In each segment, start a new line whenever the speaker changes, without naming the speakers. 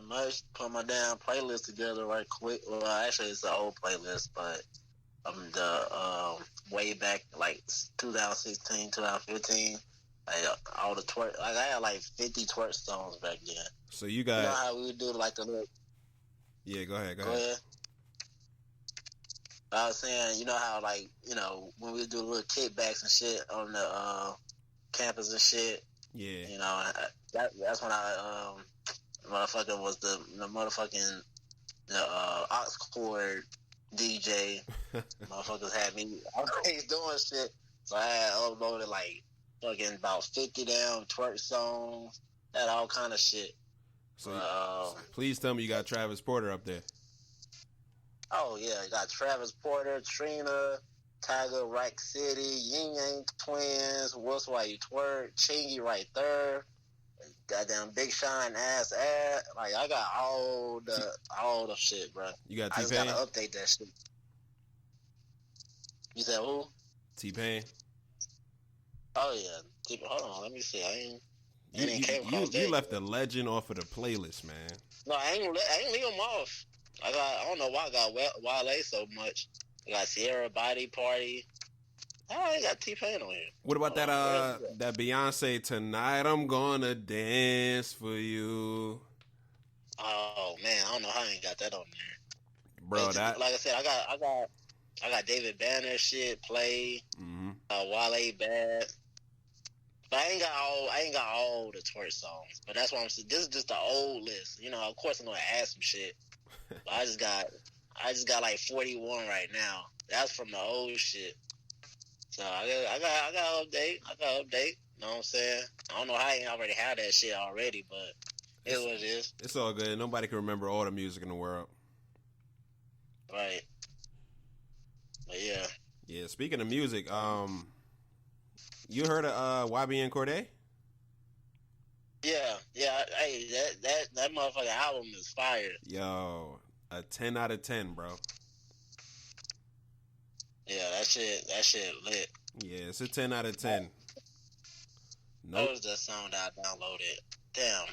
much. Put my damn playlist together right quick. Well, actually, it's an old playlist, but way back like 2016, 2015. Like all the twerk, like I had like 50 twerk songs back then.
So you got,
you know how we would do like the little.
Yeah, go ahead.
I was saying, you know how like when we would do little kickbacks and shit on the campus and shit.
Yeah.
That's when I motherfucking was the motherfucking aux cord DJ. Motherfuckers had me always doing shit, so I had uploaded like fucking about 50 damn twerk songs, had all kind of shit.
So please tell me you got Travis Porter up there.
Oh yeah, you got Travis Porter, Trina, Tiger, Rack City, Yin Yang Twins, What's Why You Twerk, Chingy right there. Goddamn Big Shine ass. Like I got all the shit, bro.
You got
T-Pain? I just gotta update that shit. You said who?
T-Pain.
Oh yeah. Hold on, let me see.
You left the legend off of the playlist, man.
No, I ain't leave him off. I don't know why I got Wale so much. I got Sierra Body Party. I ain't got T-Pain on here.
What about that Beyonce Tonight I'm Gonna Dance for You?
Oh man, I don't know how I ain't got that on there.
Bro,
like I said, I got David Banner shit play.
Mm-hmm.
Wale Bad. But I ain't got all the twerk songs. But that's why I'm saying this is just the old list. Of course I'm gonna add some shit. But I just got like 41 right now. That's from the old shit. So I got update. You know what I'm saying? I don't know how I ain't already had that shit already, but it's what it is.
It's all good. Nobody can remember all the music in the world.
Right. But yeah.
Yeah, speaking of music, you heard of YBN Cordae?
Yeah. Hey, that motherfucking album is fire.
Yo, a 10 out of 10, bro.
Yeah, that shit lit.
Yeah, it's a 10 out of 10.
Nope. What was that song that I downloaded? Damn.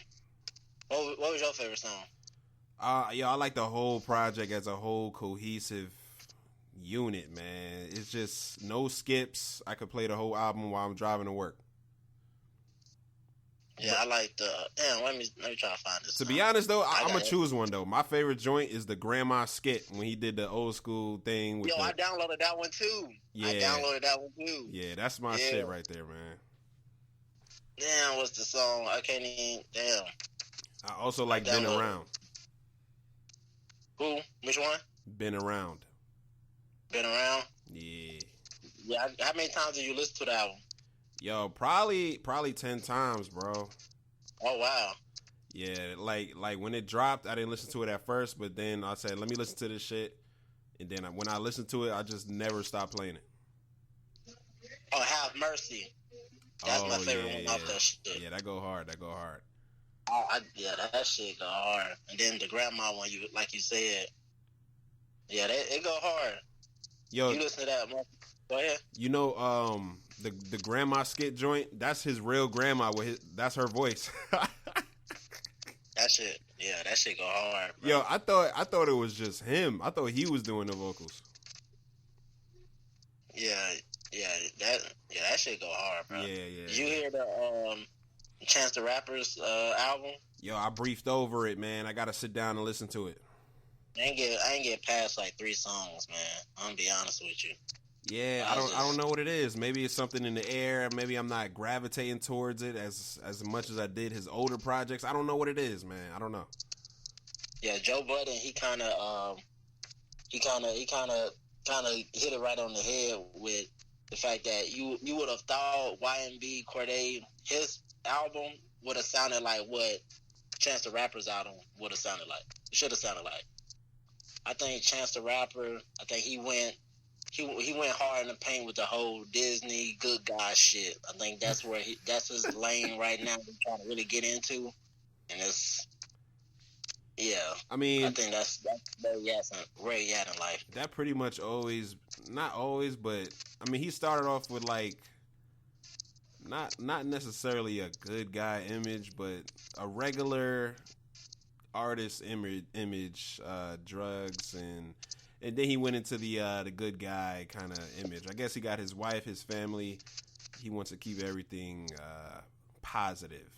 What was your favorite song?
I like the whole project as a whole cohesive unit, man. It's just no skips. I could play the whole album while I'm driving to work.
Yeah, I like the. Damn, let me try to find this.
To be honest, though, I'm gonna choose one though. My favorite joint is the Grandma skit when he did the old school thing. With
I downloaded that one too.
Yeah,
I downloaded that one too.
Yeah, that's my shit right there, man.
Damn, what's the song? I can't even. Damn.
I also like Been Around.
Who? Which one?
Been Around.
Been Around?
Yeah.
Yeah. How many times did you listen to that album?
Yo, probably 10 times, bro.
Oh wow.
Yeah, like when it dropped, I didn't listen to it at first, but then I said, let me listen to this shit, and then when I listened to it, I just never stopped playing it.
Oh, Have Mercy. That's my favorite one off that shit.
Yeah, that go hard.
Oh, that shit go hard. And then the Grandma one, like you said, yeah, it go hard.
Yo,
you listen to that, man. Go ahead.
The Grandma skit joint, that's his real grandma that's her voice.
That shit go hard, bro.
Yo, I thought it was just him. I thought he was doing the vocals.
That shit go hard, bro.
Yeah.
Did you hear the Chance the Rapper's album?
Yo, I briefed over it, man. I gotta sit down and listen to it.
I ain't get past like 3 songs, man. I'm gonna be honest with you.
Yeah, I don't know what it is. Maybe it's something in the air. Maybe I'm not gravitating towards it as much as I did his older projects. I don't know what it is, man. I don't know.
Yeah, Joe Budden, he kind of hit it right on the head with the fact that you would have thought YNB Cordae, his album would have sounded like what Chance the Rapper's album would have sounded like. It should have sounded like. I think Chance the Rapper, he went hard in the paint with the whole Disney good guy shit. I think that's his lane right now. He's trying to really get into, and it's I mean, I think that's where he at in life.
That pretty much not always, but I mean, he started off with like not necessarily a good guy image, but a regular artist image, drugs, and then he went into the good guy kind of image. I guess he got his wife, his family. He wants to keep everything positive.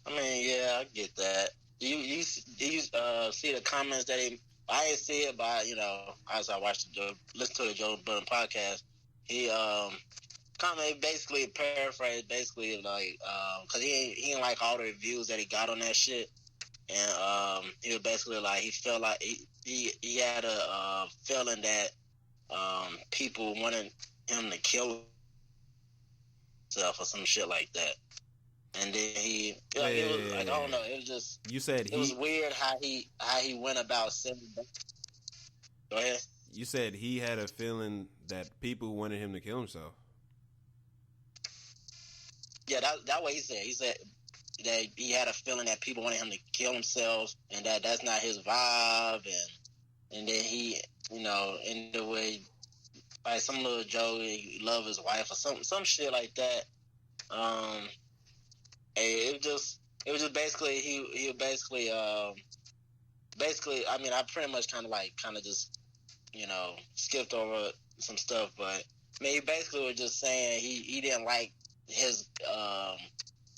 I mean, yeah, I get that. You see the comments that I didn't see it, but as I listen to the Joe Budden podcast, he comment basically paraphrased basically like because he didn't like all the reviews that he got on that shit, and he was basically like he felt like he had a feeling that people wanted him to kill himself or some shit like that. And then it was like, I don't know, it was just it was weird how he went about sending. Go ahead.
You said he had a feeling that people wanted him to kill himself.
Yeah, that way he said. He said that he had a feeling that people wanted him to kill himself, and that's not his vibe. And then he, in the way, like some little joke, he love his wife or some shit like that. It was just basically he basically I mean, I pretty much kind of just skipped over some stuff, but I mean, he basically was just saying he didn't like his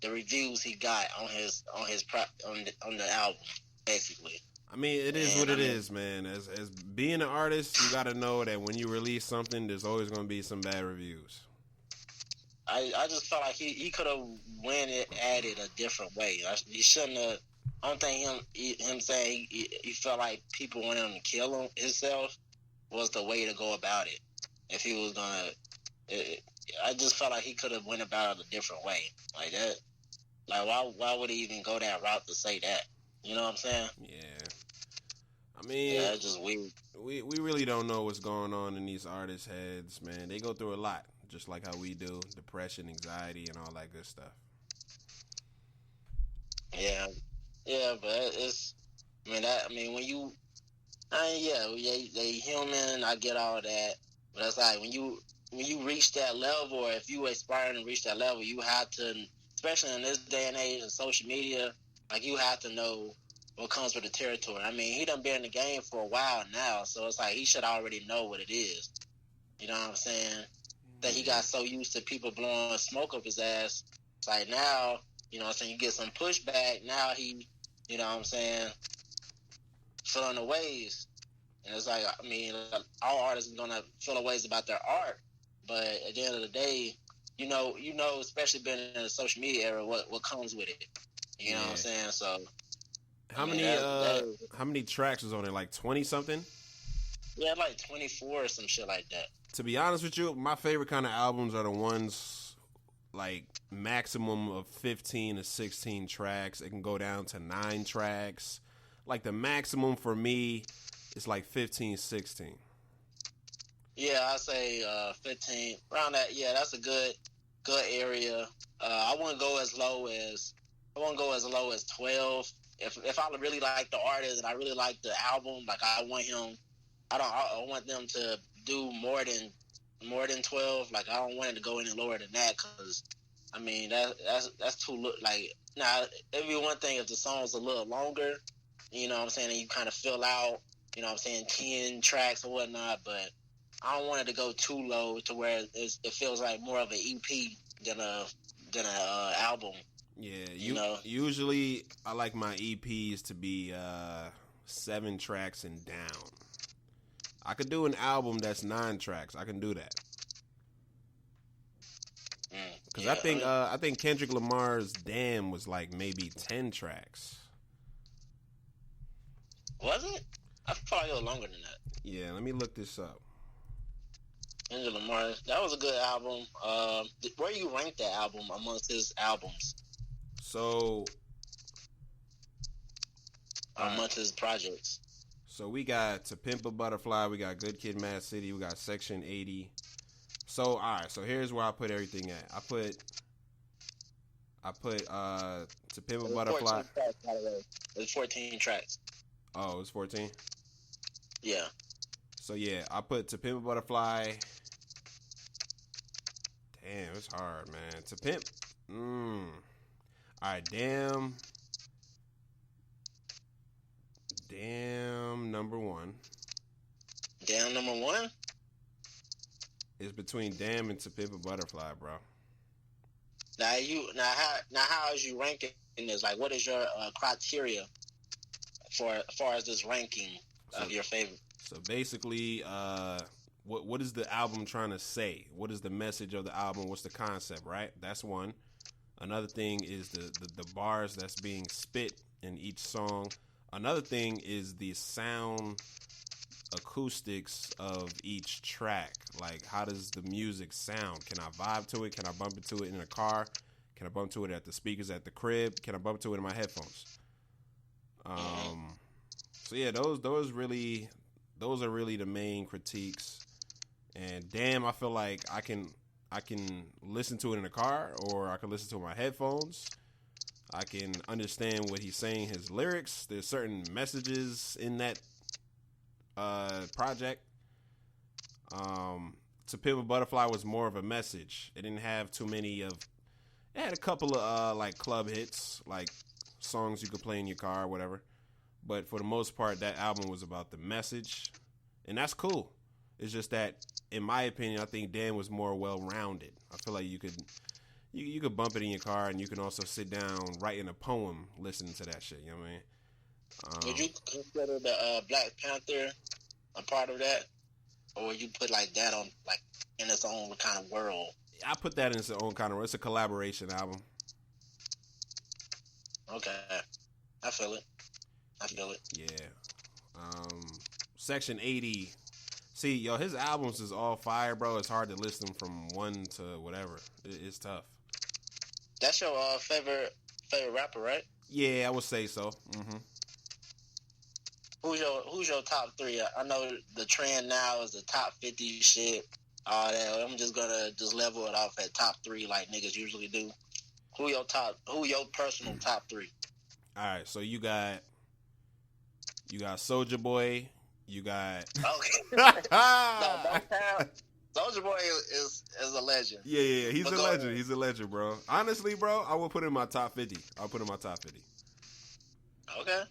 the reviews he got on the album, basically.
I mean, it is what it is, man. As being an artist, you got to know that when you release something, there's always going to be some bad reviews.
I just felt like he could have went at it a different way. He shouldn't have. I don't think him saying he felt like people wanted him to kill himself was the way to go about it. If he was gonna, I just felt like he could have went about it a different way, like that. Like why would he even go that route to say that? You know what I'm saying?
Yeah. I mean,
yeah, it's just weird.
We really don't know what's going on in these artists' heads, man. They go through a lot, just like how we do. Depression, anxiety, and all that good stuff.
Yeah, but it's. When you. They human. I get all that, but it's like when you reach that level, or if you aspire to reach that level, you have to, especially in this day and age of social media, like you have to know what comes with the territory. I mean, he done been in the game for a while now, so it's like he should already know what it is. You know what I'm saying? That he got so used to people blowing smoke up his ass. It's like now, you know what I'm saying, you get some pushback. Now he, you know what I'm saying, feeling the ways. And it's like, I mean, all artists are going to feel the ways about their art. But at the end of the day, you know, especially being in the social media era, what comes with it. You know what I'm saying? So
how many tracks was on it? Like 20 something?
Yeah, like 24 or some shit like that.
To be honest with you, my favorite kind of albums are the ones like maximum of 15 to 16 tracks. It can go down to 9 tracks. Like the maximum for me is like 15, 16.
Yeah, I say 15 around that. Yeah, that's a good area. I wouldn't go as low as 12. If I really like the artist and I really like the album, like I want them to do more than 12. Like I don't want it to go any lower than that, because I mean that's too like. Now it'd be one thing if the song's a little longer, you know what I'm saying, and you kind of fill out, you know what I'm saying, 10 tracks or whatnot. But I don't want it to go too low to where it feels like more of an EP than a album.
Yeah, usually I like my EPs to be 7 tracks and down. I could do an album that's 9 tracks. I can do that. Because I think Kendrick Lamar's Damn was like maybe 10 tracks.
Was it? I thought it was longer than that.
Yeah, let me look this up.
Kendrick Lamar, that was a good album. Where do you rank that album amongst his albums?
So,
amongst his projects.
So we got To Pimp a Butterfly, we got Good Kid, Mad City, we got Section 80. So all right, so here's where I put everything at. I put To Pimp a Butterfly.
14 tracks, by the way. It's 14 tracks.
Oh, it's 14?
Yeah.
So yeah, I put To Pimp a Butterfly. Damn, it's hard, man. To Pimp. All right, Damn. It's between Damn and To Pimp a Butterfly, bro.
How is you ranking this? Like, what is your criteria for as far as this ranking of your favorite?
So basically, what is the album trying to say? What is the message of the album? What's the concept, right? That's one. Another thing is the bars that's being spit in each song. Another thing is the sound acoustics of each track. Like, how does the music sound? Can I vibe to it? Can I bump into it in a car? Can I bump to it at the speakers at the crib? Can I bump to it in my headphones? So yeah, those are really the main critiques. And Damn, I feel like I can listen to it in a car, or I can listen to it in my headphones. I can understand what he's saying, his lyrics. There's certain messages in that project. To Pimp a Butterfly was more of a message. It didn't have too many of. It had a couple of like club hits, like songs you could play in your car, or whatever. But for the most part, that album was about the message, and that's cool. It's just that, in my opinion, I think Dan was more well-rounded. I feel like you could bump it in your car, and you can also sit down writing a poem listening to that shit. You know what I mean?
Would you consider the Black Panther a part of that, or would you put like that on like in its own kind of world?
I put that in its own kind of world. It's a collaboration album.
Okay, I feel it.
Yeah. Section 80. See, yo, his albums is all fire, bro. It's hard to list them from one to whatever. It's tough.
That's your favorite rapper, right?
Yeah, I would say so. Mm-hmm.
Who's your top three? I know the trend now is the top 50 shit. All that. I'm just gonna level it off at top three like niggas usually do. Who your personal top three?
All right, so you got Soulja Boy. You got
okay. No, Soulja Boy is a legend.
Yeah. He's a legend. He's a legend, bro. Honestly, bro, I would put him in my top 50. I'll put him in my top 50.
Okay.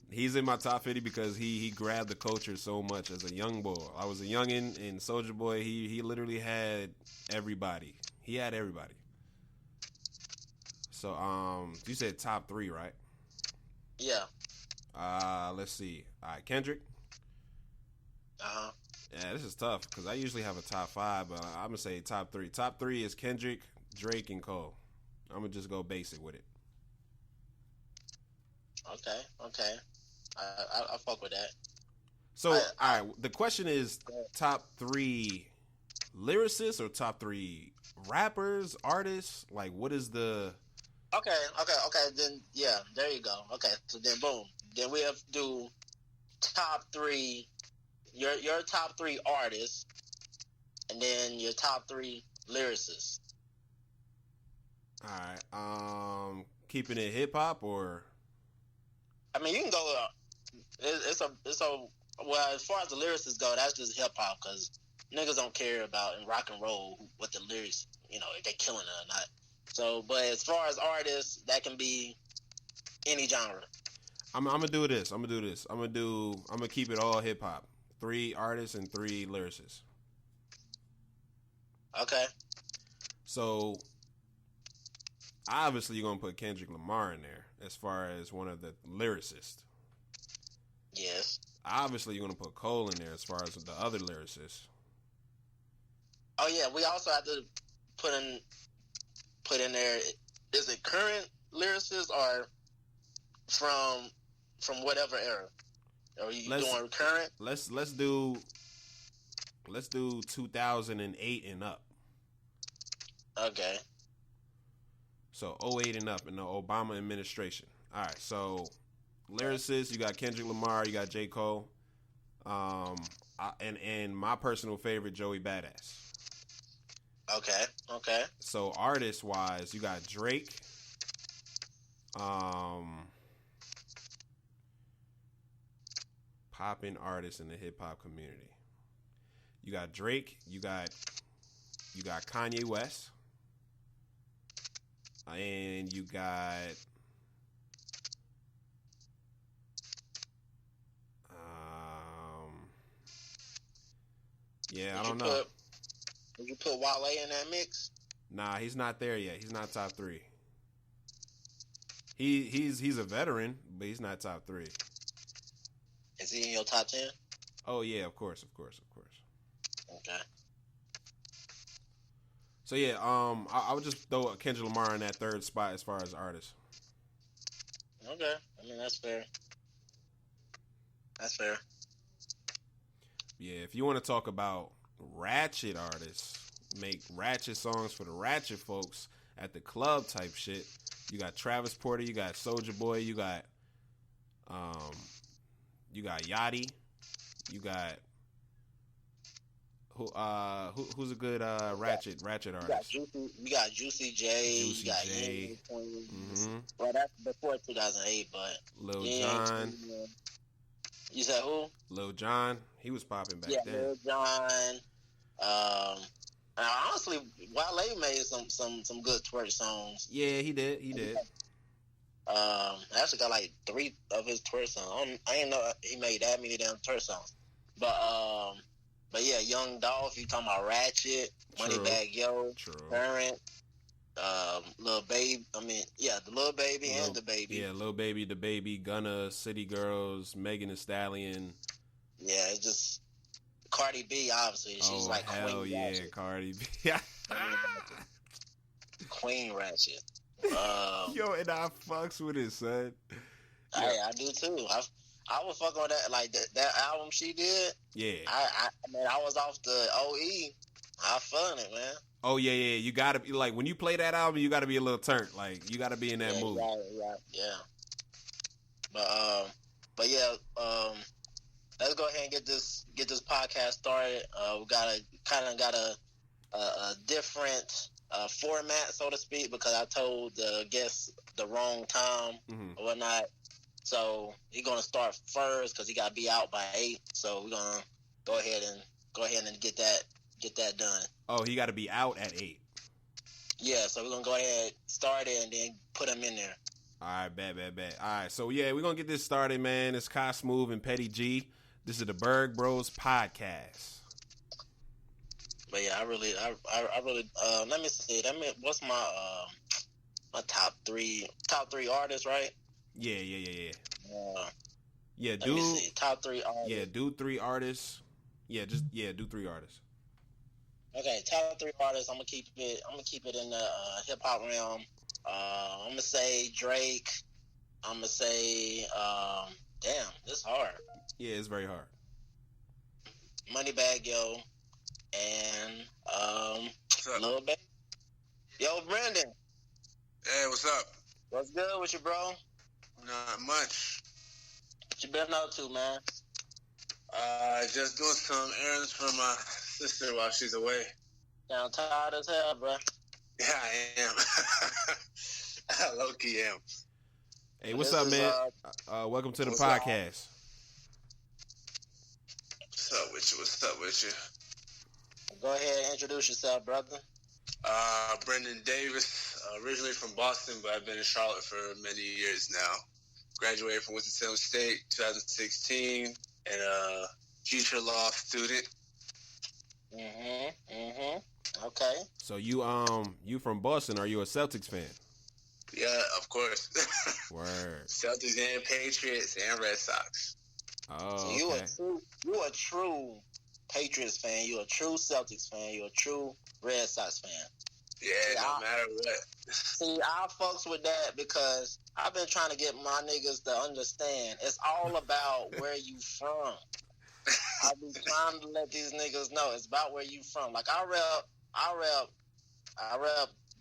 He's in my top 50 because he grabbed the culture so much as a young boy. I was a youngin', and Soulja Boy, he literally had everybody. He had everybody. So, you said top three, right?
Yeah.
Let's see. All right, Kendrick.
Uh-huh.
Yeah, this is tough because I usually have a top five, but I'm gonna say top three. Top three is Kendrick, Drake, and Cole. I'm gonna just go basic with it.
Okay. I fuck with that.
So, all right, the question is top three lyricists or top three rappers, artists? Like, what is the...
Okay. Then, yeah, there you go. Okay, so then, boom. Then we have to do top three, your top three artists, and then your top three lyricists.
All right. Keeping it hip-hop or...
I mean, you can go... well, as far as the lyricists go, that's just hip-hop, because niggas don't care about in rock and roll what the lyrics, if they're killing it or not. So, but as far as artists, that can be any genre.
I'm gonna do this. I'm gonna keep it all hip hop. 3 artists and 3 lyricists.
Okay.
So obviously you're gonna put Kendrick Lamar in there as far as one of the lyricists.
Yes.
Obviously you're gonna put Cole in there as far as the other lyricists.
Oh yeah, we also have to put in there. Is it current lyricists or from whatever era? Are you doing current?
Let's do 2008 and up.
Okay.
So 08 and up in the Obama administration. All right. So lyricists, you got Kendrick Lamar, you got J. Cole, and my personal favorite, Joey Badass.
Okay.
So artist wise, you got Drake. Popping artists in the hip hop community. You got Drake. You got Kanye West, and you got I don't know.
Would you put Wale in that mix?
Nah, he's not there yet. He's not top 3. He's a veteran, but he's not top 3.
Is he in your top 10?
Oh yeah, of course.
Okay.
So yeah, I would just throw Kendrick Lamar in that 3rd spot as far as artists.
Okay, I mean that's fair. That's fair.
Yeah, if you want to talk about ratchet artists, make ratchet songs for the ratchet folks at the club type shit, you got Travis Porter, you got Soulja Boy, you got Yachty, you got who's a good ratchet artist?
You got Juicy J.
Juicy
you got
J.
Well, that's before 2008, but
Lil Jon.
You said who?
Lil Jon. He was popping back then.
Lil Jon. Honestly, Wale made some good twerk songs.
Yeah, he did.
I actually got like 3 of his twerk songs. I didn't know he made that many damn twerk songs. But yeah, Young Dolph, you talking about Ratchet, Moneybagg Yo, Current, Lil Baby. I mean, yeah, the Lil Baby and the Baby.
Yeah, Lil Baby, the Baby, Gunna, City Girls, Megan Thee Stallion.
Yeah, it's just Cardi B. Obviously, she's like
hell
Queen
yeah,
Ratchet.
Cardi B.
Queen Ratchet.
Yo, and I fucks with it, son.
I do too. I would fuck on that, like that album she did.
Yeah.
I mean, I was off the OE. I fun it, man.
Oh yeah. You gotta be like, when you play that album, you gotta be a little turned. Like, you gotta be in that mood.
Yeah. But yeah, let's go ahead and get this podcast started. We got a different format, so to speak, because I told the guests the wrong time or whatnot. So he's gonna start first because he got to be out by 8. So we're gonna go ahead and get that done.
Oh, he got to be out at 8.
Yeah, so we're gonna go ahead, start it, and then put him in there.
All right, bet. All right, so yeah, we're gonna get this started, man. It's Ky Smoove and Petty G. This is the Burg Bros podcast.
But yeah, I really, let me see. What's my top three artists, right?
Yeah.
Let me see. Top 3 artists.
Yeah, do 3 artists. Do 3 artists.
Okay, top 3 artists. I'm gonna keep it in the hip hop realm. I'm gonna say Drake. I'm gonna say, damn, this is hard.
Yeah, it's very hard.
Moneybagg Yo and Lil Baby. Yo, Brendon.
Hey, what's up?
What's good with you, bro?
Not much.
What you been up to, man?
Just doing some errands for my sister while she's away.
Sound tired as hell, bro.
Yeah, I am. I low-key am.
Hey, what's up, man? Welcome to the podcast.
What's up with you?
Go ahead and introduce yourself, brother.
Brendon Davis, originally from Boston, but I've been in Charlotte for many years now. Graduated from Winston-Salem State 2016, and a future law student.
Okay.
So you from Boston? Are you a Celtics fan?
Yeah, of course.
Word.
Celtics and Patriots and Red Sox.
Oh,
so you a true Patriots fan. You a true Celtics fan. You a true Red Sox fan.
Yeah, no matter what.
See, I fucks with that because I've been trying to get my niggas to understand. It's all about where you from. I be trying to let these niggas know it's about where you from. Like I rep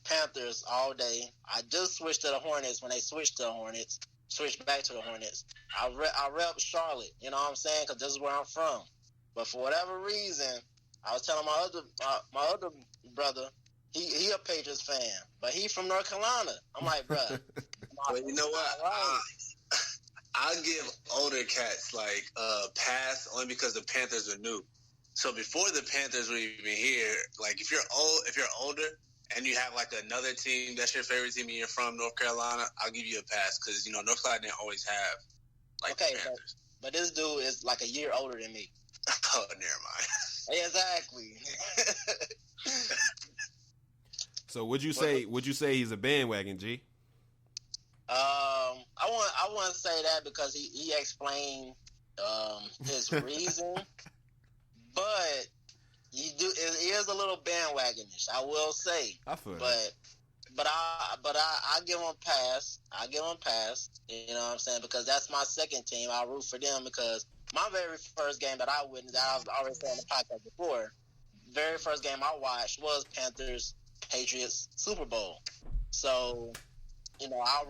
Panthers all day. I just switched to the Hornets when they switched to the Hornets. Switched back to the Hornets. I rep Charlotte. You know what I'm saying? Because this is where I'm from. But for whatever reason, I was telling my other brother. He a Patriots fan, but he from North Carolina. I'm like, bro.
Well, you know what? I'll give older cats like pass only because the Panthers are new. So before the Panthers were even here, like if you're older and you have like another team that's your favorite team and you're from North Carolina, I'll give you a pass because North Carolina didn't always have like the Panthers.
But this dude is like a year older than me.
Oh, never mind.
Exactly.
So would you say he's a bandwagon, G?
I wouldn't say that because he explained his reason, but it is a little bandwagonish. I will say.
I feel
But I give him a pass. You know what I'm saying? Because that's my second team. I root for them because my very first game that I witnessed, that I've already said on the podcast before, very first game I watched was Panthers Patriots Super Bowl. So, you know, I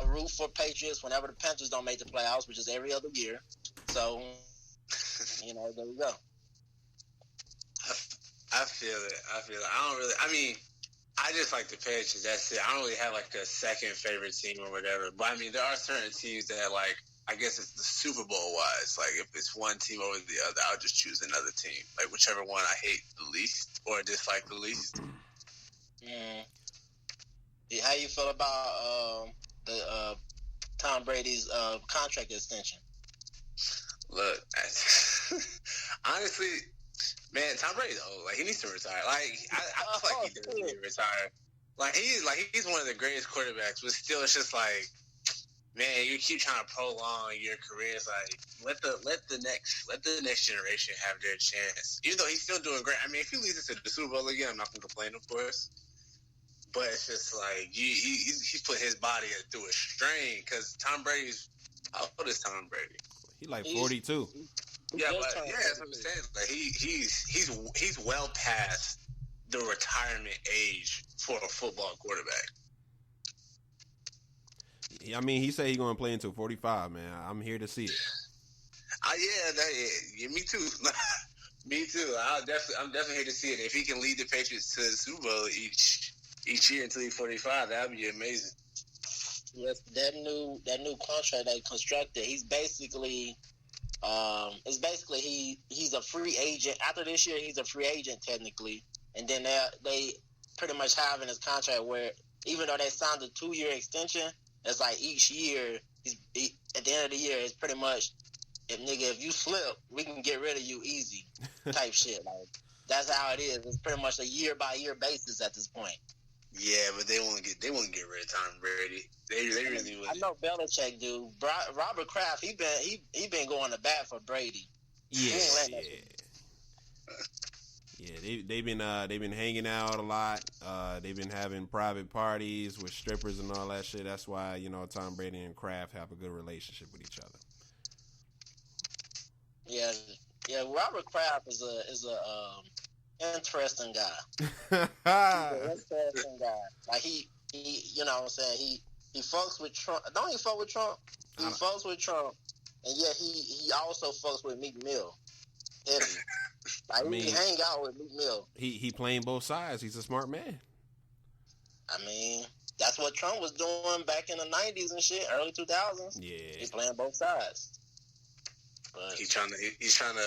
root for Patriots whenever the Panthers don't make the playoffs, which is every other year. So, you know, there we go.
I feel it. I just like the Patriots. That's it. I don't really have like a second favorite team or whatever. But I mean, there are certain teams that like, I guess it's the Super Bowl wise. Like if it's one team over the other, I'll just choose another team. Like whichever one I hate the least or dislike the least.
How you feel about the Tom Brady's contract extension?
Look, honestly, man, Tom Brady's old. Like he needs to retire. Like I feel like he does need to retire. Like he's one of the greatest quarterbacks, but still, it's just like, man, you keep trying to prolong your career. It's like let the next generation have their chance. Even though he's still doing great. I mean, if he leads us to the Super Bowl again, I'm not gonna complain, of course. But it's just like he's put his body through a strain because Tom Brady's. How old is Tom Brady?
He like 42.
Yeah, but that's what I'm saying. Like he's well past the retirement age for a football quarterback.
I mean, he said he's going to play until 45, man. I'm here to see it.
Yeah, me too. Me too. I'm definitely here to see it. If he can lead the Patriots to the Super Bowl each year until he's 45, that would be amazing.
Yes, that new contract they constructed, he's basically he's a free agent. After this year, he's a free agent technically, and then they pretty much have in his contract where even though they signed a 2-year extension, it's like each year at the end of the year, it's pretty much if you slip, we can get rid of you easy type shit. Like that's how it is. It's pretty much a year by year basis at this point.
Yeah, but they won't get rid of Tom Brady. They really would.
I know Belichick do. Robert Kraft, he been going to bat for Brady.
Yeah. They've been hanging out a lot. They've been having private parties with strippers and all that shit. That's why, you know, Tom Brady and Kraft have a good relationship with each other.
Yeah. Robert Kraft is a interesting guy. He's an interesting guy. Like he, you know what I'm saying? He fucks with Trump. Don't he fuck with Trump? He fucks with Trump, and yet he also fucks with Meek Mill. Heavy. Like he hang out with Meek Mill.
He playing both sides. He's a smart man.
I mean, that's what Trump was doing back in the 90s and shit, early 2000s.
Yeah,
he's playing both sides. But
he's trying to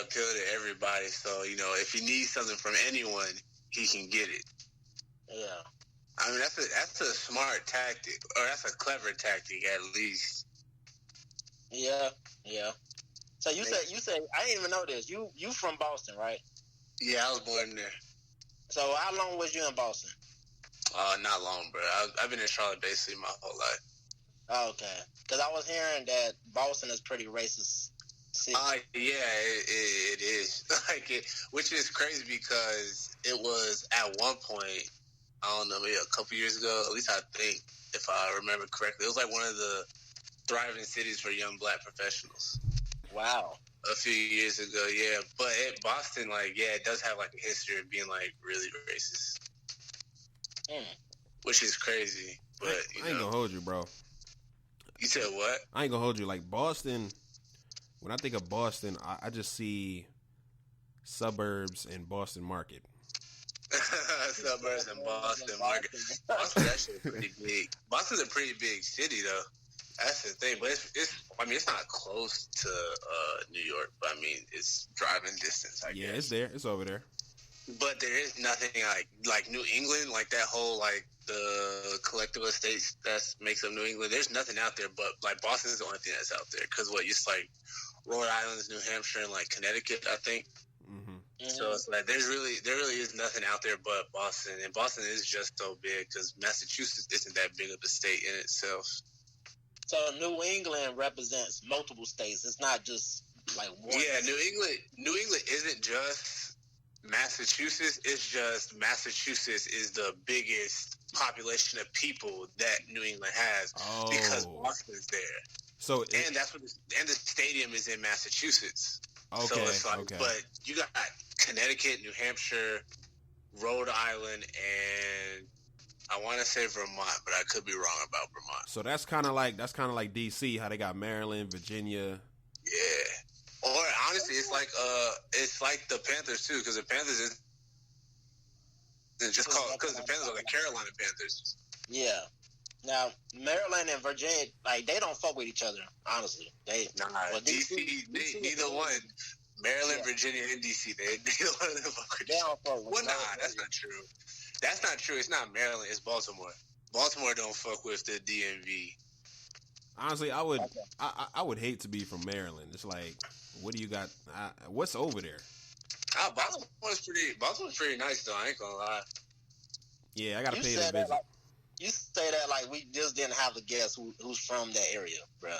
appeal to everybody. So, you know, if he needs something from anyone, he can get it.
Yeah.
I mean, that's a smart tactic, or that's a clever tactic at least.
Yeah. So you said I didn't even know this. You from Boston, right?
Yeah, I was born there.
So how long was you in Boston?
Not long, bro. I've been in Charlotte basically my whole life.
Oh, okay. Because I was hearing that Boston is pretty racist.
It is. Which is crazy because it was at one point, I don't know, maybe a couple years ago, at least I think, if I remember correctly, it was like one of the thriving cities for young black professionals.
Wow.
A few years ago, yeah. But Boston, it does have like a history of being like really racist. Which is crazy. But
I ain't gonna hold you, bro.
You said what?
I ain't gonna hold you. Like Boston, when I think of Boston, I just see suburbs and Boston Market.
Suburbs and Boston Market. Boston's actually pretty big. Boston's a pretty big city, though. That's the thing. But it's not close to New York. But I mean, it's driving distance. I guess.
Yeah, it's there. It's over there.
But there is nothing like New England, like that whole the collective estates that makes up New England. There's nothing out there, but like Boston is the only thing that's out there. Because it's like Rhode Island's New Hampshire and like Connecticut, I think.
Mm-hmm.
So it's like there really is nothing out there but Boston, and Boston is just so big because Massachusetts isn't that big of a state in itself.
So New England represents multiple states. It's not just like one.
Yeah, New England isn't just Massachusetts. It's just Massachusetts is the biggest population of people that New England has because Boston's there.
So
and that's what and the stadium is in Massachusetts.
Okay,
so it's like, but you got Connecticut, New Hampshire, Rhode Island, and I want to say Vermont, but I could be wrong about Vermont.
So that's kind of like DC, how they got Maryland, Virginia.
Yeah. Or honestly, it's like the Panthers too, because the Panthers is just called because the Panthers are the Carolina Panthers.
Yeah. Now Maryland and Virginia, like they don't fuck with each other. Honestly,
DC, neither one. Maryland, Virginia, and DC, neither one of them fuck with each other. Well, that's not true. That's not true. It's not Maryland. It's Baltimore. Baltimore don't fuck with the DMV.
Honestly, I would hate to be from Maryland. It's like, what do you got? What's over there?
Baltimore's pretty nice though. I ain't gonna lie.
Yeah, I gotta pay the visit.
You say that like we just didn't have to guess who's from that area, bro.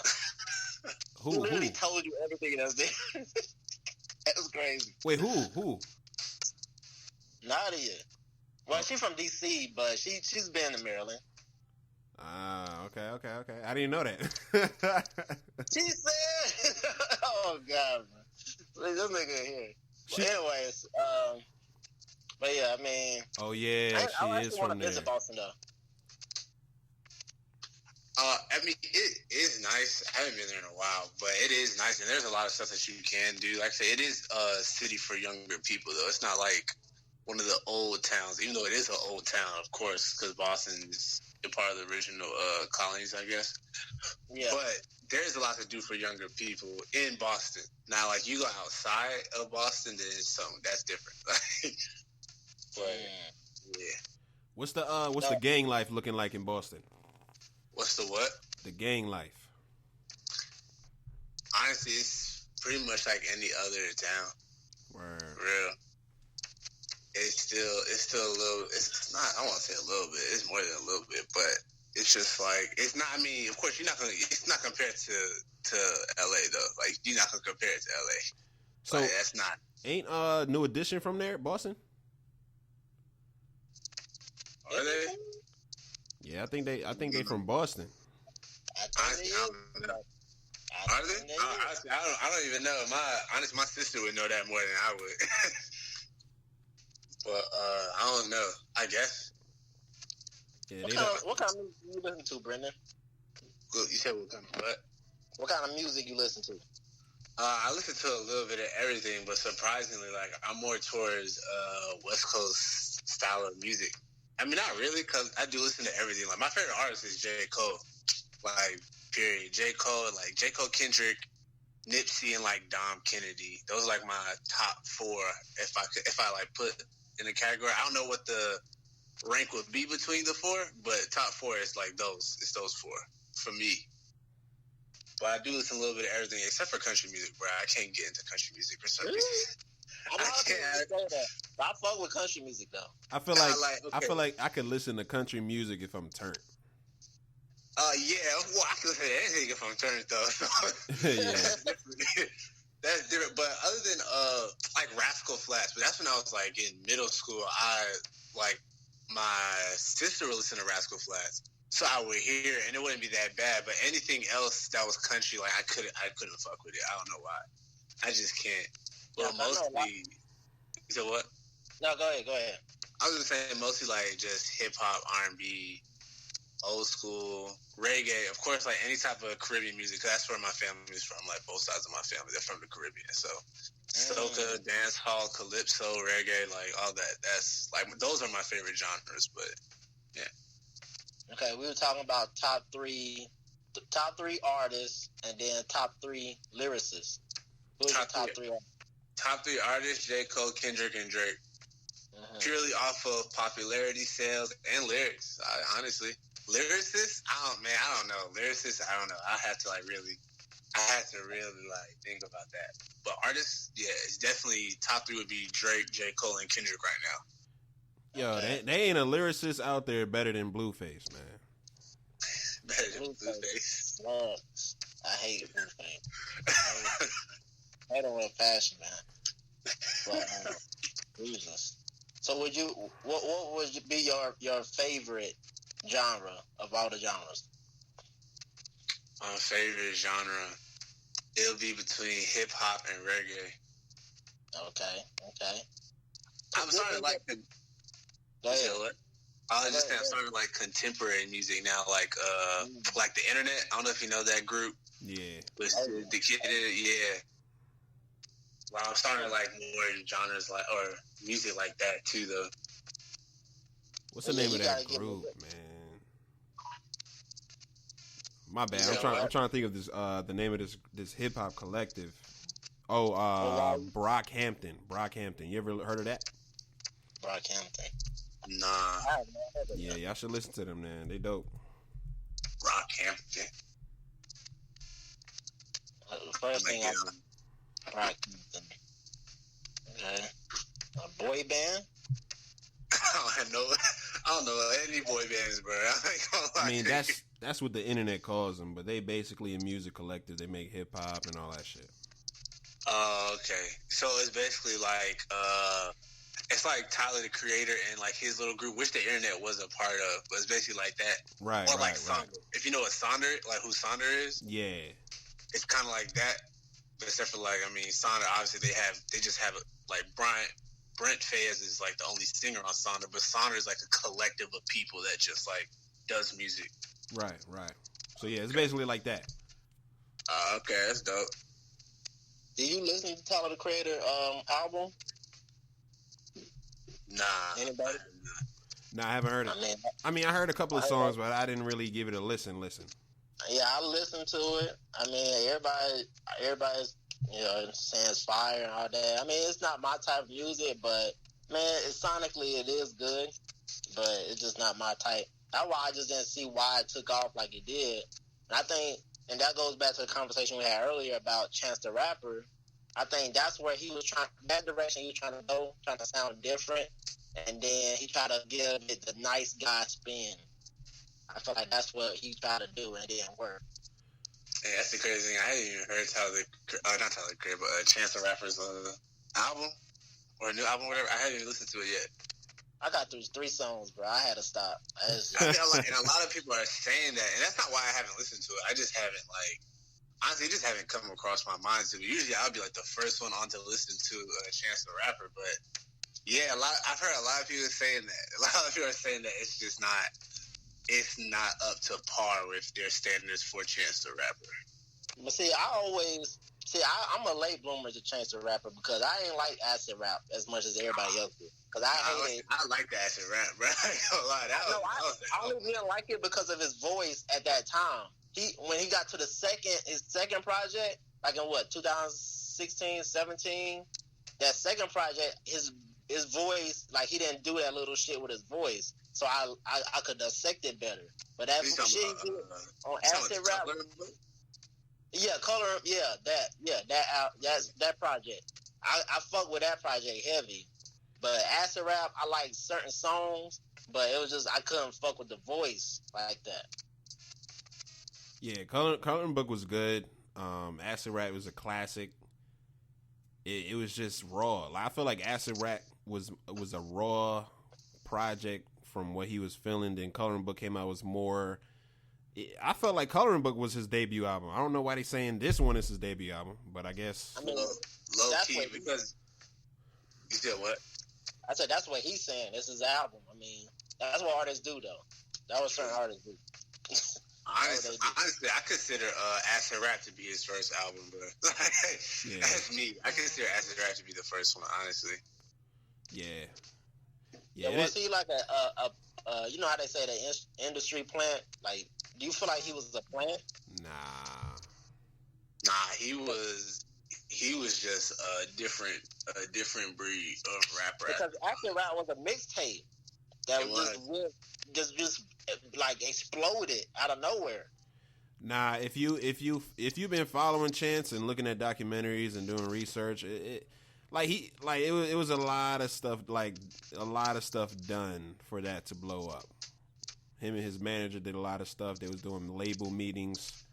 Who?
He literally told you everything that's there. That was crazy.
Wait, who?
Nadia. Well, she's from DC, but she's been in Maryland.
Okay. I didn't know that.
She said, "Oh God, man. This nigga here." Well, anyways, but yeah, I mean,
oh yeah,
I
she is
want
from
to visit
there.
Boston though.
I mean, it is nice. I haven't been there in a while, but it is nice, and there's a lot of stuff that you can do. Like I say, it is a city for younger people, though. It's not like one of the old towns, even though it is an old town, of course, because Boston is a part of the original colonies, I guess.
Yeah.
But there's a lot to do for younger people in Boston. Now, like, you go outside of Boston, then it's something that's different. But, yeah.
What's the gang life looking like in Boston?
What's the what?
The gang life.
Honestly, it's pretty much like any other town.
Word.
For real. It's still a little. It's not. I won't say a little bit. It's more than a little bit, but it's just like it's not. I mean, of course, you're not gonna. It's not compared to LA though. Like you're not gonna compare it to LA. So like, that's not.
Ain't New Edition from there, Boston?
Are they?
Yeah, I think they from Boston.
Are they? I don't even know. My sister would know that more than I would. But I don't know. I guess.
Yeah,
what kind of music you listen to, Brendon?
Good. You said what kind of what?
What kind of music you listen to?
I listen to a little bit of everything, but surprisingly, like I'm more towards West Coast style of music. I mean, not really, because I do listen to everything. Like, my favorite artist is J. Cole. Like, period. J. Cole, Kendrick, Nipsey, and, like, Dom Kennedy. Those are, like, my top four if I like, put in a category. I don't know what the rank would be between the four, but top four is, like, those. It's those four for me. But I do listen a little bit of everything except for country music, bro. I can't get into country music for some reason.
I fuck with country music though.
I feel like I could listen to country music if I'm turned.
Yeah, well, I can listen to anything if I'm turned though. So.
Yeah.
That's different. But other than like Rascal Flatts, but that's when I was like in middle school. My sister would listen to Rascal Flatts, so I would hear it, and it wouldn't be that bad. But anything else that was country, like I couldn't fuck with it. I don't know why. I just can't. Well, mostly. You said what?
No, go ahead.
I was just saying mostly like just hip hop, R&B, old school, reggae. Of course, like any type of Caribbean music. Cause that's where my family is from. Like both sides of my family, they're from the Caribbean. So soca, dance hall, calypso, reggae, like all that. That's like those are my favorite genres. But yeah.
Okay, we were talking about top three artists, and then top three lyricists. Who's your top three?
Top three artists: J. Cole, Kendrick, and Drake. Mm-hmm. Purely off of popularity, sales, and lyrics. Honestly, lyricists, I don't know. Lyricists, I don't know. I I had to really like think about that. But artists, yeah, it's definitely top 3 would be Drake, J. Cole, and Kendrick right now.
Yo, they ain't a lyricist out there better than Blueface, man.
Better than Blueface.
Man, I hate Blueface. I hate him with passion, man. But, Jesus. So what would be your favorite genre of all the genres?
My favorite genre, it'll be between hip hop and reggae.
Okay.
I'm starting to like the.
Go ahead.
I was just saying, I'm starting to like contemporary music now, like the internet. I don't know if you know that group.
Yeah.
With the kid in it, yeah. Well, I'm starting to like more genres like or music like that too, though.
What's the name of that group, man? My bad. I'm trying to think of this. The name of this hip hop collective. Brockhampton. You ever heard of that?
Brockhampton.
Nah.
Yeah, y'all should listen to them, man. They dope.
Brockhampton.
First thing Brockhampton. Okay. A boy band?
I don't know any boy bands, bro.
I mean, that's what the internet calls them, but they basically a music collective. They make hip hop and all that shit.
Oh, okay. So it's basically like it's like Tyler the Creator and like his little group, which the internet was a part of, but it's basically like that.
Right.
Or like Sonder. If you know what Sonder, like who Sonder is,
yeah,
it's kind of like that. But except for like, I mean, Sonder obviously they just have like Brent Fayez is like the only singer on Sonder, but Sonder is like a collective of people that just like does music.
Right. So yeah, it's basically like that.
Okay, that's dope.
Did you listen to Tyler the Creator album?
Nah.
Anybody?
Nah, I haven't heard it. I mean, I heard a couple of songs, but I didn't really give it a listen.
Yeah, I listened to it. I mean, everybody's saying it's fire and all that. I mean, it's not my type of music, but man, sonically it is good, but it's just not my type. That's why I just didn't see why it took off like it did. And I think, and that goes back to the conversation we had earlier about Chance the Rapper. I think that's where he was that direction he was trying to go, trying to sound different, and then he tried to give it the nice guy spin. I feel like that's what he tried to do, and it didn't work.
Hey, that's the crazy thing. I hadn't even heard not Tyler the Creator, but Chance the Rapper's album or a new album, whatever. I hadn't even listened to it yet.
I got through 3 songs, bro. I had to stop.
I feel like, and a lot of people are saying that, and that's not why I haven't listened to it. I just haven't honestly, it just haven't come across my mind to. Usually, I'll be like the first one on to listen to Chance the Rapper, but yeah, I've heard a lot of people saying that. A lot of people are saying that it's just not. It's not up to par with their standards for Chance the Rapper.
But see, I'm a late bloomer to Chance the Rapper because I ain't like acid rap as much as everybody else did. Because
I like the acid rap, bro. I ain't gonna lie.
I only didn't like it because of his voice at that time. When he got to his second project, like in 2016, 17, that second project, his voice, like he didn't do that little shit with his voice. So I could dissect it better. But that shit on acid rap, that project. I fuck with that project heavy. But acid rap, I like certain songs, but it was just I couldn't fuck with the voice like that.
Yeah, Coloring Book was good. Acid Rap was a classic. It was just raw. I feel like Acid Rap was a raw project from what he was feeling. Then Coloring Book came out was more. I felt like Coloring Book was his debut album. I don't know why they saying this one is his debut album, but I guess.
I mean,
low key because you said what?
I said that's what he's saying. This is his album. I mean, that's what artists do, though. That was certain artists do.
Honestly, I consider Acid Rap to be his first album, bro. That's me. I consider Acid Rap to be the first one, honestly.
Yeah.
Was he like a you know how they say the industry plant? Like, do you feel like he was a plant?
Nah, he was just a different breed of rap.
Because Acid Rap was a mixtape that just like exploded out of nowhere.
Nah, if you've been following Chance and looking at documentaries and doing research, it was a lot of stuff done for that to blow up. Him and his manager did a lot of stuff. They was doing label meetings.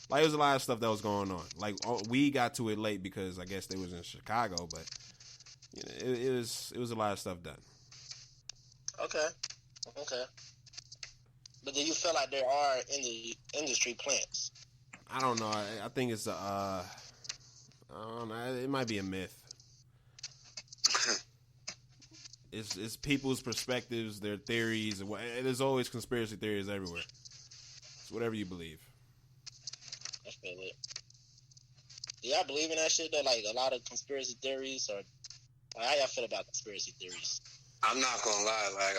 Like, it was a lot of stuff that was going on. Like, we got to it late because I guess they was in Chicago, but you know, it was a lot of stuff done.
Okay. But do you feel like there are industry plants?
I don't know. I think it's I don't know. It might be a myth. It's people's perspectives, their theories. There's always conspiracy theories everywhere. It's whatever you believe.
I feel it. Do y'all believe in that shit though? Like a lot of conspiracy theories, or how y'all feel about conspiracy theories?
I'm not gonna lie. Like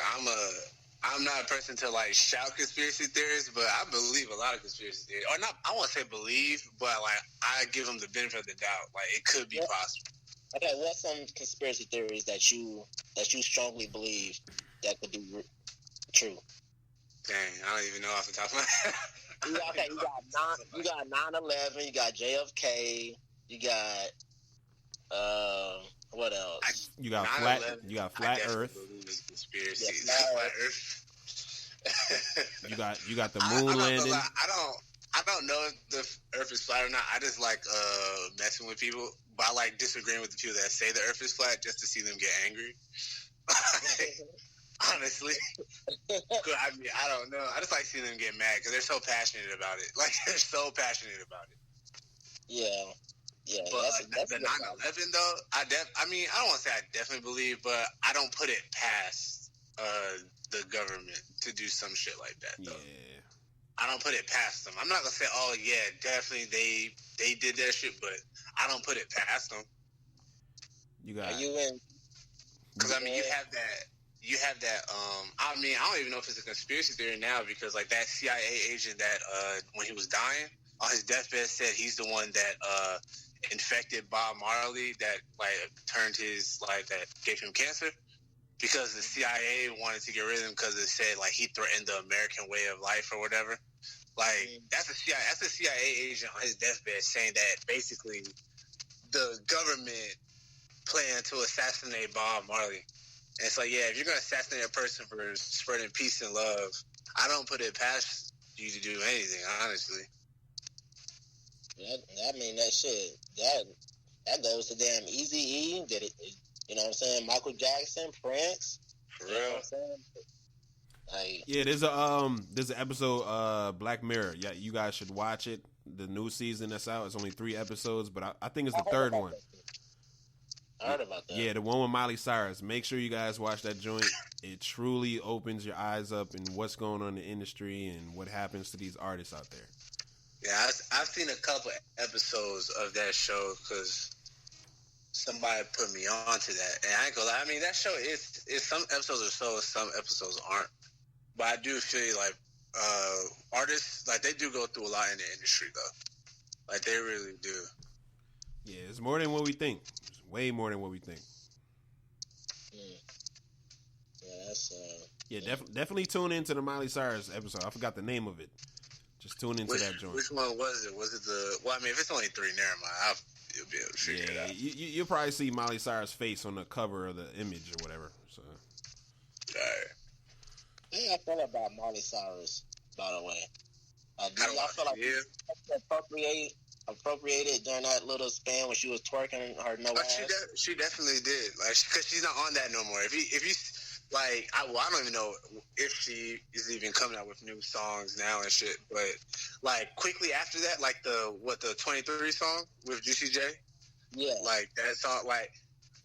I'm not a person to like shout conspiracy theories, but I believe a lot of conspiracy theories. Or not, I won't say believe, but like I give them the benefit of the doubt. Like it could be possible.
Okay, what's some conspiracy theories that you strongly believe that could be true?
Dang, I don't even know off the top of my head.
You got 9/11, you got JFK, you got what else?
You got flat Earth.
Conspiracy.
Yeah,
flat Earth.
You got the moon landing.
I don't know if the Earth is flat or not. I just like messing with people, but I like disagreeing with the people that say the Earth is flat just to see them get angry. Honestly, I mean, I don't know. I just like seeing them get mad because they're so passionate about it. Like they're so passionate about it.
Yeah.
But that's the 9/11 though, I mean, I don't want to say I definitely believe, but I don't put it past the government to do some shit like that though.
Yeah.
I don't put it past them. I'm not gonna say, oh yeah, definitely they did that shit, but I don't put it past them.
Are you in?
Because I mean, you have that. I mean, I don't even know if it's a conspiracy theory now because like that CIA agent that when he was dying on his deathbed said he's the one that infected Bob Marley that like turned his that gave him cancer because the CIA wanted to get rid of him because it said like he threatened the American way of life or whatever. Like that's a CIA agent on his deathbed saying that basically the government planned to assassinate Bob Marley. And it's like, yeah, if you're going to assassinate a person for spreading peace and love, I don't put it past you to do anything, honestly.
I mean, that shit, that goes to damn Eazy-E, did it, you know what I'm saying? Michael Jackson, Prince.
For real.
You know what I'm saying? Like,
yeah, there's an episode, Black Mirror. Yeah, you guys should watch it. The new season that's out. It's only 3 episodes, but I think it's the third one.
I heard about that.
Yeah, the one with Miley Cyrus. Make sure you guys watch that joint. It truly opens your eyes up in what's going on in the industry and what happens to these artists out there.
Yeah, I've seen a couple episodes of that show because somebody put me on to that. And I ain't gonna lie, I mean, that show is some episodes are so, some episodes aren't. But I do feel like artists, like, they do go through a lot in the industry, though. Like, they really do.
Yeah, it's more than what we think. It's way more than what we think.
Yeah, that's...
Yeah, definitely tune into the Miley Cyrus episode. I forgot the name of it. Just tune into that joint.
Which one was it? Was it the... Well, I mean, if it's only 3, never mind. You'll be able to figure it out.
You'll probably see Miley Cyrus' face on the cover of the image or whatever. So.
All right.
Yeah, I feel about Miley Cyrus, by the way. I feel like appropriated during that little span when she was twerking her ass.
She definitely did. Like, because she's not on that no more. If you like, I don't even know if she is even coming out with new songs now and shit. But like quickly after that, like the 23 song with Juicy J.
Yeah. Like
that song, like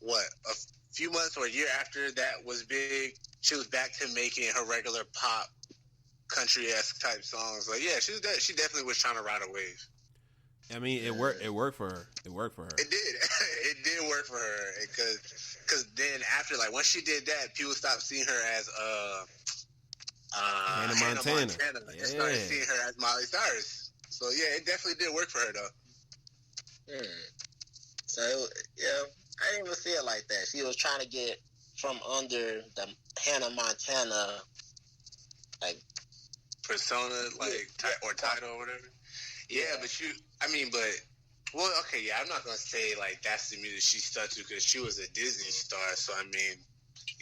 what, a few months or a year after that was big, she was back to making her regular pop, country-esque type songs. Like, yeah, she definitely was trying to ride a wave.
I mean, it worked. It worked for her. It worked for her.
It did. It did work for her because then after, like, once she did that, people stopped seeing her as
Hannah Montana.
They started seeing her as Miley Cyrus. So yeah, it definitely did work for her though.
So yeah, I didn't even see it like that. She was trying to get from under the Hannah Montana like
persona, like or title or whatever. Yeah, but well, okay, yeah, I'm not gonna say like that's the music she stuck to because she was a Disney star. So I mean,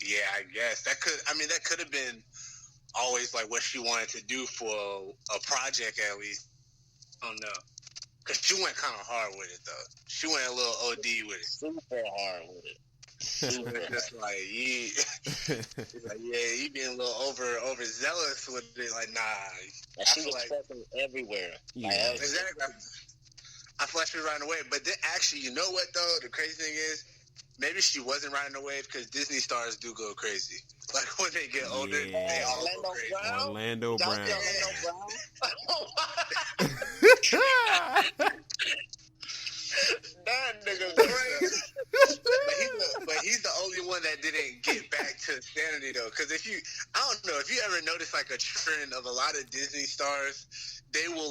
yeah, I guess that could have been always like what she wanted to do for a project at least. I don't know, because she went kind of hard with it though. She went a little OD with it.
Super hard with it.
Just like you being a little overzealous with it. Like, nah.
And she was fucking everywhere.
Yeah.
Like,
Exactly. I feel like she was riding the wave. But then actually, you know what though? The crazy thing is, maybe she wasn't riding the wave because Disney stars do go crazy. Like when they get older, they all go crazy.
Orlando Brown.
That nigga crazy. but he's the only one that didn't get back to sanity though. Because I don't know if you ever notice like a trend of a lot of Disney stars, they will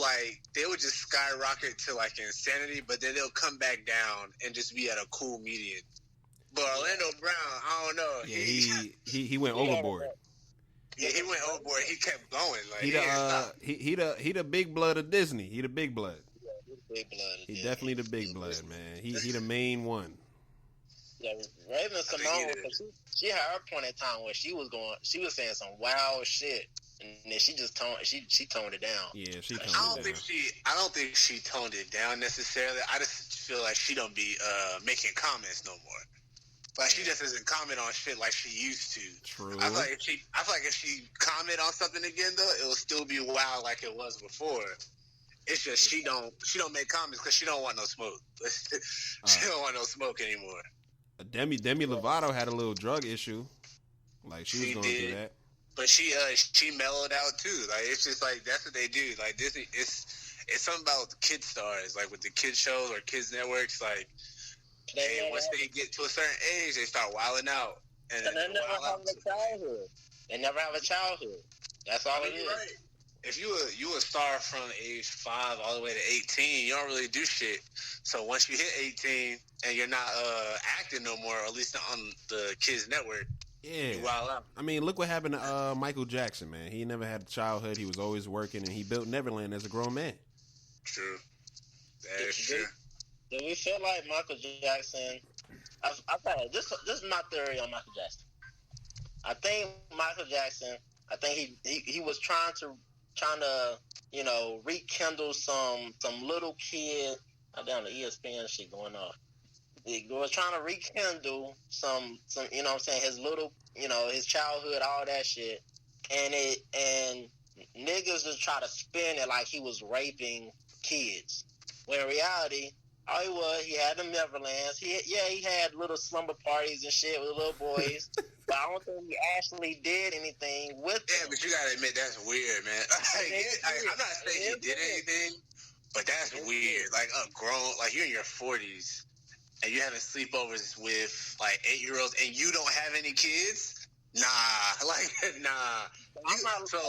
just skyrocket to like insanity, but then they'll come back down and just be at a cool median. But Orlando Brown, I don't know.
Yeah, he went overboard.
Yeah, he went overboard. He kept going. Like
he the big blood of Disney. He the big blood.
Big blood.
He definitely the big blood, man. He the main one.
Yeah, Raven Simone, she had her point in time where she was saying some wild shit, and then she just toned it down.
Yeah, she toned
it down. I don't think she toned it down necessarily. I just feel like she don't be making comments no more. Like she just doesn't comment on shit like she used to.
True.
I feel like if she comment on something again though, it will still be wild like it was before. It's just she don't make comments because she don't want no smoke. She don't want no smoke anymore.
Demi Lovato had a little drug issue, like she was going through that.
But she mellowed out too. Like it's just like that's what they do. Like Disney, it's something about kid stars, like with the kid shows or kids networks. Like once they get to a certain age, they start wilding out, and
they never have a childhood. They never have a childhood. That's all it is.
Right. If you a star from age 5 all the way to 18, you don't really do shit. So once you hit 18 and you're not acting no more, or at least on the kids network, you wild out.
I mean, look what happened to Michael Jackson, man. He never had a childhood. He was always working, and he built Neverland as a grown man.
True. That is true.
Do we feel like Michael Jackson? This is my theory on Michael Jackson. I think Michael Jackson. I think he was trying to rekindle some little kid. I down the ESPN shit going off. He was trying to rekindle some you know what I'm saying, his little, his childhood, all that shit, and niggas just try to spin it like he was raping kids. When in reality, he had the Neverlands. He had little slumber parties and shit with little boys. But I don't think he actually did anything with them.
Yeah, but you gotta admit that's weird, man. I'm not saying he did anything, but that's weird. Like you're in your 40s and you having sleepovers with like 8-year-olds and you don't have any kids? Nah.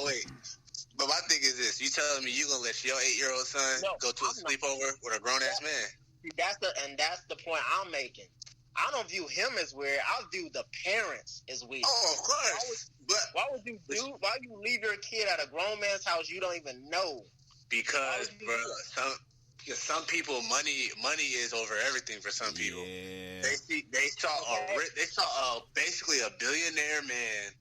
Wait. But my thing is this: you telling me you gonna let your 8-year-old son go to a sleepover with a grown ass man?
That's the point I'm making. I don't view him as weird. I view the parents as weird.
Oh, of course.
Why would you leave your kid at a grown man's house you don't even know?
Because, bro, some people, money is over everything for some people.
Yeah.
They saw basically a billionaire man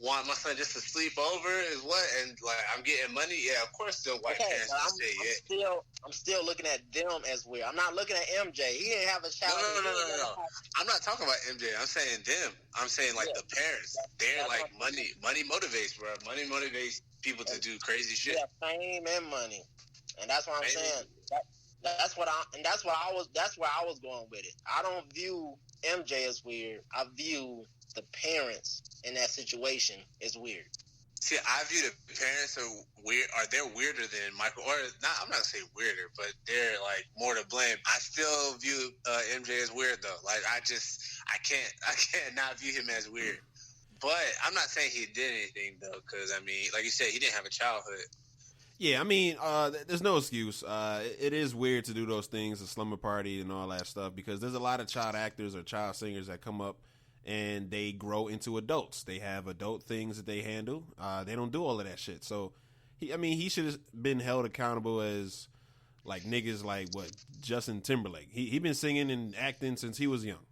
want my son just to sleep over is what, and like I'm getting money. Yeah, of course the white parents will say it.
I'm still looking at them as weird. I'm not looking at MJ. He didn't have a child.
No. I'm not talking about MJ. I'm saying them. I'm saying like the parents. They're like money. Money motivates, bro. Money motivates people to do crazy shit.
Yeah, fame and money, and that's what I'm saying. That's where I was going with it. I don't view MJ as weird. I view the parents in that situation as weird.
See, I view the parents are weird, or they're weirder than Michael, or not. I'm not saying weirder, but they're like more to blame. I still view MJ as weird though. Like I can't not view him as weird. But I'm not saying he did anything though, because I mean, like you said, he didn't have a childhood.
Yeah, I mean, there's no excuse. It is weird to do those things, a slumber party and all that stuff, because there's a lot of child actors or child singers that come up and they grow into adults. They have adult things that they handle. They don't do all of that shit. So, he should have been held accountable as Like niggas like what Justin Timberlake. He been singing and acting since he was young.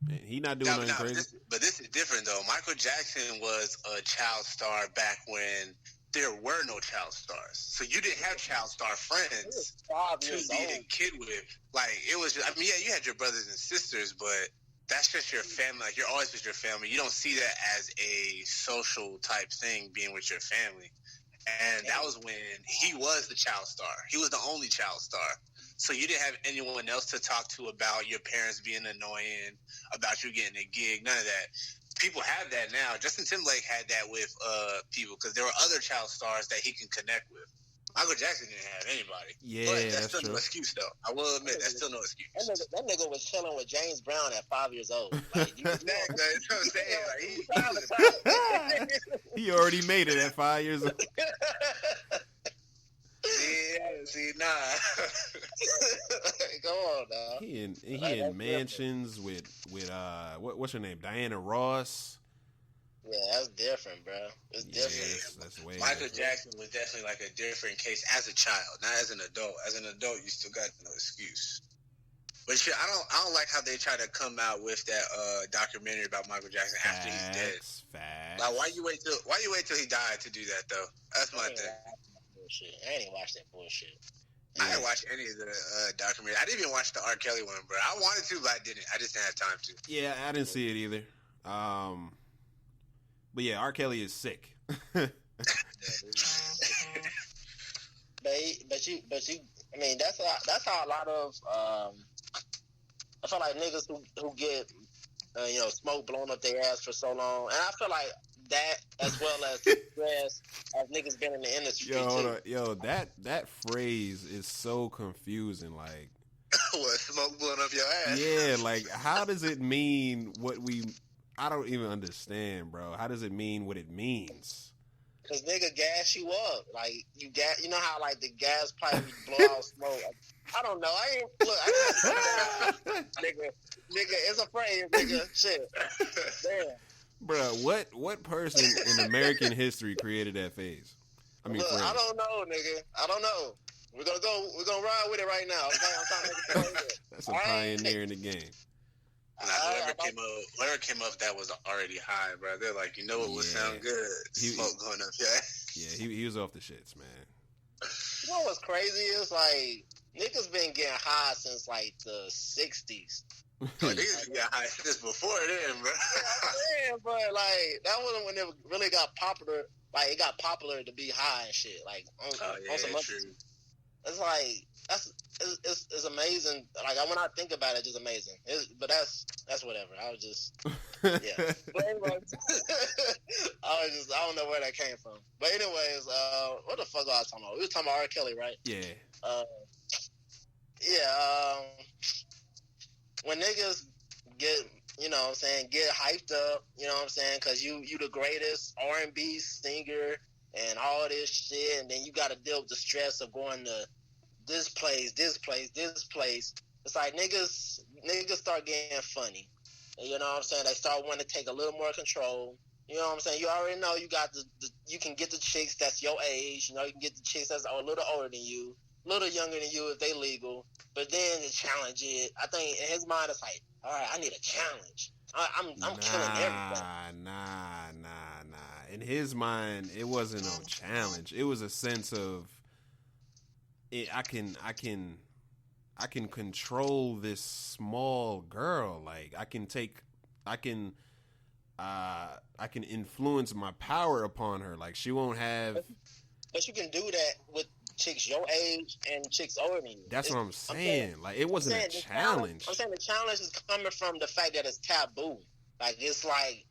And he not doing nothing crazy.
But this is different though. Michael Jackson was a child star back when there were no child stars. So you didn't have child star friends to be a kid with. Like it was just, I mean, yeah, you had your brothers and sisters, but that's just your family. Like you're always with your family. You don't see that as a social type thing, being with your family. And that was when he was the child star. He was the only child star. So you didn't have anyone else to talk to about your parents being annoying, about you getting a gig, none of that. People have that now. Justin Timberlake had that with people because there were other child stars that he can connect with. Michael Jackson didn't have anybody.
Yeah,
but that's still
true.
no excuse, though. I will admit, that's still no excuse.
That nigga was chilling with James Brown at 5 years old. Like,
that's what I'm saying. Like,
he already made it at 5 years old.
Yeah, see, nah.
Come on, now.
He in mansions with what's her name? Diana Ross.
Yeah, that's different, bro. It's different.
Yes, that's way
Michael
different.
Jackson was definitely like a different case as a child, not as an adult. As an adult, you still got no excuse. But shit, I don't like how they try to come out with that documentary about Michael Jackson after he's dead.
Facts.
Like, why you wait till he died to do that though? That's my thing.
I ain't watched that bullshit.
I didn't watch any of the documentary. I didn't even watch the R. Kelly one, bro. I wanted to, but I didn't. I just didn't have time to.
Yeah, I didn't see it either. But yeah, R. Kelly is sick.
But you. I mean, that's how a lot of I feel like niggas who get smoke blown up their ass for so long, and I feel like that as well as stress as niggas been in the industry.
Yo, that phrase is so confusing. Like,
what, smoke blowing up your ass?
Yeah, like how does it mean what we? I don't even understand, bro. How does it mean what it means?
Cause nigga gas you up, like you know how like the gas pipe blow out smoke. I don't know. Nigga, it's a phrase, nigga. Shit, damn.
Bro, what person in American history created that phase? I mean,
look, I don't know, nigga. I don't know. We're gonna ride with it right now. Okay, I'm trying to make it.
That's a pioneer in the game.
Whoever came up that was already high, bro. They're like, you know what would sound good? Smoke going up,
yeah. He was off the shits, man.
You know what's crazy is like niggas been getting high since like the 60s.
Niggas got high since before then, bro.
Yeah, but like that wasn't when it really got popular. Like it got popular to be high and shit. Like true. It's like it's amazing. Like when I think about it, it's just amazing. But that's whatever. I was just yeah. But anyways, I don't know where that came from. But anyways, what the fuck was I talking about? We were talking about R. Kelly, right?
Yeah.
When niggas get, you know what I'm saying, get hyped up, you know what I'm saying, because you the greatest R&B singer and all this shit, and then you got to deal with the stress of going to this place. It's like niggas start getting funny. You know what I'm saying? They start wanting to take a little more control. You know what I'm saying? You already know you got you can get the chicks that's your age. You know, you can get the chicks that's a little older than you, a little younger than you if they legal. But then the challenge is, I think in his mind, it's like, all right, I need a challenge. I'm killing everything.
Nah. In his mind, it wasn't no challenge. It was a sense of, I can control this small girl. Like I can influence my power upon her. Like she won't have.
But you can do that with chicks your age and chicks older than you.
That's what I'm saying. Like it wasn't a challenge.
I'm saying the challenge is coming from the fact that it's taboo. Like it's like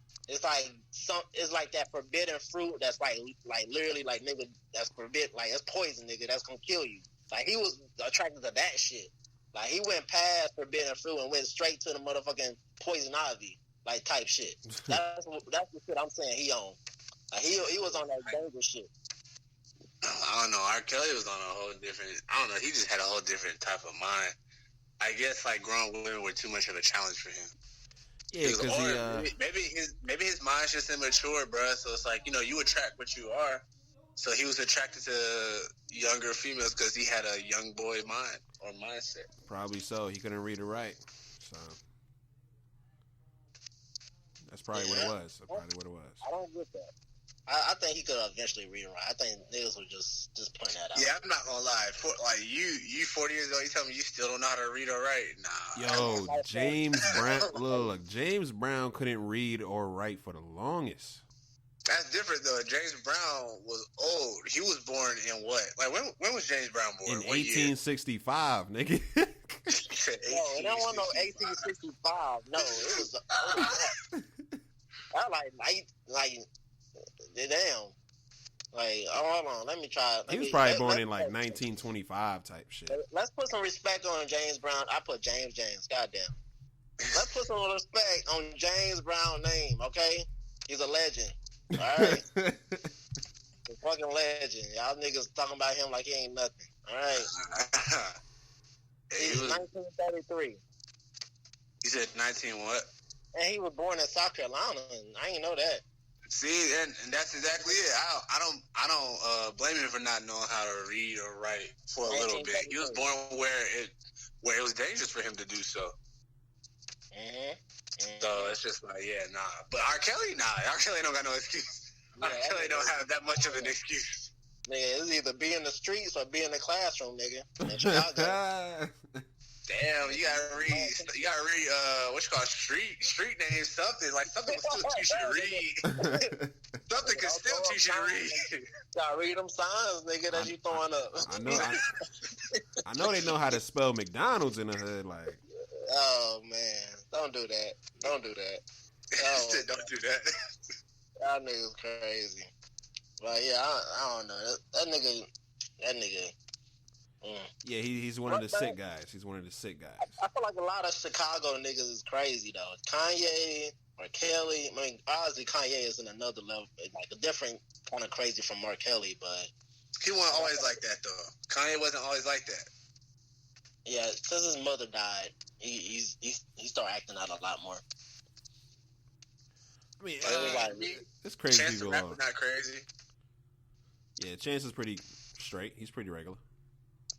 that forbidden fruit that's like literally like nigga that's forbidden, like that's poison, nigga, that's gonna kill you. Like he was attracted to that shit. Like he went past forbidden fruit and went straight to the motherfucking poison ivy like type shit. That's the shit I'm saying he on. Like he was on that dangerous shit.
I don't know. R. Kelly was on a whole different. I don't know. He just had a whole different type of mind. I guess like grown women were too much of a challenge for him.
Yeah, because
maybe his mind's just immature, bro. So it's like, you know, you attract what you are. So he was attracted to younger females because he had a young boy mind or mindset.
Probably so. He couldn't read or write. So that's probably what it was.
I don't get that. I think he could eventually read and write. I think niggas would just point that out.
Yeah, I'm not gonna lie. You 40 years old, you tell me you still don't know how to read or write? Nah.
Yo, James Brown. Look, James Brown couldn't read or write for the longest.
That's different though. James Brown was old. He was born in what? Like when was James Brown born?
In 1865, nigga.
No, it don't want no 1865. No, it was. I like. Damn. Like, hold on. Let me try.
He was probably born in like 1925 type shit.
Let's put some respect on James Brown. I put James. Goddamn. Let's put some respect on James Brown's name, okay? He's a legend. All right? A fucking legend. Y'all niggas talking about him like he ain't nothing. All right? He's 1933.
You said 19 what?
And he was born in South Carolina, and I didn't know that.
See, and that's exactly it. I don't blame him for not knowing how to read or write for a little bit. He was born where it was dangerous for him to do so.
Mm-hmm.
So it's just like, yeah, nah. But R. Kelly don't got no excuse. R. Kelly don't have that much of an excuse.
Nigga, it's either be in the streets or be in the classroom, nigga. In Chicago.
Damn, you gotta read what you call street names, something can still teach you to read. Something can still teach you to read.
Gotta read them signs, nigga, that you throwing up.
I know they know how to spell McDonald's in the hood, like.
Oh man, don't do that. Oh.
Don't do that.
Y'all niggas crazy. But yeah, I don't know. That nigga.
Yeah, he's one of the sick guys. He's one of the sick guys.
I feel like a lot of Chicago niggas is crazy though. Kanye or Kelly. I mean, obviously Kanye is in another level, like a different kind of crazy from R. Kelly, but
he wasn't always like that though. Kanye wasn't always like that.
Yeah, since his mother died, he started acting out a lot more.
I mean, it's crazy.
Chance the Rapper not crazy.
Yeah, Chance is pretty straight. He's pretty regular.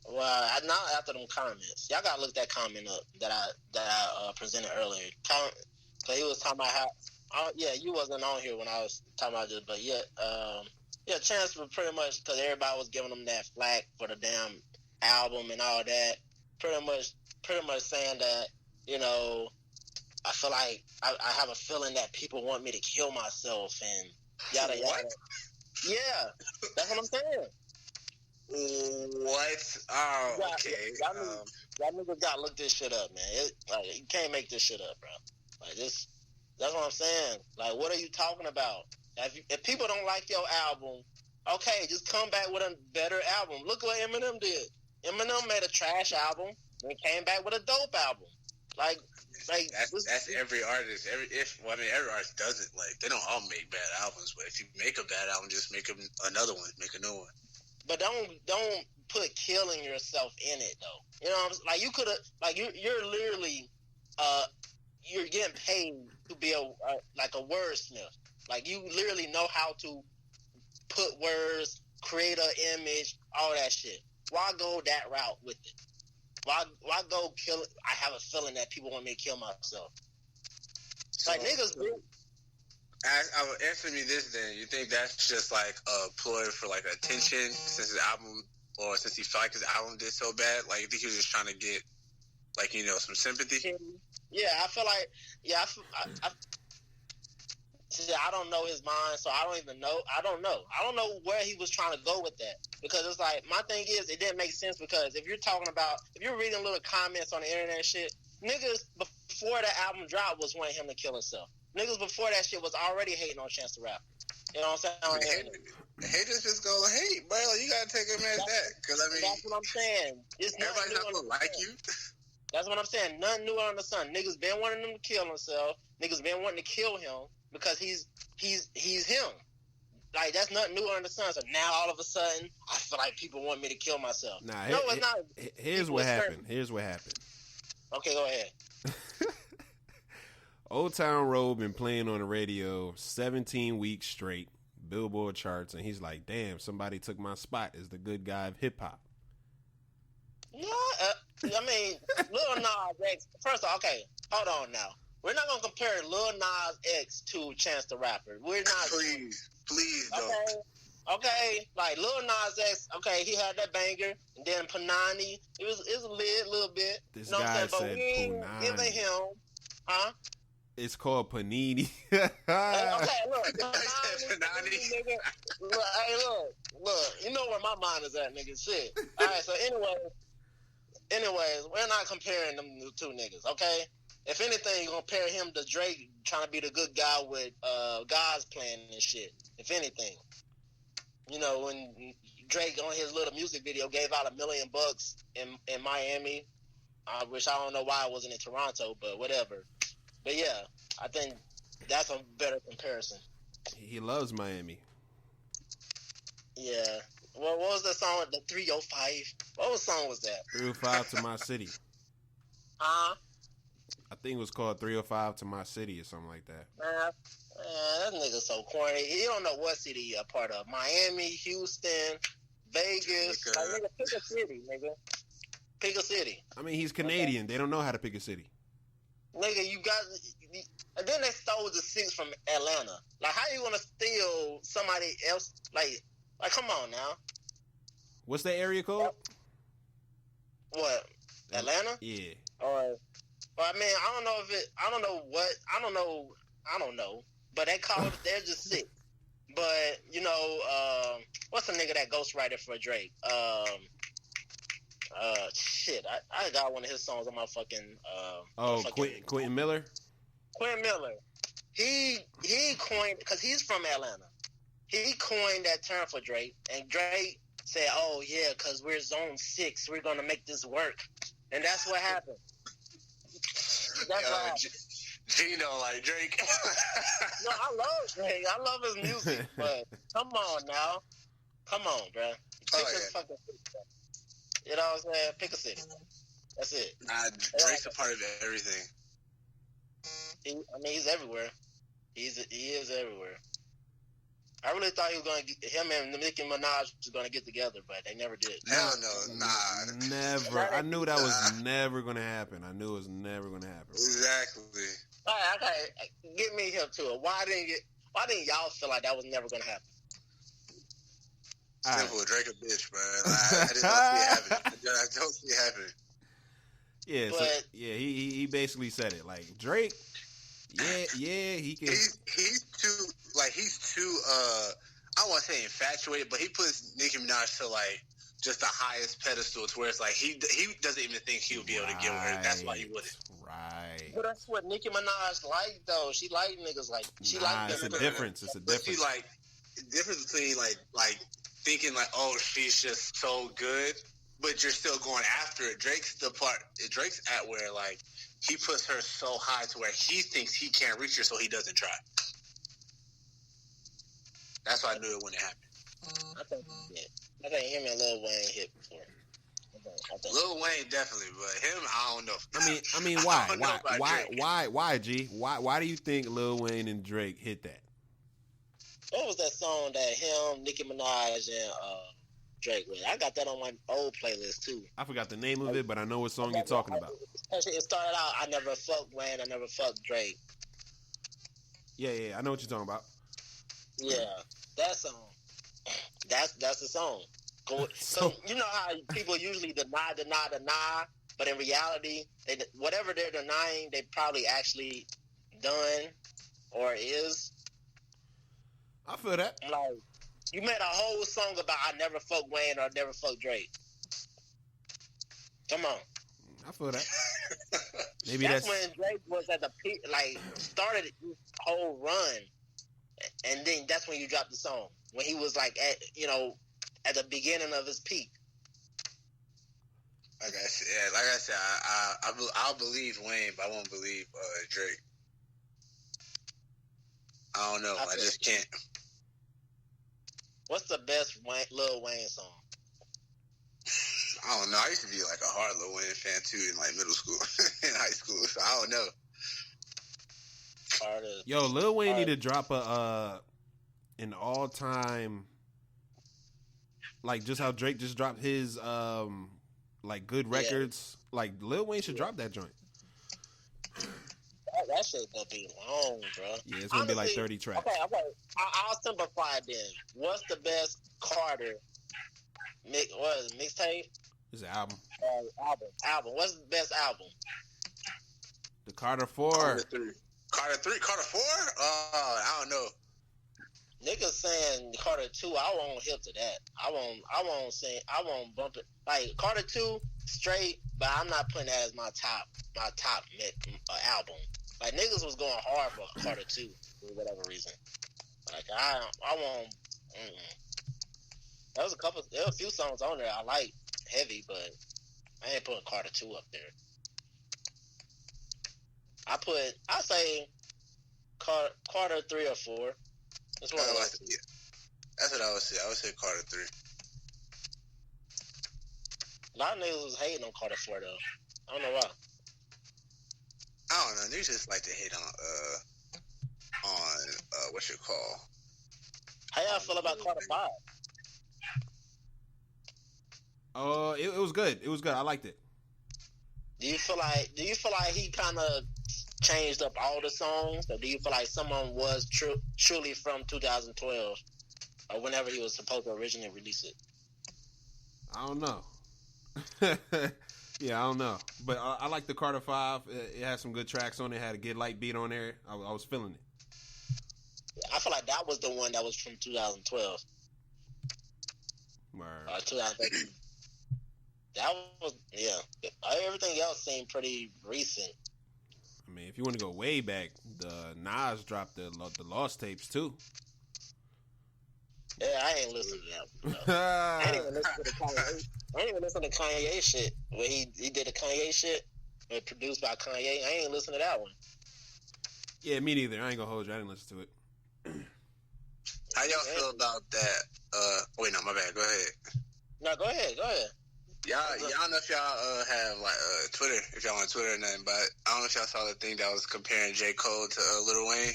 Well, not after them comments. Y'all gotta look that comment up that I presented earlier. So he was talking about how. Yeah, you wasn't on here when I was talking about this, but yeah, Chance was pretty much because everybody was giving him that flack for the damn album and all that. Pretty much saying that, you know, I feel like I have a feeling that people want me to kill myself and yada yada.
What?
Yeah, that's what I'm saying.
What? Oh, okay.
Y'all niggas gotta look this shit up, man. You can't make this shit up, bro. Like this, that's what I'm saying. Like, what are you talking about? If people don't like your album, okay, just come back with a better album. Look what Eminem did. Eminem made a trash album and came back with a dope album. Like
that's every artist. Every artist does it. Like, they don't all make bad albums, but if you make a bad album, just make another one, make a new one.
But don't put killing yourself in it though. You know what I'm saying? Like, you could have, like, you're literally you're getting paid to be a wordsmith. Like, you literally know how to put words, create an image, all that shit. Why go that route with it? Why go kill it? I have a feeling that people want me to kill myself. Like, niggas do.
Answer me this then. You think that's just like a ploy for like attention since his album, or since he felt like his album did so bad? Like, you think he was just trying to get, like, you know, some sympathy?
Yeah, I feel like, I don't know his mind, so I don't even know. I don't know where he was trying to go with that. Because it's like, my thing is, it didn't make sense because if you're reading little comments on the internet and shit, niggas before the album dropped was wanting him to kill himself. Niggas before that shit was already hating on Chance the Rapper. You know what I'm saying?
Haters just go hate, bro. You gotta take him as that. Because, I mean,
that's what I'm saying.
Everybody's not gonna like you.
That's what I'm saying. Nothing new under the sun. Niggas been wanting him to kill himself. Niggas been wanting to kill him because he's him. Like, that's nothing new under the sun. So now all of a sudden, I feel like people want me to kill myself.
Nah,
no, it's not.
Here's what happened.
Okay, go ahead.
Old Town Road been playing on the radio 17 weeks straight, Billboard charts, and he's like, "Damn, somebody took my spot as the good guy of hip hop."
Yeah, I mean, Lil Nas X. First of all, okay, hold on now. We're not gonna compare Lil Nas X to Chance the Rapper. We're not.
Please don't.
Okay, like Lil Nas X. Okay, he had that banger, and then Panani. It was lit a little bit.
This
you know
guy
what I'm saying?
said
But we ain't
Punani.
giving him, huh?
It's called Panini.
Okay, look, Panani. Nigga. Look, hey, look. You know where my mind is at, nigga. Shit. All right. So anyways, we're not comparing them two niggas. Okay. If anything, you compare him to Drake trying to be the good guy with God's plan and shit. If anything, you know, when Drake on his little music video gave out $1 million in Miami, which I don't know why it wasn't in Toronto, but whatever. But yeah, I think that's a better comparison.
He loves Miami.
Yeah. Well, what was the song? The 305. What song was that?
305 to my city.
Huh?
I think it was called 305 to my city or something like that.
Man, that nigga so corny. He don't know what city he a part of. Miami, Houston, Vegas. Like, nigga, pick a city, nigga. Pick a city.
I mean, he's Canadian. Okay. They don't know how to pick a city.
Nigga, you got... And then they stole the 6 from Atlanta. Like, how you gonna steal somebody else? Like, come on now.
What's that area code?
What? Atlanta?
Yeah.
Or... Well, I mean, I don't know. But they're just 6. But, you know, what's the nigga that ghostwriter for Drake? Shit, I got one of his songs on my fucking...
Quentin Miller?
Quentin Miller. He coined, because he's from Atlanta. He coined that term for Drake, and Drake said, oh, yeah, because we're zone 6, we're going to make this work. And that's what happened. That's what happened.
Gino, like Drake.
No, I love Drake. I love his music, but come on now. Come on, bro. Pick a fucking city, bro. You know what I'm saying? Pick a city. That's it.
Nah, Drake's a part of everything.
He's everywhere. He is everywhere. I really thought him and Nicki Minaj was going to get together, but they never did.
Hell no, nah.
Never. I knew that was never going to happen. I knew it was never going to happen.
Exactly.
All right, okay. Get me here to it. Why didn't y'all feel like that was never going to happen?
Simple, right. Drake a bitch, man. I just don't see it happening. I don't see it happening.
Yeah, but, he basically said it. Like, Drake, yeah, he can.
He's too, I don't want to say infatuated, but he puts Nicki Minaj to, like, just the highest pedestal to where it's like, he doesn't even think he'll be able to get with her. That's why he wouldn't.
Right.
But that's what Nicki Minaj like, though. She like niggas like, she like
it's a difference. It's a difference.
But she, like, the difference between, like, thinking like, oh, she's just so good, but you're still going after it. Drake's at where, like, he puts her so high to where he thinks he can't reach her, so he doesn't try. That's why I knew it wouldn't happen.
I think him and Lil Wayne hit before.
Lil Wayne definitely, but him, I don't know.
I mean, why, G? Why do you think Lil Wayne and Drake hit that?
What was that song that him, Nicki Minaj, and Drake with? I got that on my old playlist too.
I forgot the name of it, but I know what song you're talking about.
It started out, I never fucked Wayne, I never fucked Drake.
Yeah, I know what you're talking about.
Yeah, that song. That's the song. So you know how people usually deny, but in reality, whatever they're denying, they probably actually done or is.
I feel that.
Like, you made a whole song about I never fuck Wayne or never fuck Drake. Come on.
I feel that. Maybe
that's when Drake was at the peak, like, started his whole run. And then that's when you dropped the song. When he was, like, at the beginning of his peak.
Like I said, I'll believe Wayne, but I won't believe Drake. I don't know. I just can't.
What's the best Lil Wayne song?
I don't know. I used to be like a hard Lil Wayne fan too in like middle school and high school, so I don't know.
Yo, Lil Wayne need to drop an an all-time, like just how Drake just dropped his like good records. Like Lil Wayne should drop that joint.
That shit gonna be long, bro.
Yeah, it's gonna be like 30 tracks.
Okay. I'll simplify it then. What's the best Carter mixtape?
It's an album.
Album. What's the best album?
The Carter 4.
Carter 3. Carter 3? Carter 4? I don't know.
Niggas saying Carter 2, I won't hip to that. I won't bump it. Like Carter 2 straight, but I'm not putting that as my top album. Like niggas was going hard for Carter 2 for whatever reason. Like I won't. There were a few songs on there I like heavy, but I ain't putting Carter 2 up there. I say Carter 3 or 4. That's what I like.
Yeah. That's what I would say. I would say Carter 3.
A lot of niggas was hating on Carter 4 though. I don't know why.
I don't know. Niggas just like to hate on what you call.
How y'all feel about Carter 5?
It was good. It was good. I liked it.
Do you feel like he kind of changed up all the songs, or do you feel like someone was truly from 2012 or whenever he was supposed to originally release it?
I don't know. Yeah, I don't know. But I like the Carter 5. It had some good tracks on it. It had a Get Light beat on there. I was feeling it.
I feel like that was the one that was from 2012.
Word.
2013. That was, yeah. Everything else seemed pretty recent.
I mean, if you want to go way back, the Nas dropped the Lost tapes too.
Yeah, I ain't listen to that. No. I ain't even listen to Kanye shit. When he did the Kanye shit, produced by Kanye. I ain't listen to that one.
Yeah, me neither. I ain't gonna hold you. I didn't listen to it.
How y'all feel about that? Wait, no, my bad. Go ahead.
No, go ahead.
Y'all know if y'all have like Twitter, if y'all on Twitter or nothing, but I don't know if y'all saw the thing that was comparing J. Cole to Lil Wayne.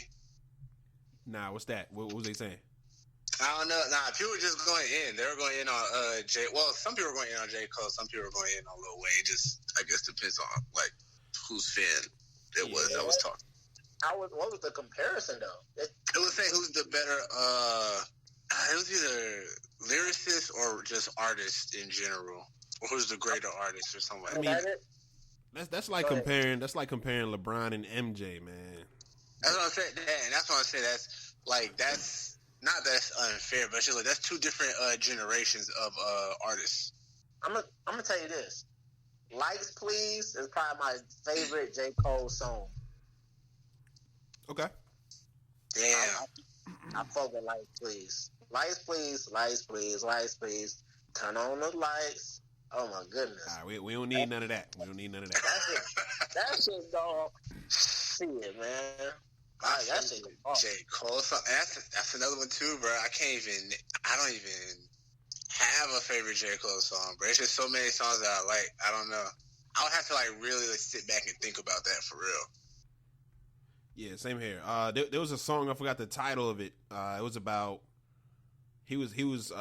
Nah, what's that? What was they saying?
I don't know. Nah, people were just going in. They were going in on some people were going in on J. Cole, some people were going in on Lil Wayne. Just, I guess, depends on like whose fan it was that was talking.
What was the comparison though?
It was saying who's the better. It was either lyricist or just artist in general, or who's the greater artist or something.
I mean, that's like comparing. That's like comparing LeBron and MJ, man.
That's what I'm saying, and that's what I'm saying. That's not that's unfair, but it's just like that's two different generations of artists.
I'm gonna tell you this. Lights Please is probably my favorite J. Cole song.
Okay.
Damn.
I fuck with Lights Please. Lights Please, Lights Please, Lights Please. Turn on the lights. Oh my goodness.
All right, we don't need none of that. We don't need none of that.
That shit, dog. Shit, man. That shit.
J. Cole song. That's another one too, bro. I don't even have a favorite J. Cole song, bro. It's just so many songs that I like. I don't know. I would have to like really sit back and think about that for real.
Yeah, same here. There was a song, I forgot the title of it. It was about he was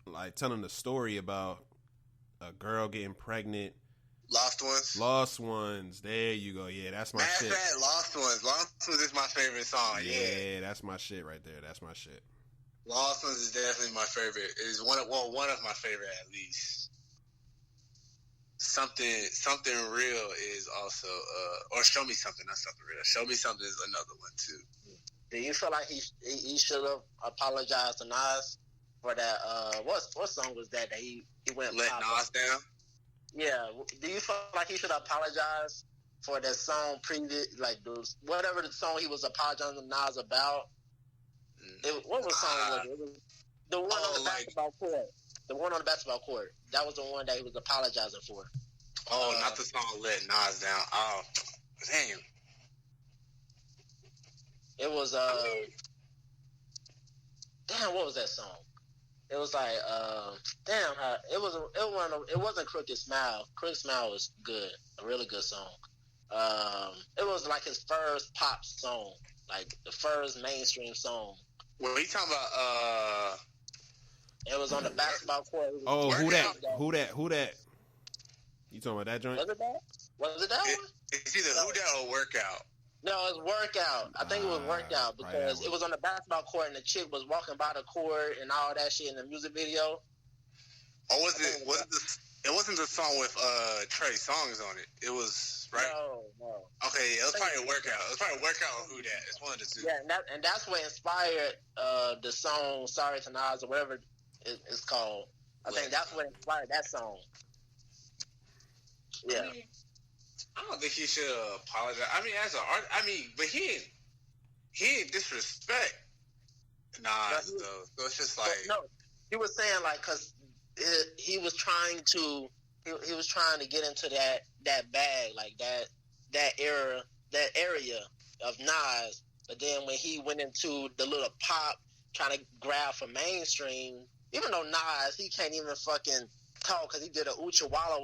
like telling the story about a girl getting pregnant. Lost Ones. There you go. Yeah, that's my shit.
Lost Ones is my favorite song.
Yeah, that's my shit right there. That's my shit.
Lost Ones is definitely my favorite. It's one of my favorite at least. Something Real is also or Show Me Something, not Something Real. Show Me Something is another one too.
Do you feel like he should have apologized to Nas for that? What song was that he went
Let Nas Down?
Yeah. Do you feel like he should apologize for that song whatever the song he was apologizing to Nas about? What was the song was it? It was the one on the basketball court. The one on the basketball court. That was the one that he was apologizing for.
Oh, not the song Let Nas Down. Oh, damn.
It was damn, what was that song? It was like it wasn't Crooked Smile. Crooked Smile was good, a really good song. It was like his first pop song, like the first mainstream song.
What are you talking about?
It was on the basketball court.
Oh, who that? You talking about that joint?
Was it that? Was it that one?
It's either Who Dat or Workout.
No, it was Workout. I think it was Workout because it was on the basketball court and the chick was walking by the court and all that shit in the music video.
Or was it? It wasn't the song with Trey Songz on it. It was right.
No.
Okay, it was probably Workout. It was probably Workout or Who Dat. It's one of the two.
Yeah, and that's what inspired the song "Sorry to Nas" or whatever it's called. I think that's what inspired that song. Yeah.
I don't think he should apologize. I mean, as an artist, but he ain't disrespect Nas though. So it's just like
no. He was saying like because he was trying to get into that bag like that area of Nas, but then when he went into the little pop trying to grab for mainstream, even though Nas he can't even fucking talk because he did the Uchi Wally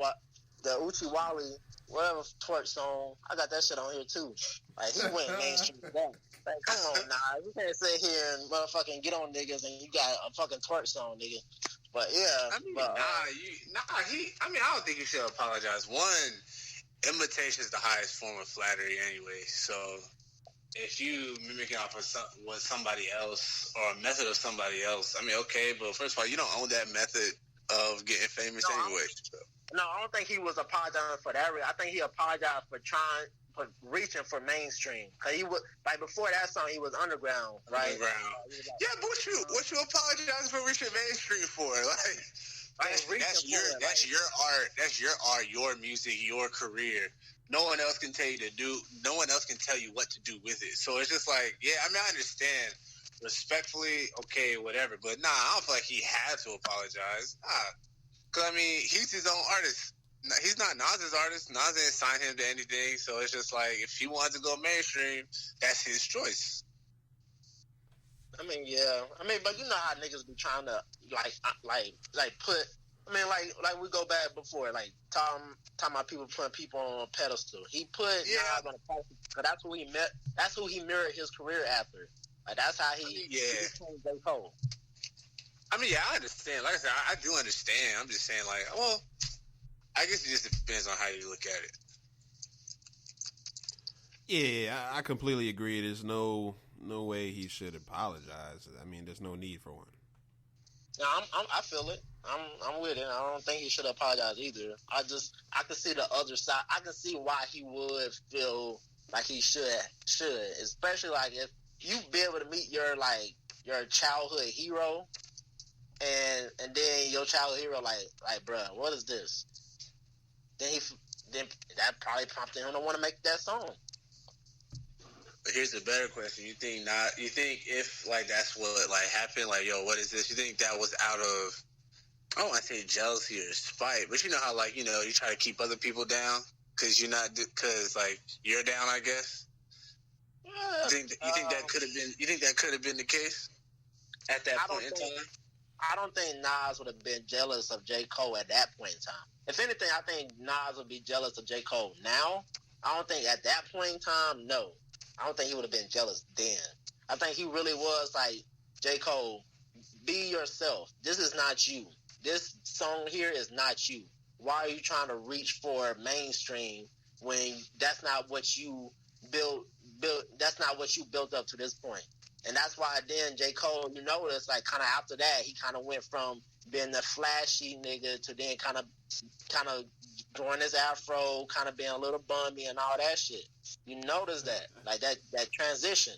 whatever twerk song. I got that shit on here too. Like he went mainstream with that. Like come on, Nas, you can't sit here and motherfucking get on niggas and you got a fucking twerk song, nigga. But yeah,
I don't think you should apologize. One, imitation is the highest form of flattery anyway. So if you mimicking off of what somebody else or a method of somebody else, I mean, okay, but first of all, you don't own that method of getting famous anyway.
No, I don't think he was apologizing for that. I think he apologized for reaching for mainstream. Cause he was like before that song, he was underground, right?
Underground. Yeah, but what you apologizing for reaching mainstream for? That's your art. That's your art, your music, your career. No one else can tell you to do. No one else can tell you what to do with it. So it's just like, yeah, I mean, I understand. Respectfully, okay, whatever. But nah, I don't feel like he had to apologize. Because, I mean, he's his own artist. He's not Nas's artist. Nas didn't sign him to anything. So it's just like, if he wanted to go mainstream, that's his choice.
I mean, yeah. I mean, but you know how niggas be trying to, like put, I mean, like we go back before, like, talking about people putting people on a pedestal. He put Nas on a pedestal because that's who he met. That's who he mirrored his career after. Like, that's how he became J. Cole.
I mean, yeah, I understand. Like I said, I do understand. I'm just saying, like, well, I guess it just depends on how you look at it.
Yeah, I completely agree. There's no way he should apologize. I mean, there's no need for one.
No, I feel it. I'm with it. I don't think he should apologize either. I can see the other side. I can see why he would feel like he should, especially like if you be able to meet your childhood hero, and then your childhood hero like, bruh, what is this? Then that probably prompted him to want to make that song.
But here's a better question: you think if like that's what like happened, like, yo, what is this? You think that was out of, I don't want to say jealousy or spite, but you know how like, you know, you try to keep other people down because like you're down, I guess. Yeah, you think that could have been the case at that point in time?
I don't think Nas would have been jealous of J. Cole at that point in time. If anything, I think Nas would be jealous of J. Cole now. I don't think at that point in time, no. I don't think he would have been jealous then. I think he really was like, J. Cole, be yourself. This is not you. This song here is not you. Why are you trying to reach for mainstream when that's not what you built? That's not what you built up to this point. And that's why then J. Cole, you notice, like, kind of after that, he kind of went from being the flashy nigga to then kind of growing his afro, kind of being a little bummy and all that shit. You notice that, like that transition.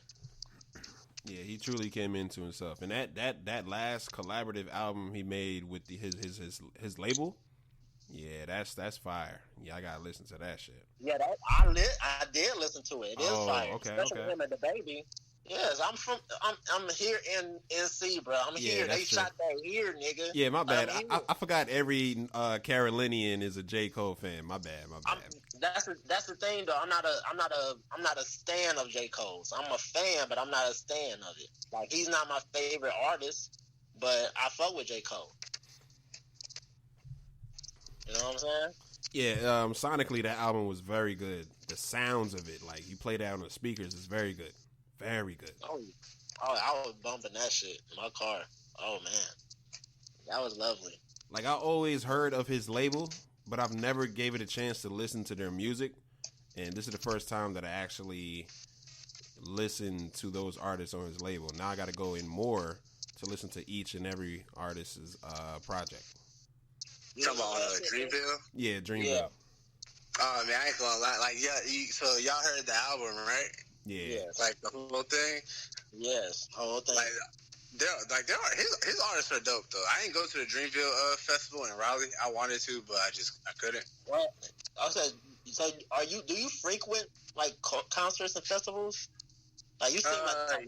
Yeah, he truly came into himself. And that last collaborative album he made with his label, yeah, that's fire. Yeah, I gotta listen to that shit.
Yeah, I did listen to it. It is fire.
Okay,
especially him and the baby. Yes, I'm here in NC, bro. I'm here. They shot that here, nigga.
Yeah, my bad. I forgot every Carolinian is a J. Cole fan. My bad.
That's the thing, though. I'm not a stan of J. Cole's. I'm a fan, but I'm not a stan of it. Like, he's not my favorite artist, but I fuck with J. Cole. You know what I'm saying?
Yeah, sonically that album was very good. The sounds of it, like you play that on the speakers, is very good. Very good.
Oh, Oh, I was bumping that shit in my car. Oh man, that was lovely.
Like I always heard of his label, but I've never gave it a chance to listen to their music. And this is the first time that I actually listened to those artists on his label. Now I got to go in more to listen to each and every artist's project.
You talking about Dreamville?
Yeah, Dreamville.
Yeah.
Oh man, I ain't gonna lie. Like, yeah, so y'all heard the album, right?
Yeah.
Yes.
Like the whole thing.
Yes. Whole thing.
There are his artists are dope though. I didn't go to the Dreamville festival in Raleigh. I wanted to, but I couldn't.
Well, I said, so do you frequent like concerts and festivals? Like you seem like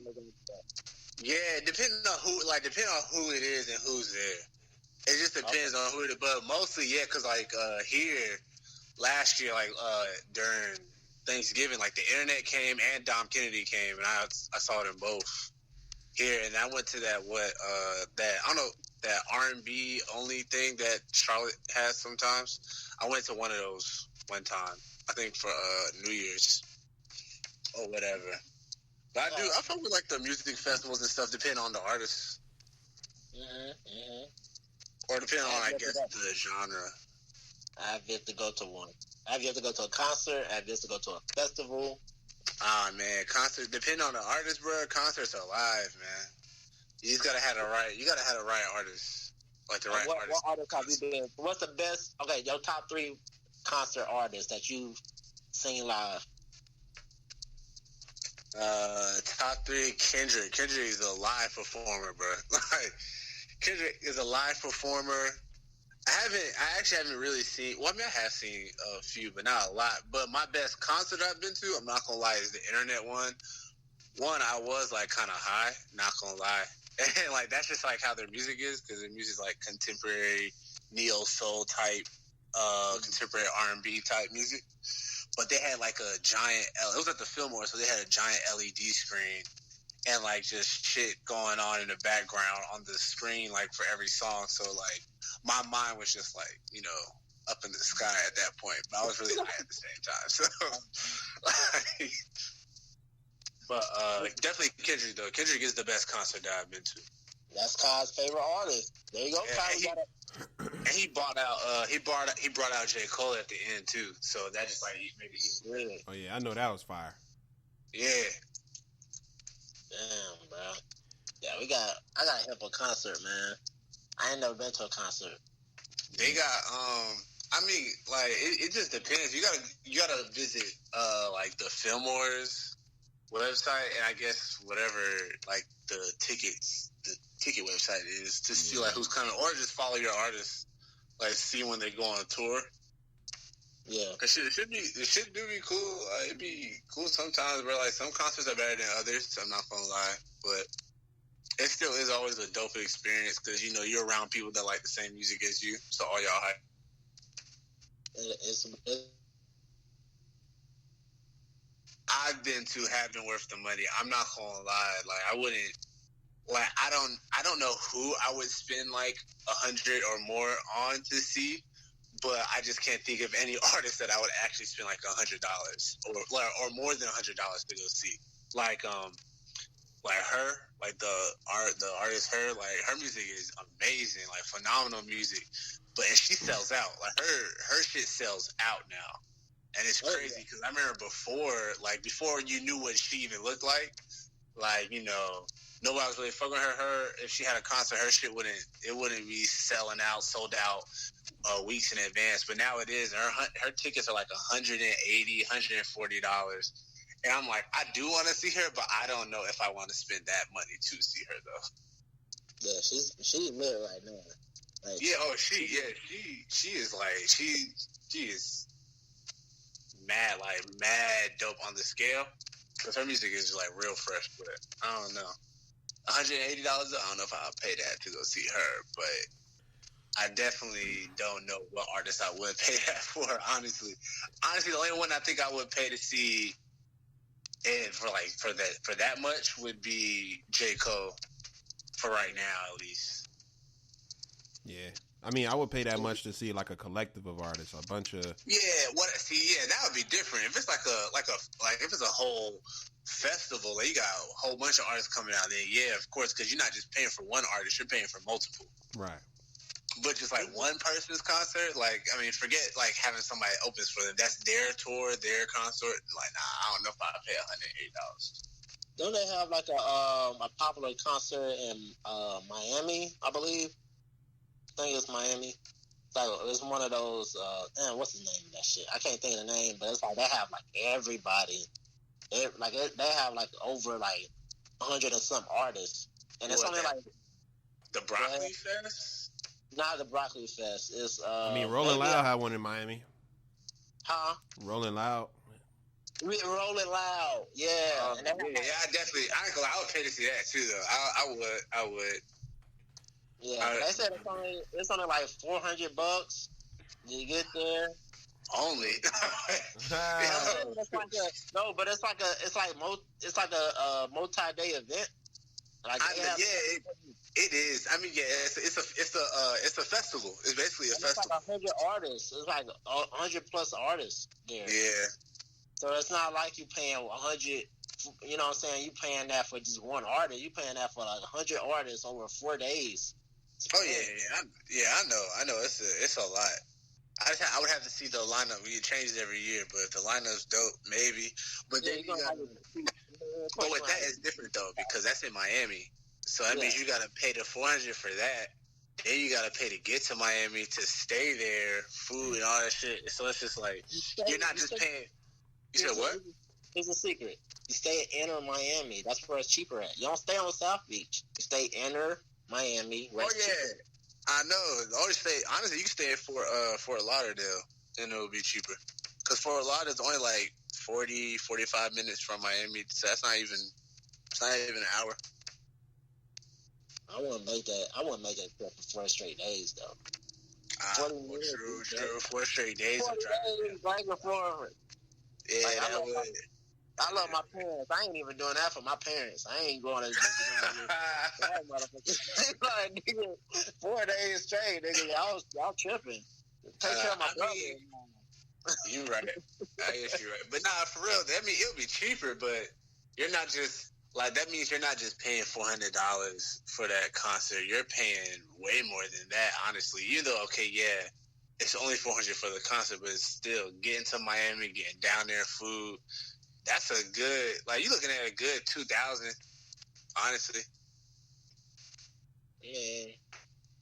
yeah, depending on who it is and who's there. It just depends on who it is, but mostly because like here last year, like during Thanksgiving, like the internet came and Dom Kennedy came, and I saw them both here, and I went to that I don't know, that R&B only thing that Charlotte has sometimes. I went to one of those one time, I think for New Year's or whatever. But I fuck with like the music festivals and stuff, depending on the artist. Or depending on, I guess, the genre.
I've yet to go to one. I've yet to go to a concert. I've yet to go to a festival.
Ah, man, concerts, depending on the artist, bro, concerts are live, man. You just gotta have the right artist. Like the right artist.
What artist have you been? What's the best? Okay, your top 3 concert artists that you've seen live.
Top 3, Kendrick. Kendrick is a live performer, bro. Like, Kendrick is a live performer. I actually haven't really seen, well, I mean, I have seen a few, but not a lot. But my best concert I've been to, I'm not gonna lie, is the internet one. One, I was like kind of high, not gonna lie. And like, that's just like how their music is, because their music is like contemporary, neo-soul type, contemporary R&B type music. But they had like a giant, it was at the Fillmore, so they had a giant LED screen and like just shit going on in the background on the screen, like for every song. So like my mind was just like, you know, up in the sky at that point. But I was really high at the same time. So, like, but definitely Kendrick though. Kendrick is the best concert that I've been to.
That's Ky's favorite artist. There you go,
yeah, Kai. And he brought out J. Cole at the end too. So that just like made it even better.
Oh yeah, I know that was fire.
Yeah.
Damn, bro. Yeah, I got hip a concert, man. I ain't never been to a concert.
They got I mean, like it just depends. You gotta visit like the Fillmore's website, and I guess whatever like the ticket website is to see like who's coming, or just follow your artists, like see when they go on tour.
Yeah,
it should be cool. It'd be cool sometimes, bro. Like some concerts are better than others. I'm not gonna lie, but it still is always a dope experience because you know you're around people that like the same music as you. So all y'all hype. I've been to have been worth the money. I'm not gonna lie. Like I wouldn't. Like I don't know who I would spend like $100 or more on to see, but I just can't think of any artist that I would actually spend like $100 or more than $100 to go see. Like her, like the artist her, like her music is amazing, like phenomenal music. But and she sells out. Like her shit sells out now, and it's crazy because I remember before you knew what she even looked like you know. Nobody was really fucking her. If she had a concert, her shit wouldn't be selling out, sold out weeks in advance. But now it is. Her tickets are like $180, $140. And I'm like, I do want to see her, but I don't know if I want to spend that money to see her though.
Yeah, she's lit right now. Like,
she is like she is mad dope on the scale because her music is like real fresh. But I don't know. $180, I don't know if I'll pay that to go see her, but I definitely don't know what artist I would pay that for, honestly. Honestly, the only one I think I would pay to see it for that much would be J. Cole, for right now at least.
Yeah. I mean, I would pay that much to see like a collective of artists, a bunch of.
That would be different. If it's like if it's a whole festival, like you got a whole bunch of artists coming out there. Yeah, of course, because you're not just paying for one artist, you're paying for multiple.
Right.
But just like one person's concert, like I mean, forget like having somebody opens for them. That's their tour, their concert. Like, nah, I don't know if I'd pay $180.
Don't they have like a popular concert in Miami? I believe. I think it's Miami. It's one of those. What's the name of that shit? I can't think of the name, but it's like they have like everybody. They have like over like 100 and some artists, and it's only like
the Broccoli Fest.
Not the Broccoli Fest. It's
Rolling Loud had one in Miami.
Huh?
Rolling Loud.
Rolling Loud. Yeah.
I definitely. I would pay to see that too, though. I would.
Yeah, they said it's only like $400. You get there.
Only.
It's like a multi-day event. Like
it is. I mean, yeah, it's a festival. It's basically a festival.
It's like 100 artists. It's like 100 plus artists there.
Yeah.
So it's not like you paying 100. You know what I'm saying? You paying that for just one artist. You paying that for like 100 artists over 4 days.
Oh I know. It's a lot. I would have to see the lineup. It changes every year, but if the lineup's dope, maybe. But then but with that, it's different though because that's in Miami. So that means you got to pay the $400 for that. Then you got to pay to get to Miami to stay there, food and all that shit. So it's just like you're not just paying. You said what?
Here's a secret. You stay at Inner Miami. That's where it's cheaper at. You don't stay on South Beach. You stay Inner Miami.
Cheaper. I know. Honestly, you can stay at Fort Lauderdale, and it will be cheaper. Because Fort Lauderdale is only like 40, 45 minutes from Miami, so it's not even an hour.
I want to make that trip for 4 straight days, though.
True. 4 straight days.
4 days back and forth.
Yeah,
I love my parents. I ain't even doing that for my parents. I ain't going to that motherfucker. Like, nigga, 4 days straight, nigga. Y'all tripping. Take care of my brother.
You right. I guess you're right. But nah, for real, that means it'll be cheaper, but you're not just like that means you're not just paying $400 for that concert. You're paying way more than that, honestly. You know, it's only $400 for the concert, but it's still getting to Miami, getting down there, food. That's a good, like, you're looking at a good $2,000, honestly.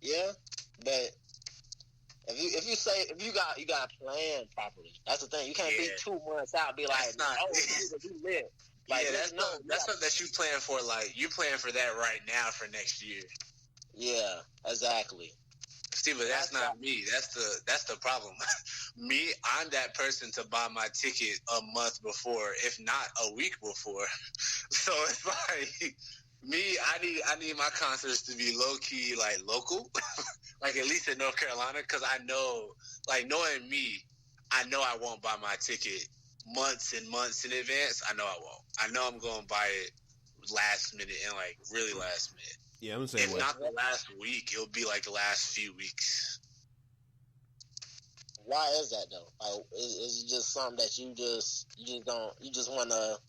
Yeah, but if you got to plan properly. That's the thing. You can't be 2 months out and be like, you lit. Like,
that's something that you plan for. Like, you plan for that right now for next year.
Yeah, exactly.
See, but that's not me. That's the problem. Me, I'm that person to buy my ticket a month before, if not a week before. So it's like me. I need my concerts to be low key, like local, like at least in North Carolina, because I know, like knowing me, I know I won't buy my ticket months and months in advance. I know I won't. I know I'm going to buy it last minute and like really last minute.
Yeah, I'm saying
if not the last week, it'll be like the last few weeks.
Why is that though? Like, is it just something that you just want to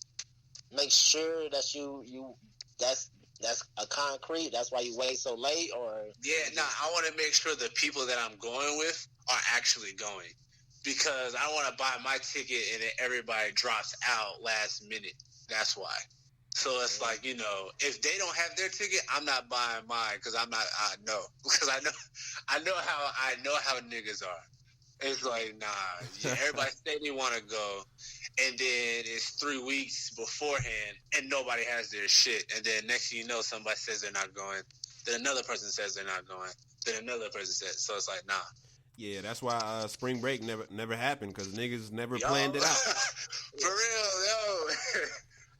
make sure that that's a concrete? That's why you wait so late, or?
Yeah, I want to make sure the people that I'm going with are actually going, because I want to buy my ticket and then everybody drops out last minute. That's why. So it's like, you know, if they don't have their ticket, I'm not buying mine because I know how niggas are. It's like, nah, everybody say they want to go, and then it's 3 weeks beforehand, and nobody has their shit, and then next thing you know, somebody says they're not going, then another person says they're not going, then another person says, so it's like, nah.
Yeah, that's why spring break never happened, because niggas never planned it out.
For real, yo.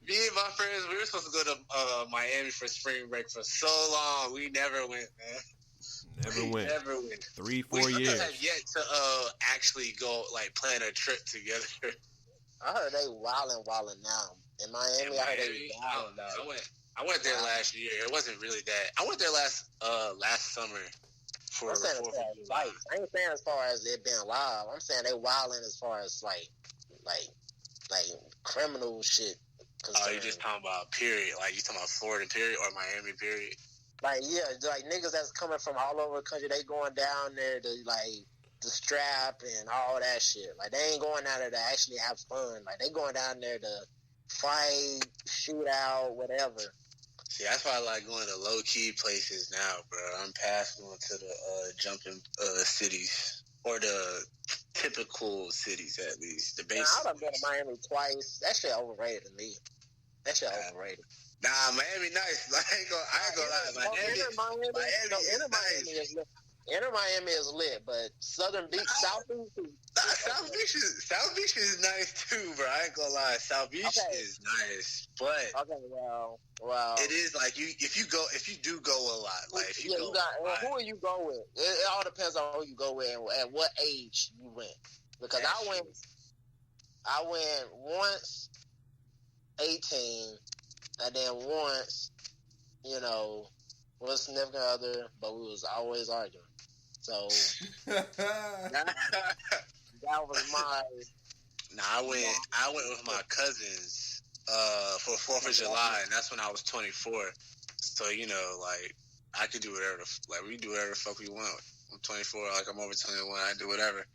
Me and my friends, we were supposed to go to Miami for spring break for so long. We never went, man.
Never went. 3-4 years.
We have yet to actually go, like, plan a trip together.
I heard they wildin' now. In Miami, I heard they wildin' out.
I went there last year. It wasn't really that. I went there last summer for
I'm
the
saying as
4th
far
of
as
July.
fights. I ain't saying as far as it being live. I'm saying they wilding as far as like criminal shit.
Oh, you just talking about period? Like you talking about Florida period or Miami period?
Like yeah, like niggas that's coming from all over the country. They going down there to like the strap and all that shit. Like they ain't going down there to actually have fun. Like they going down there to fight, shoot out, whatever.
See, that's why I like going to low key places now, bro. I'm past going to the jumping cities or the typical cities at least. The basic.
I've been to Miami twice. That shit overrated to me. That shit overrated.
Nah, Miami nice. I ain't gonna lie.
Inner Miami is lit, but Southern Beach, South Beach
South Beach is nice too, bro. I ain't gonna lie. South Beach is nice, but
well,
it is like if you do go a lot, like if you go.
Who are you go with? It all depends on who you go with and at what age you went. Because I went once 18, and then once, with a significant other, but we was always arguing. So that was my.
Nah, I went with my cousins for 4th of July, and that's when I was 24. So like I could do whatever. We do whatever the fuck we want. I'm 24. Like I'm over 21. I do whatever,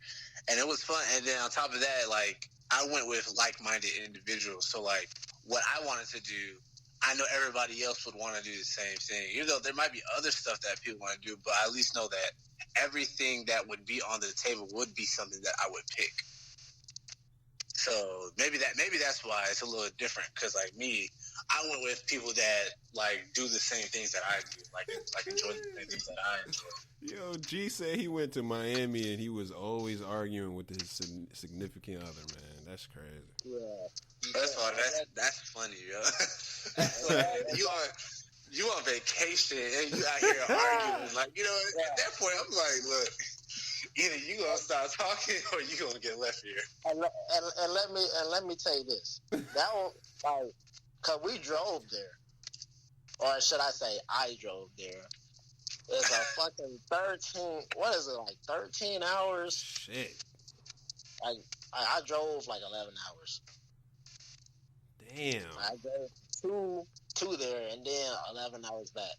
and it was fun. And then on top of that, like I went with like-minded individuals. So like what I wanted to do, I know everybody else would want to do the same thing. Even though there might be other stuff that people want to do, but I at least know that everything that would be on the table would be something that I would pick. So maybe that's why it's a little different. Because like me, I went with people that like do the same things that I do, like enjoy the same things that I enjoy.
Yo, G said he went to Miami and he was always arguing with his significant other. Man, that's crazy.
Yeah,
that's funny, yo. You on vacation and you out here arguing, like At that point, I'm like, look. Either you gonna stop talking or you gonna get left here.
And let me tell you this. That one, cause we drove there, or should I say, I drove there. It's a fucking 13. What is it like? 13 hours.
Shit.
I drove like 11 hours.
Damn.
I drove two there and then 11 hours back.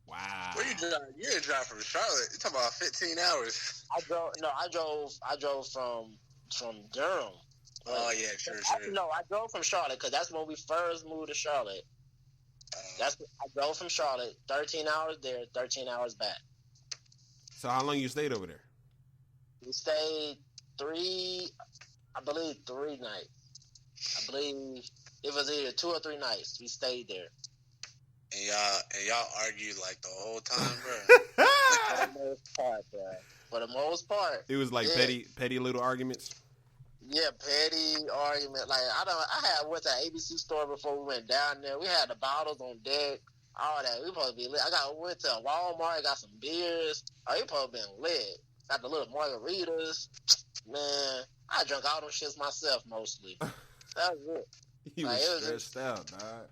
Wow.
Where you drive? You didn't drive from Charlotte. You're talking about 15 hours.
I drove from Durham.
Oh yeah, sure.
I drove from Charlotte because that's when we first moved to Charlotte. I drove from Charlotte, 13 hours there, 13 hours back.
So how long you stayed over there?
We stayed 3 nights. I believe it was either 2 or 3 nights. We stayed there.
And y'all argued like the whole time, bro.
For the most part, bro. For the most part,
it was like petty little arguments.
Yeah, petty argument. Like I went to an ABC store before we went down there. We had the bottles on deck, all that. We supposed to be lit. Went to Walmart, got some beers. We supposed to been lit. Got the little margaritas. Man, I drank all them shits myself mostly. That was it.
You was stressed out, dog.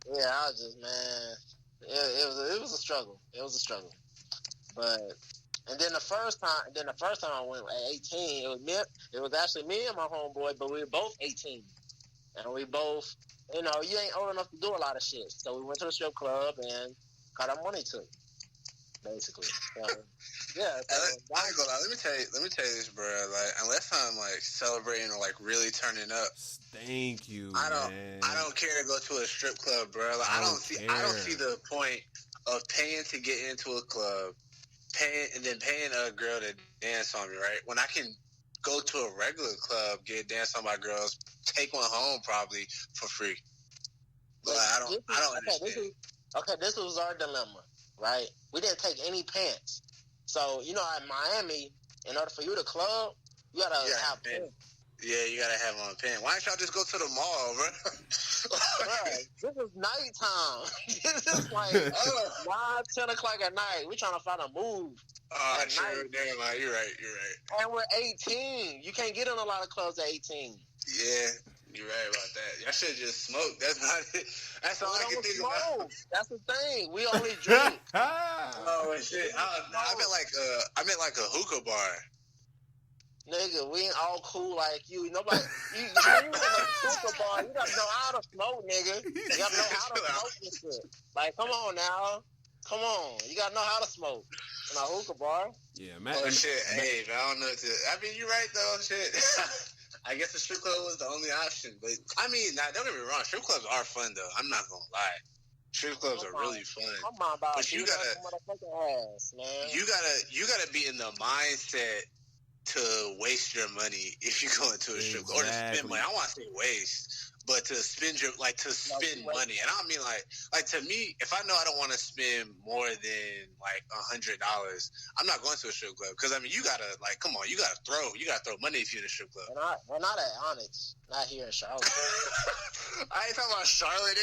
Yeah, I was just, man, it was a struggle. It was a struggle. But and then the first time I went at 18, it was actually me and my homeboy, but we were both 18. And we both, you ain't old enough to do a lot of shit. So we went to the strip club and got our money took, basically. So, yeah.
I ain't gonna lie. Let me tell you this, bro. Like, unless I'm like celebrating or like really turning up.
Thank you.
I don't care to go to a strip club, bro. Like, I don't see the point of paying to get into a club, paying a girl to dance on me, right? When I can go to a regular club, get danced on by girls, take one home probably for free. But I don't understand.
This was our dilemma, right? We didn't take any pants. So, at Miami, in order for you to club, you gotta have pants.
Yeah, you gotta have on pants. Why don't y'all just go to the mall, bro?
Right. This is nighttime. This is like 9, 10 o'clock at night. We're trying to find a move.
Oh, sure. Never mind. You're right.
And we're 18. You can't get in a lot of clubs at 18.
Yeah, you're right about that. should just smoke. That's not it. That's all I can think about.
That's the thing. We only drink.
Oh shit! I meant like a hookah bar.
Nigga, we ain't all cool like you. Nobody, you in a hookah bar, you gotta know how to smoke, nigga. You gotta know how to smoke this shit. Like, come on now. Come on. You gotta know how to smoke in a hookah bar.
Yeah, man.
Oh, shit. Hey, man, I don't know what to... I mean, you're right, though. Shit. I guess the strip club was the only option. But, I mean, don't get me wrong. Strip clubs are fun, though. I'm not gonna lie. Strip clubs are really fun. But you gotta...
Ass, man.
You gotta be in the mindset to waste your money if you go into a strip club. Or to spend money. I don't want to say waste. But to spend spend money, and I don't mean like to me, if I know I don't want to spend more than like $100, I'm not going to a strip club because I mean you gotta come on, you gotta throw money if you're in a strip club.
We're not at Onyx, not here in Charlotte.
I ain't talking about Charlotte.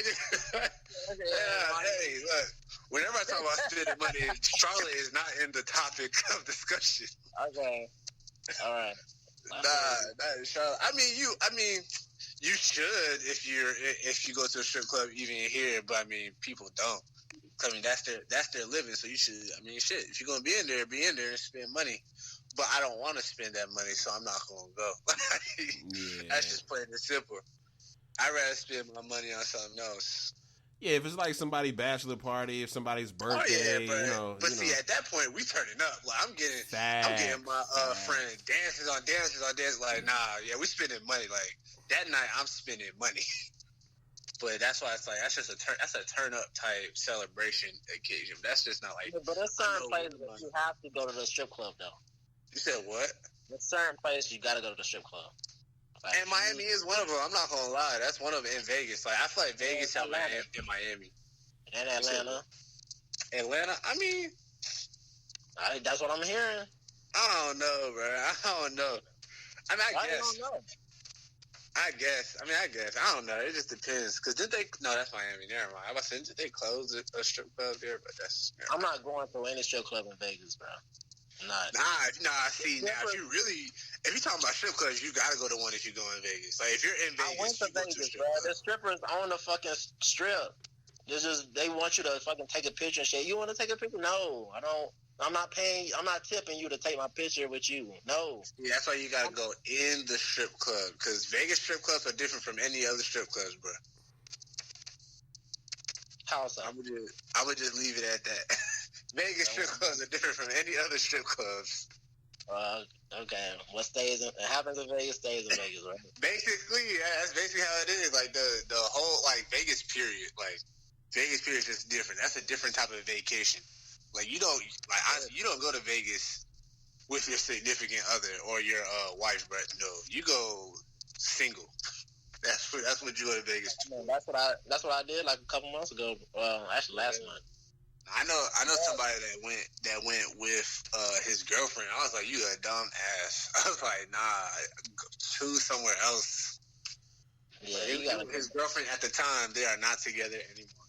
Hey, look, whenever I talk about spending money, Charlotte is not in the topic of discussion.
Okay, all right.
Nah, Charlotte. I mean. You should if you go to a strip club even here, but I mean people don't. I mean that's their living, so you should. I mean shit. If you're gonna be in there and spend money. But I don't want to spend that money, so I'm not gonna go. That's just plain and simple. I'd rather spend my money on something else.
Yeah, if it's like somebody's bachelor party, if somebody's birthday,
But see, at that point, we turning up. Like I'm getting my friend dances on. Like, nah, yeah, we spending money. Like that night, I'm spending money. But that's why it's like that's a turn up type celebration occasion. That's just not like.
Yeah, but there's certain places that you have to go to the strip club though.
You said what?
There's certain places you got to go to the strip club. Like,
and Miami is one of them. I'm not gonna lie. That's one of them in Vegas. Like I feel like Vegas have in Miami
and Atlanta.
Atlanta. I mean,
that's what I'm hearing.
I don't know, bro. I don't know. I mean, I guess.
Don't know.
I guess. I don't know. It just depends. Cause did they? No, that's Miami. Never mind. I was saying, did they close a strip club there? But that's.
I'm not going to any strip club in Vegas, bro.
Nah. See, now if you're talking about strip clubs, you gotta go to one if you go in Vegas. Like if you're in Vegas,
I went to Vegas, bro. The strippers on the fucking strip. They want you to fucking take a picture and shit. You want to take a picture? No, I don't. I'm not paying. I'm not tipping you to take my picture with you. No.
Yeah, that's why you gotta go in the strip club because Vegas strip clubs are different from any other strip clubs, bro.
How so?
I would just leave it at that. Vegas strip clubs are different from any other strip clubs.
Okay. What happens in Vegas stays in Vegas, right?
Basically, yeah, that's basically how it is. Like the whole Vegas period. Like Vegas period is just different. That's a different type of vacation. Like you don't go to Vegas with your significant other or your wife, but no, you go single. That's what you go to Vegas to.
Man, that's what I did like a couple months ago. Actually last month.
I know somebody that went with his girlfriend. I was like, you a dumb ass. I was like, nah, choose somewhere else. Yeah, his girlfriend at the time, they are not together anymore.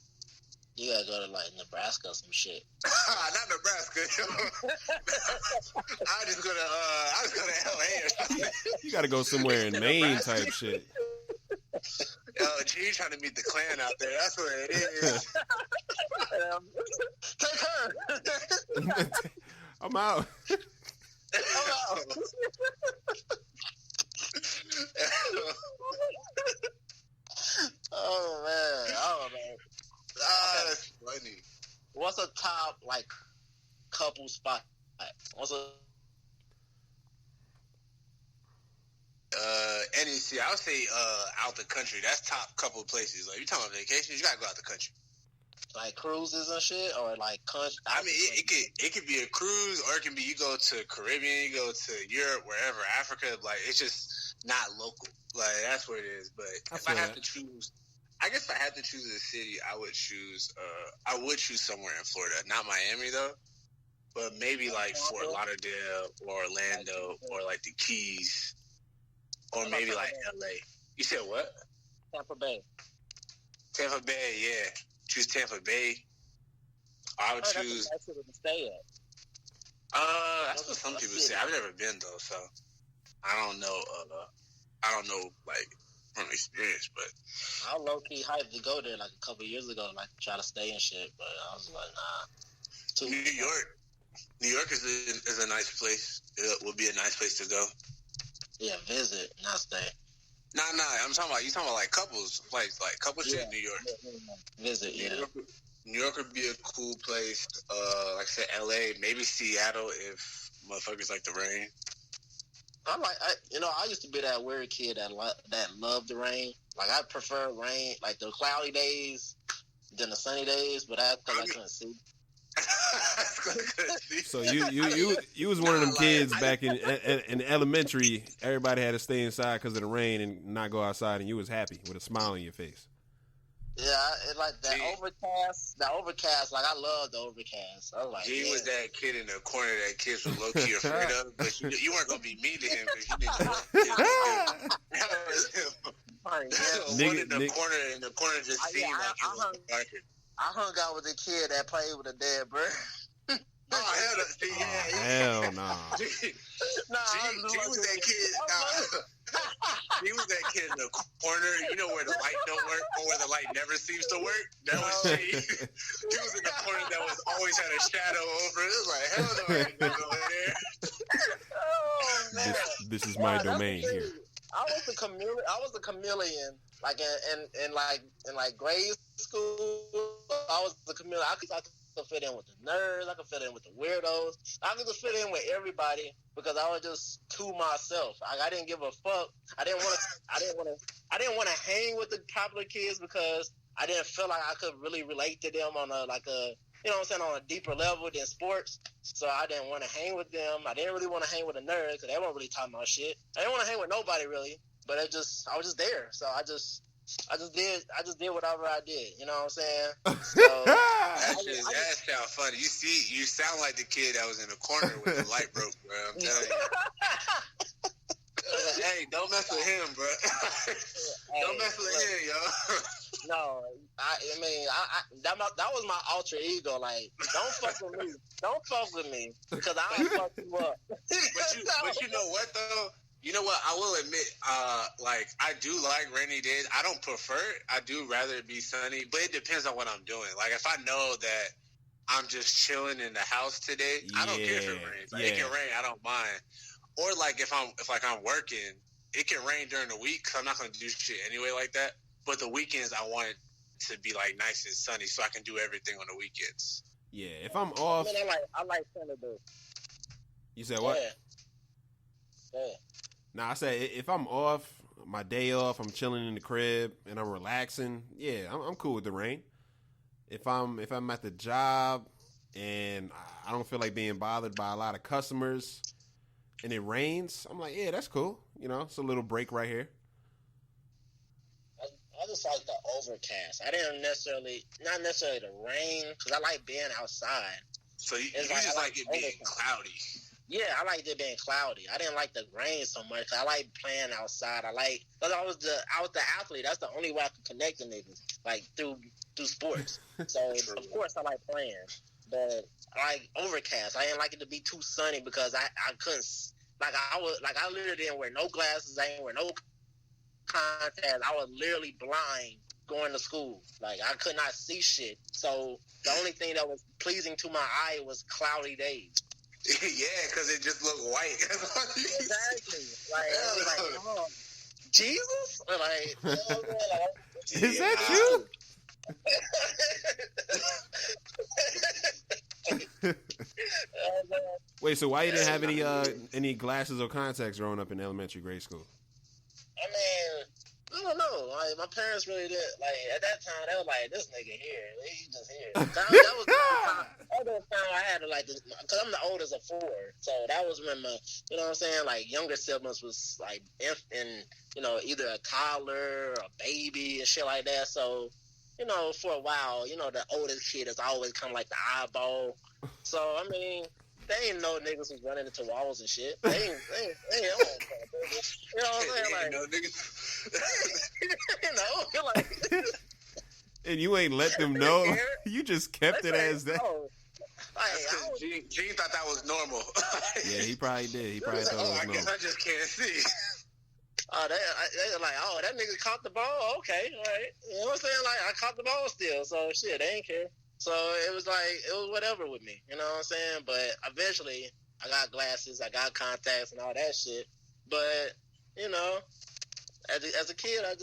You gotta go to Nebraska or some shit.
Not Nebraska. I just go to LA or something.
You gotta go somewhere in Maine type shit.
Yo, G trying to meet the clan out there. That's what it is.
Take her.
I'm out.
Oh man.
That's funny.
What's a top couple spot?
I would say out the country. That's top couple places. Like you talking about vacations, you gotta go out the country.
Like cruises and shit, or country.
I mean, it could be a cruise, or it can be you go to Caribbean, you go to Europe, wherever, Africa. Like it's just not local. Like that's what it is. But if I have to choose, I guess if I had to choose a city, I would choose somewhere in Florida, not Miami though, but maybe Fort Lauderdale or Orlando or the Keys, or maybe LA. You said what?
Tampa Bay.
Tampa Bay, yeah. Choose Tampa Bay. I would choose.
That's where to stay at.
That's what some people say. I've never been though, so I don't know. from experience, but
I was low-key hyped to go there like a couple years ago, like try to stay and shit, but I was like, nah.
New York is a nice place. It would be a nice place to go.
Yeah, visit, not stay.
Nah. I'm talking about like couples, like couple shit in New York.
Visit,
New York would be a cool place. Like I said, LA, maybe Seattle if motherfuckers like the rain.
I used to be that weird kid that loved the rain. Like I prefer rain, like the cloudy days than the sunny days, but that's because I couldn't see.
So you was one of them kids back in elementary. Everybody had to stay inside because of the rain and not go outside, and you was happy with a smile on your face.
Yeah, like that overcast. Like I love the overcast. I was like,
G was that kid in the corner that kids were low key afraid of, but you weren't gonna be mean to him because you didn't know what that was him. One in the corner just seemed like he was darker.
I hung out with a kid that played with a dead bird.
Oh, hell no. See,
hell no.
G was that kid. He was that kid in the corner, you know, where the light don't work or where the light never seems to work. That was G. He was in the corner that was always had a shadow over it. It was like, hell no, I ain't gonna go in there.
Oh, man.
This is my domain here.
I was a chameleon. Like in grade school, I was the chameleon. I could fit in with the nerds. I could fit in with the weirdos. I could just fit in with everybody because I was just to myself. I didn't give a fuck. I didn't want to hang with the popular kids because I didn't feel like I could really relate to them on a on a deeper level than sports. So I didn't want to hang with them. I didn't really want to hang with the nerds because they weren't really talking about shit. I didn't want to hang with nobody really. But I was just there, so I just did whatever I did. You know what I'm saying? So,
that sounds funny. You sound like the kid that was in the corner with the light broke, bro. I'm telling you. Hey, don't mess with him, bro. Don't mess with him, yo.
No, that was my alter ego. Like, don't fuck with me. Don't fuck with me because I'll fuck you up.
But you know what though? You know what? I will admit, I do like rainy days. I don't prefer it. I do rather it be sunny, but it depends on what I'm doing. Like, if I know that I'm just chilling in the house today, I don't care if it rains. Like, it can rain. I don't mind. Or, like, if I'm working, it can rain during the week because I'm not going to do shit anyway like that. But the weekends, I want it to be, like, nice and sunny so I can do everything on the weekends.
Yeah, if I'm off.
I mean, I like sunny days.
You said what?
Yeah.
Nah, I said if I'm off, my day off, I'm chilling in the crib and I'm relaxing. Yeah, I'm cool with the rain. If I'm at the job and I don't feel like being bothered by a lot of customers and it rains, I'm like, yeah, that's cool. You know, it's a little break right here.
I just like the overcast. I didn't not necessarily the rain because I like being outside.
So you just like it being cloudy.
Yeah, I liked it being cloudy. I didn't like the rain so much. I like playing outside. Because I was the athlete. That's the only way I could connect to niggas, like through sports. So of course I like playing, but I like overcast. I didn't like it to be too sunny because I couldn't. I literally didn't wear no glasses. I didn't wear no contacts. I was literally blind going to school. Like I could not see shit. So the only thing that was pleasing to my eye was cloudy days.
Yeah, because it just looked white.
Exactly. Oh, Jesus?
Is that you? Wait, so why you didn't have any glasses or contacts growing up in elementary grade school?
I mean, I don't know. Like, my parents really did. Like, at that time, they were like, this nigga here. He just here. That was the time I had to, like, because I'm the oldest of four. So that was when my, you know what I'm saying, like, younger siblings was, like, in, you know, either a toddler or a baby and shit like that. So, you know, for a while, you know, the oldest kid is always kind of like the eyeball. So, I mean, they ain't know niggas was running into walls and shit. They ain't you know what I'm saying? Like, no niggas. You know, like.
And you ain't let them know. You just kept it as that.
Gene thought that was normal.
Yeah, he probably did. He probably thought it was normal.
I guess I just can't see.
They like, oh, that nigga caught the ball. Okay, all right. You know what I'm saying? Like, I caught the ball still. So, shit, they ain't care. So, it was whatever with me. You know what I'm saying? But eventually, I got glasses, I got contacts and all that shit. But, you know, as a kid, I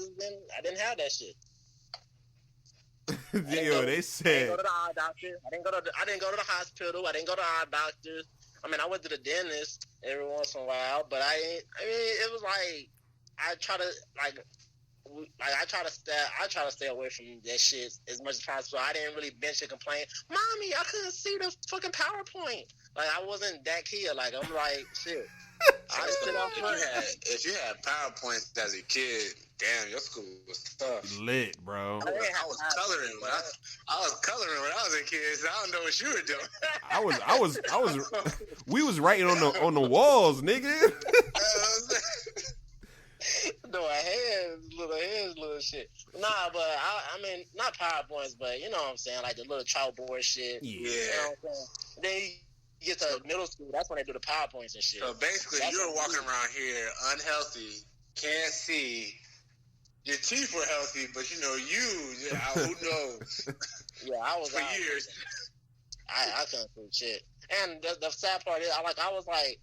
didn't have that shit.
Yo, they said.
I didn't go to the eye doctor. I didn't go to the hospital. I didn't go to eye doctors. I mean, I went to the dentist every once in a while, but it was like I try to stay away from that shit as much as possible. I didn't really bench and complain. Mommy, I couldn't see the fucking PowerPoint. Like, I wasn't that kid. Like, I'm like, shit.
If you had PowerPoints as a kid, damn, your school was tough.
Lit, bro.
I was coloring when I was a kid, so I don't know what you were doing.
We was writing on the walls, nigga.
Little shit. Nah, but I mean, not PowerPoints, but you know what I'm saying, like the little chalkboard shit.
Yeah.
You know what I'm saying? Then you get to middle school, that's when they do the PowerPoints and shit.
So basically, you were walking around here unhealthy, can't see. Your teeth were healthy, but who knows?
Yeah, I was
for years.
I couldn't see shit. And the sad part is, I was like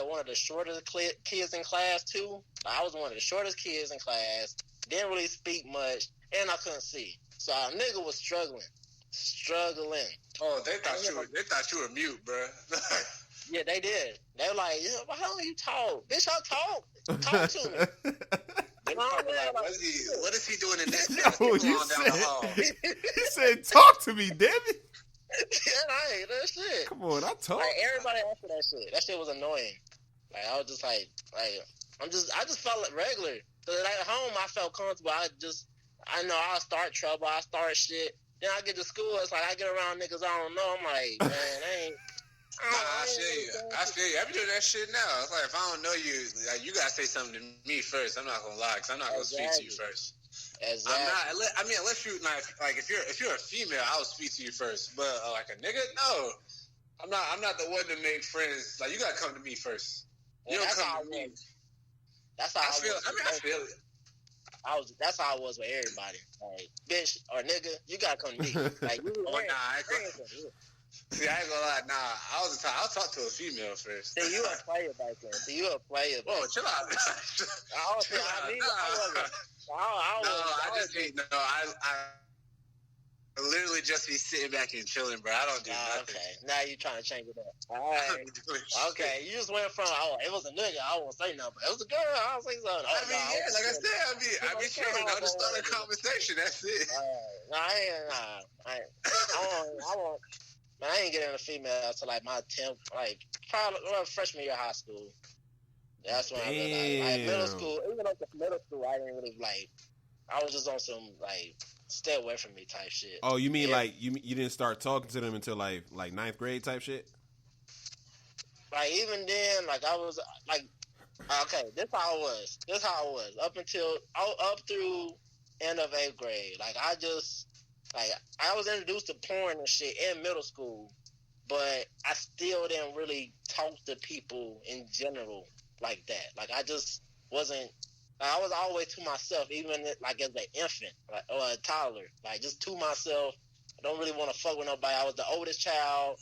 one of the shortest kids in class too. I was one of the shortest kids in class. Didn't really speak much, and I couldn't see. So a nigga was struggling.
Oh, they thought you were mute, bro.
Yeah, they did. They were like, why don't you talk? Bitch, I talk. Talk to me.
What is he doing in this?
He said, talk to me, damn it.
Yeah, I ain't that shit.
Come on, I talk.
Like, everybody asked for that shit. That shit was annoying. Like, I was just like I just felt like regular. Cause at home, I felt comfortable. I know I'll start trouble. I start shit. Then I get to school. It's like I get around niggas I don't know. I'm like, man,
I feel you. I be doing that shit now. It's like, if I don't know you, like, you gotta say something to me first. I'm not gonna lie, because I'm not gonna speak to you first.
Exactly.
Unless you like, if you're a female, I'll speak to you first. But like a nigga, no, I'm not the one to make friends. Like, you gotta come to me first. You don't come to me.
That's how I feel.
I feel it.
That's how I was with everybody. Like, bitch or nigga, you gotta come to me. Like,
See, I ain't gonna lie. Nah, I'll talk to a female first.
See, you a player back then.
Oh, chill out. I literally just be sitting back and chilling, bro. I don't do nothing.
Okay, now you trying to change it up. All right. Okay, you just went from, it was a nigga, I won't say nothing, but it was a girl, I'll say something.
Like I said, I be chilling. I'll just start a conversation. That's it.
I won't. Man, I ain't getting a female until like my 10th, like probably freshman year of high school. That's when I realized, like middle school. Even up to middle school, I didn't really like. I was just on some like stay away from me type shit.
Oh, you mean like you didn't start talking to them until like 9th grade type shit?
Like even then, like I was like, okay, this how it was up through end of 8th grade. Like I was introduced to porn and shit in middle school, but I still didn't really talk to people in general like that. Like I just wasn't. I was always to myself, even like as an infant, like, or a toddler. Like just to myself. I don't really want to fuck with nobody. I was the oldest child.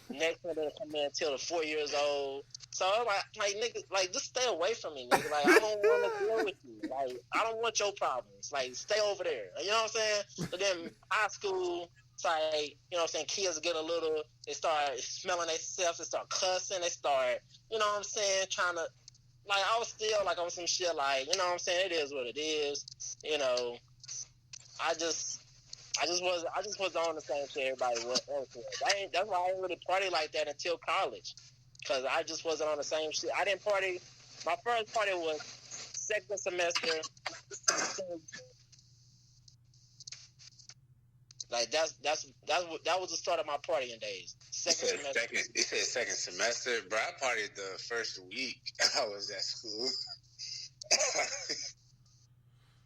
Next one didn't come in until the 4 years old. So I was like nigga, like just stay away from me, nigga. Like I don't want to deal with you. Like I don't want your problems. Like stay over there. You know what I'm saying? But then high school, it's like, you know what I'm saying, kids get a little, they start smelling themselves, they start cussing, they start, you know what I'm saying, trying to, like I was still like on some shit like, you know what I'm saying, it is what it is. You know, I just was on the same shit everybody else was. That's why I didn't really party like that until college, because I just wasn't on the same shit. I didn't party. My first party was second semester. Like that was the start of my partying days.
You said second semester, bro. I partied the first week I was at school.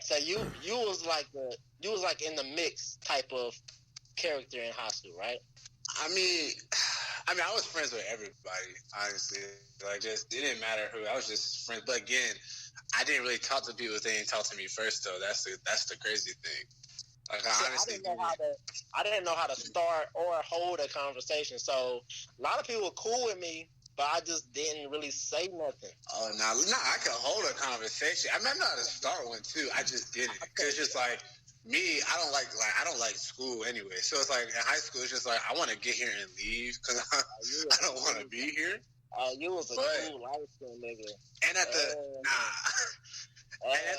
So you was like in the mix type of character in high school, right?
I mean, I was friends with everybody, honestly. Like, just, it didn't matter who. I was just friends. But again, I didn't really talk to people if they didn't talk to me first, though. That's the crazy thing. Like,
I didn't know how to start or hold a conversation. So a lot of people were cool with me, but I just didn't really say nothing.
Oh, no, I could hold a conversation. I mean, I know how to start one too. I just didn't. Cause it's just like me. I don't like school anyway. So it's like in high school, it's just like I want to get here and leave because I don't want to be here.
You was a cool life nigga.
And at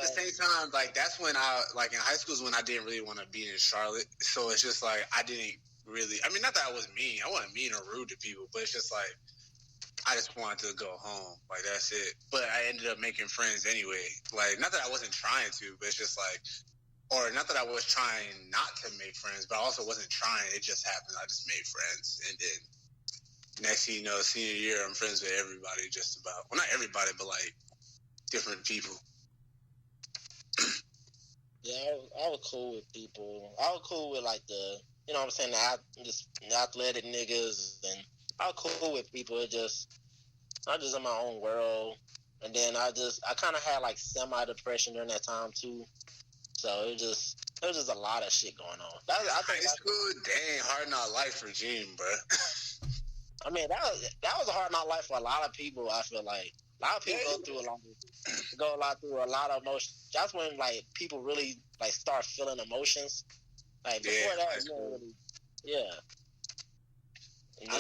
the same time, like that's when I like in high school is when I didn't really want to be in Charlotte. So it's just like I didn't really. I mean, not that I was mean. I wasn't mean or rude to people, but it's just like I just wanted to go home. Like that's it. But I ended up making friends anyway. Like not that I wasn't trying to, but it's just like, or not that I was trying not to make friends, but I also wasn't trying. It just happened. I just made friends, and then next thing you know, senior year, I'm friends with everybody. Just about. Well, not everybody, but like different people.
Yeah, I was cool with people. I was cool with like the, you know what I'm saying, the athletic niggas, and I was cool with people. I'm just in my own world, and then I kind of had like semi-depression during that time too. So it was just a lot of shit going on. I think
high school, dang, hard knock life regime, bro.
I mean, that was a hard knock life for a lot of people. I feel like a lot of people go through a lot of emotions. That's when like people really like start feeling emotions. Like before that,
I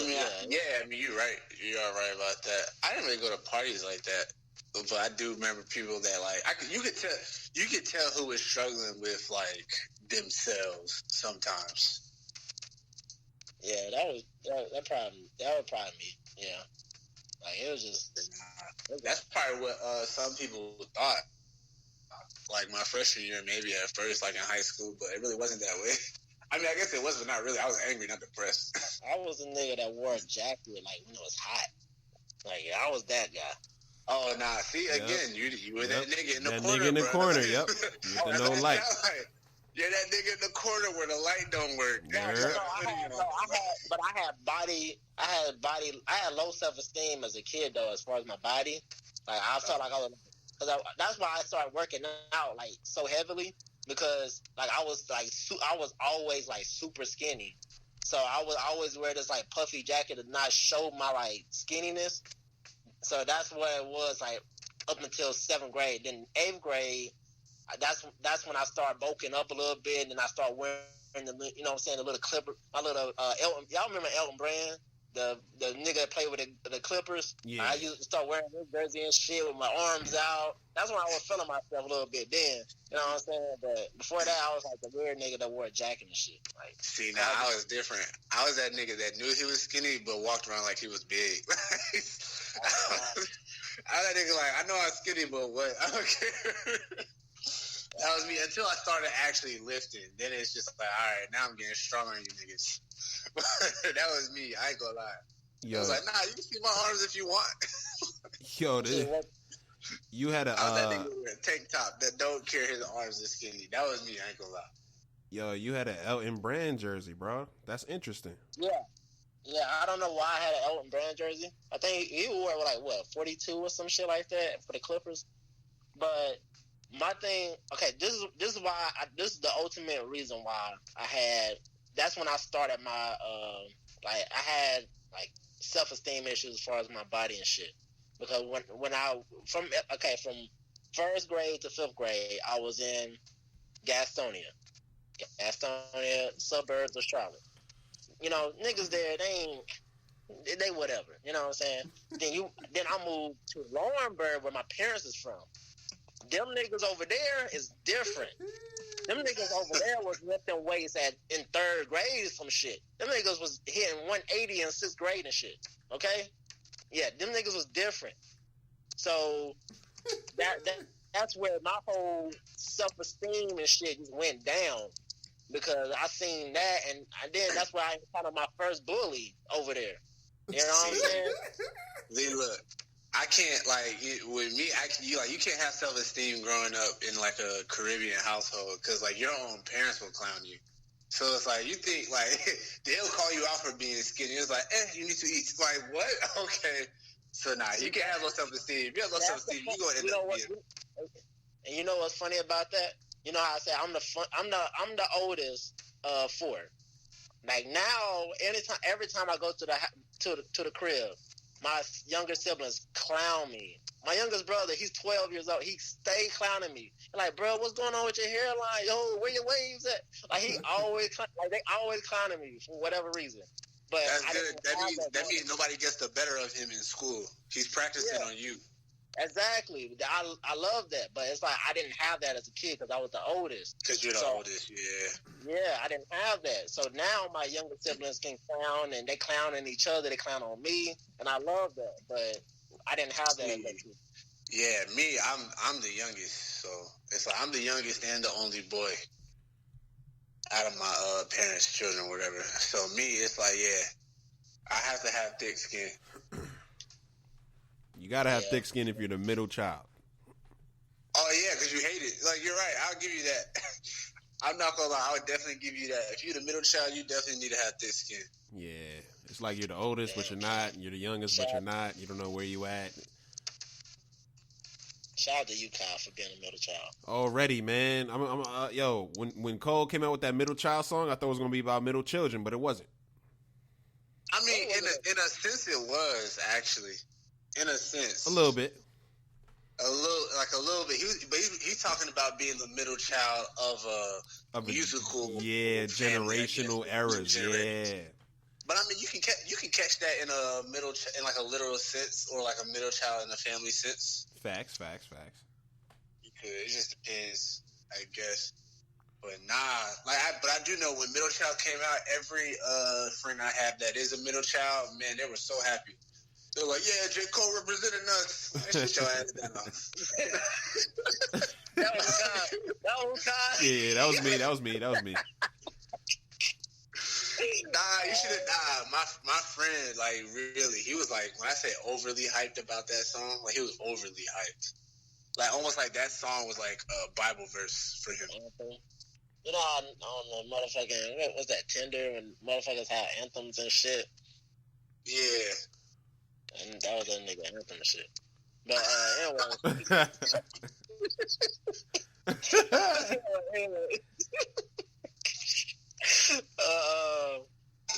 mean, you're right. You are right about that. I didn't really go to parties like that, but I do remember people that like you could tell who was struggling with like themselves sometimes.
Yeah, that was probably me. Yeah, like it was just.
That's probably what some people thought. Like my freshman year, maybe at first, like in high school, but it really wasn't that way. I mean, I guess it was, but not really. I was angry, not depressed.
I was a nigga that wore a jacket like when it was hot. Like I was that guy.
Oh, nah. See, again, you were that nigga in the corner.
Nigga in the corner. Yep. With the no light.
You're that nigga in the corner where the light don't work.
Yeah, I had low self-esteem as a kid though, as far as my body. Like I felt like that's why I started working out like so heavily, because like I was always like super skinny. So I would always wear this like puffy jacket to not show my like skinniness. So that's what it was like up until 7th grade. Then 8th grade, that's when I started bulking up a little bit, and then I started wearing the, you know what I'm saying, the little clipper, my little Elton. Y'all remember Elton Brand, the nigga that played with the Clippers?
Yeah.
I used to start wearing his jersey and shit with my arms out. That's when I was feeling myself a little bit then. You know what I'm saying? But before that, I was like the weird nigga that wore a jacket and shit. Like,
see, now I was different. I was that nigga that knew he was skinny but walked around like he was big. I was that nigga like, I know I'm skinny, but what? I don't care. That was me until I started actually lifting. Then it's just like, all right, now I'm getting stronger than you niggas. That was me. I ain't gonna lie.
Yo.
I was like, nah, you can see my arms if you want.
Yo, you had
I was that nigga with a tank top that don't care his arms is skinny. That was me. I ain't gonna lie.
Yo, you had an Elton Brand jersey, bro. That's interesting.
Yeah, I don't know why I had an Elton Brand jersey. I think he wore like what 42 or some shit like that for the Clippers. But my thing, okay, this is why this is the ultimate reason why that's when I started my like I had like self-esteem issues as far as my body and shit, because when from 1st grade to 5th grade I was in Gastonia, suburbs of Charlotte. You know, niggas there, they whatever, you know what I'm saying? Then I moved to Laurinburg, where my parents is from. Them niggas over there is different. Them niggas over there was lifting weights in 3rd grade or some shit. Them niggas was hitting 180 in 6th grade and shit. Okay? Yeah, them niggas was different. So that's where my whole self-esteem and shit just went down, because I seen that, and then that's where I encountered my first bully over there. You know what I'm saying?
See, look, I can't, like, with me, you can't have self-esteem growing up in, like, a Caribbean household, because, like, your own parents will clown you. So it's like, you think, like, they'll call you out for being skinny. It's like, you need to eat. It's like, what? Okay. So you can't have low self-esteem. If you have low self-esteem, you gonna end up being.
And you know what's funny about that? You know how I say I'm the oldest of 4. Like now, every time I go to the crib, my younger siblings clown me. My youngest brother, he's 12 years old. He stay clowning me. Like, bro, what's going on with your hairline? Yo, where your waves at? Like, they always clowning me for whatever reason. But
that's good. That means nobody gets the better of him in school. He's practicing on you.
Exactly. I love that, but it's like I didn't have that as a kid because I was the oldest.
Because you're the oldest, yeah.
Yeah, I didn't have that. So now my younger siblings can clown, and they clown on each other. They clown on me, and I love that. But I didn't have that as a kid.
Yeah, me, I'm the youngest, so it's like I'm the youngest and the only boy out of my parents' children, or whatever. So me, it's like, I have to have thick skin.
You gotta have thick skin if you're the middle child.
Oh yeah, because you hate it. Like, you're right. I'll give you that. I'm not gonna lie. I would definitely give you that. If you're the middle child, you definitely need to have thick skin.
Yeah, it's like you're the oldest, but you're not. You're the youngest, but you're not. You don't know where you at.
Shout out to you, Kyle, for being a middle child.
Already, man. Yo, when Cole came out with that middle child song, I thought it was gonna be about middle children, but it wasn't.
I mean, in a sense, it was actually. In a sense,
a little bit.
A little bit. He's talking about being the middle child of a musical,
generational eras,
But I mean, you can catch that in in like a literal sense, or like a middle child in a family sense.
Facts.
You could. It just depends, I guess. But but I do know when middle child came out, every friend I have that is a middle child, man, they were so happy. They're like, yeah, J. Cole representing us. Shut your ass down.
That was Kai.
Yeah, that was me.
Nah, you should have. My friend, like, really, he was like, when I say overly hyped about that song, like, he was overly hyped. Like, almost like that song was like a Bible verse for him.
You know, I don't know, motherfucking, what was that, Tinder, and motherfuckers had anthems and shit?
Yeah.
And that was that nigga anthem and shit. But anyway.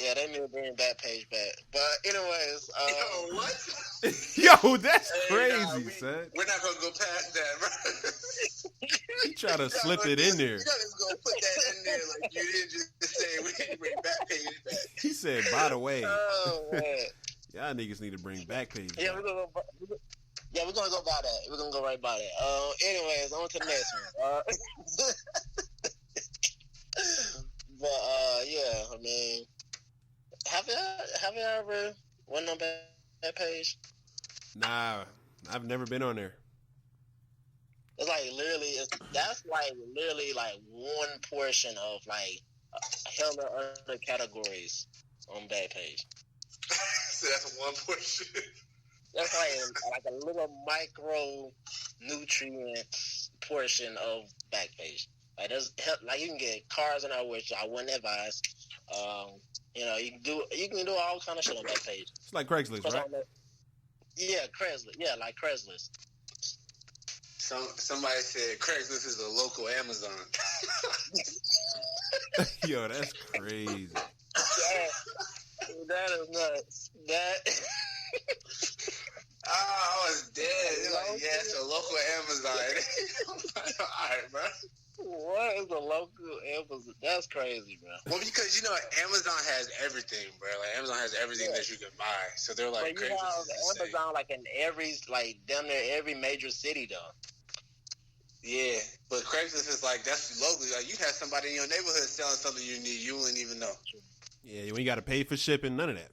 Yeah, they need to bring that page back. But anyways,
yo, what?
Yo, that's crazy, son.
We're not gonna go past that, bro.
He tried to slip it in there.
You just gonna put that in there like you didn't just say we need to bring back page back.
He said, by the way.
Oh man.
Y'all niggas need to bring back page.
Yeah, we're gonna go. Yeah, we're gonna go by that. We're gonna go right by that. Anyways, on to the next one. But yeah, I mean, have you ever went on that page?
Nah, I've never been on there.
It's like literally, that's like literally like one portion of like hella other categories on that page.
So that's one portion.
That's like a little micro nutrients portion of Backpage. Like there's like you can get cars in there, which I wouldn't advise. You know, you can do all kind of shit on Backpage.
It's like Craigslist, right?
Yeah, Craigslist. Yeah, like Craigslist.
Somebody said Craigslist is a local Amazon.
Yo, that's crazy.
That is nuts. That.
I was dead. Like, yeah, it's a local Amazon. All right, bro.
What is a local Amazon? That's crazy, bro.
Well, because you know Amazon has everything, bro. Like Amazon has everything that you can buy. So they're like,
but you have Amazon like in every damn near every major city though.
Yeah, but Craigslist is like that's locally. Like you have somebody in your neighborhood selling something you need, you wouldn't even know.
Yeah, when you got to pay for shipping, none of that.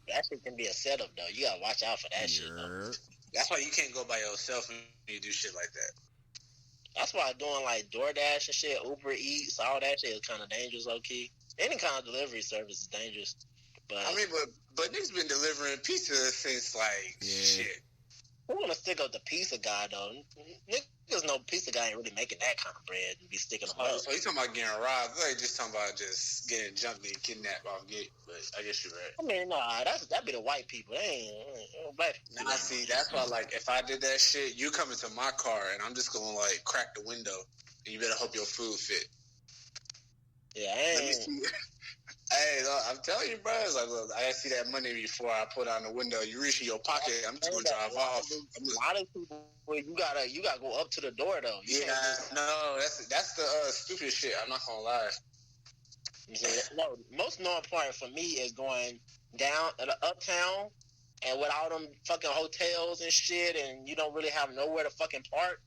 That shit can be a setup though. You gotta watch out for that shit. Though.
That's why you can't go by yourself when you do shit like that.
That's why doing like DoorDash and shit, Uber Eats, all that shit is kind of dangerous, low key. Any kind of delivery service is dangerous. But
I mean, but niggas been delivering pizza since like shit.
Who want to stick up the pizza guy though? Niggas know pizza guy ain't really making that kind of bread and be sticking them up.
So you talking about getting robbed? I just talking about just getting jumped and kidnapped off gate. But I guess you're right.
I mean, nah, that be the white people. They ain't black people.
Nah, see, that's why, like, if I did that shit, you come into my car and I'm just gonna like crack the window, and you better hope your food fit.
Yeah,
Let me see. Hey, look, I'm telling you, bro. It's like, look, I see that money before I put it on the window. You reach in your pocket, I'm just gonna drive off.
A lot of people, you gotta go up to the door though.
No, that's the stupid shit. I'm not gonna lie.
No, most annoying part for me is going down at the uptown and with all them fucking hotels and shit, and you don't really have nowhere to fucking park.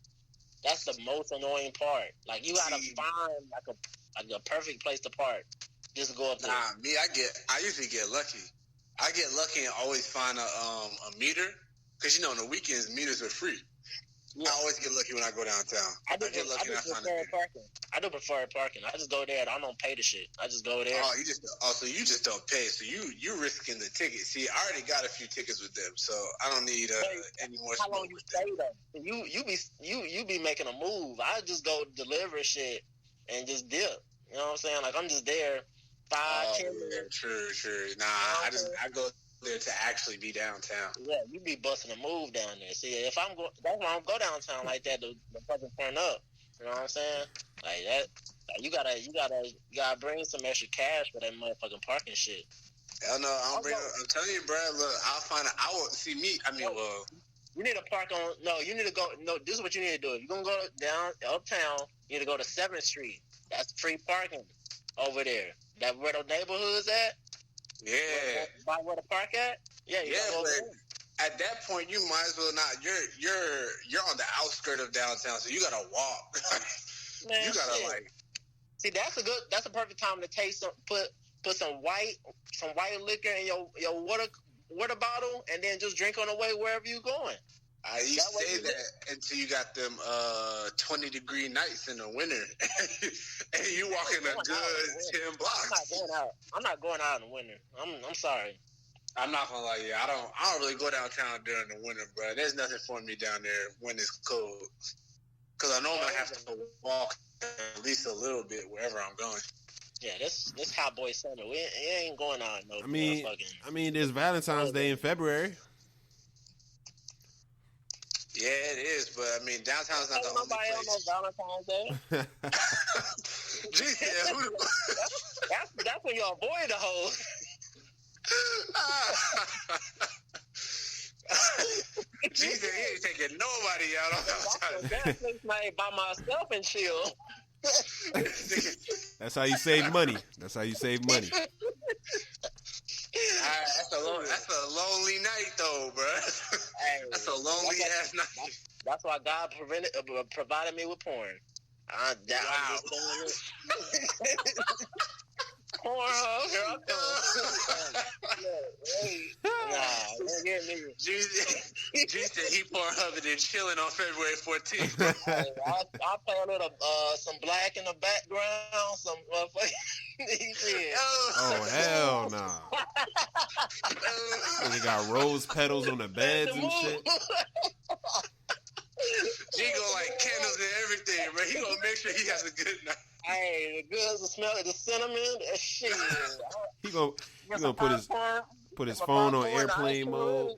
That's the most annoying part. Like, you gotta find like a perfect place to park. Just go up there.
Nah, me, I usually get lucky. I get lucky and always find a meter, because on the weekends meters are free. Yeah. I always get lucky when I go downtown. I get lucky and I find a meter.
Parking. I do prefer parking. I just go there and I don't pay the shit. I just go there.
So you just don't pay. So you're risking the ticket. See, I already got a few tickets with them, so I don't need any more.
How long you stay though? You be making a move. I just go deliver shit and just dip. You know what I'm saying? Like, I'm just there 5-10 minutes.
True. Nah, I go there to actually be downtown.
Yeah, you be busting a move down there. See, if that's why I don't go downtown like that. The fucking turn up. You know what I'm saying? Like that. Like, you gotta bring some extra cash for that motherfucking parking shit.
Hell no, I'm telling you, bro. Look, I'll find I will see me. I mean,
you need to park on. No, you need to go. No, this is what you need to do. If you're gonna go down uptown, you need to go to 7th Street. That's free parking over there. That where the neighborhood's at.
Yeah.
By where the park at? Yeah.
But at that point, you might as well not. You're on the outskirt of downtown, so you gotta walk.
Man,
you gotta like.
See, that's a perfect time to take put some white liquor in your water bottle, and then just drink on the way wherever you going.
I used to say that until you got them 20-degree nights in the winter, and you walking a good 10 blocks.
I'm not going out in the winter. I'm sorry.
I'm not gonna lie, I don't really go downtown during the winter, bro. There's nothing for me down there when it's cold, because I know I'm gonna have to walk at least a little bit wherever I'm going.
Yeah, this hot boy summer. It ain't going on no.
I mean, there's Valentine's Day in February.
Yeah, it is, but I mean, downtown's not the only place.
Nobody on no Valentine's Day.
Gee,
that's when you avoid the hoes.
Jesus, he ain't taking nobody out on Valentine's Day.
That place might by myself and chill.
That's how you save money. That's
a lonely night, though, bro. Hey, that's a lonely ass night.
That's why God provided me with porn. Wow. Pornhub. Here I come. Don't get me.
Jesus said he Pornhubbing and chilling on February 14th.
I play a little some black in the background, some
Oh hell no! He got rose petals on the beds and shit.
He gonna like candles and everything, bro. He gonna make sure he has a good night.
Hey, the goods, the smell of the cinnamon, that shit.
He gonna put his phone on airplane mode.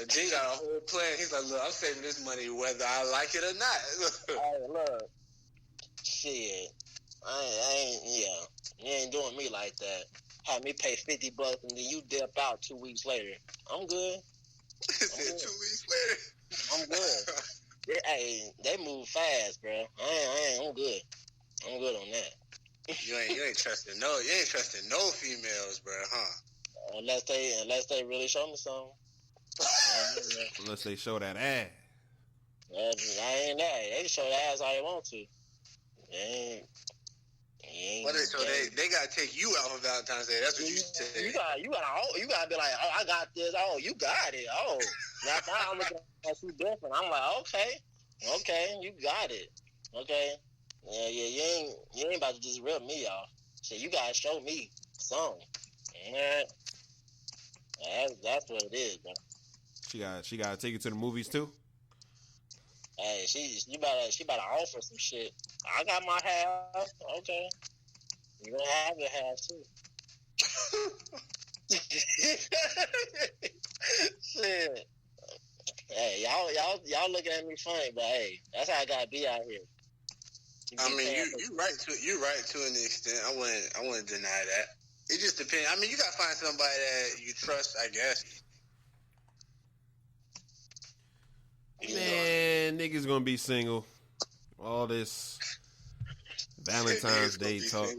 G got a whole plan. He's like, look, I'm saving this money whether I like it or not.
Hey, look, shit, you ain't doing me like that. Have me pay $50 and then you dip out 2 weeks later. I'm good.
He said 2 weeks later.
I'm good. They move fast, bro. I'm good. I'm good on that.
You ain't trusting no females, bro, huh?
Unless they really show me something.
Unless they show that ass.
I ain't that. They can show the ass all they want to.
So they gotta take you out for Valentine's Day. That's what you say.
You gotta be like, oh, I got this. Oh, you got it. Oh, now I'm looking at you different. I'm like, okay, you got it. Okay, yeah, you ain't about to just rip me off. So you gotta show me something. Yeah, that's what it is, bro.
She got to take you to the movies too.
Hey, she better offer some shit. I got my half. Okay, you gonna have your half too. Shit. Hey, y'all looking at me funny, but hey, that's how I gotta be out here.
I mean, you right to an extent. I wouldn't deny that. It just depends. I mean, you gotta find somebody that you trust, I guess.
Man, niggas gonna be single. All this Valentine's Day talk.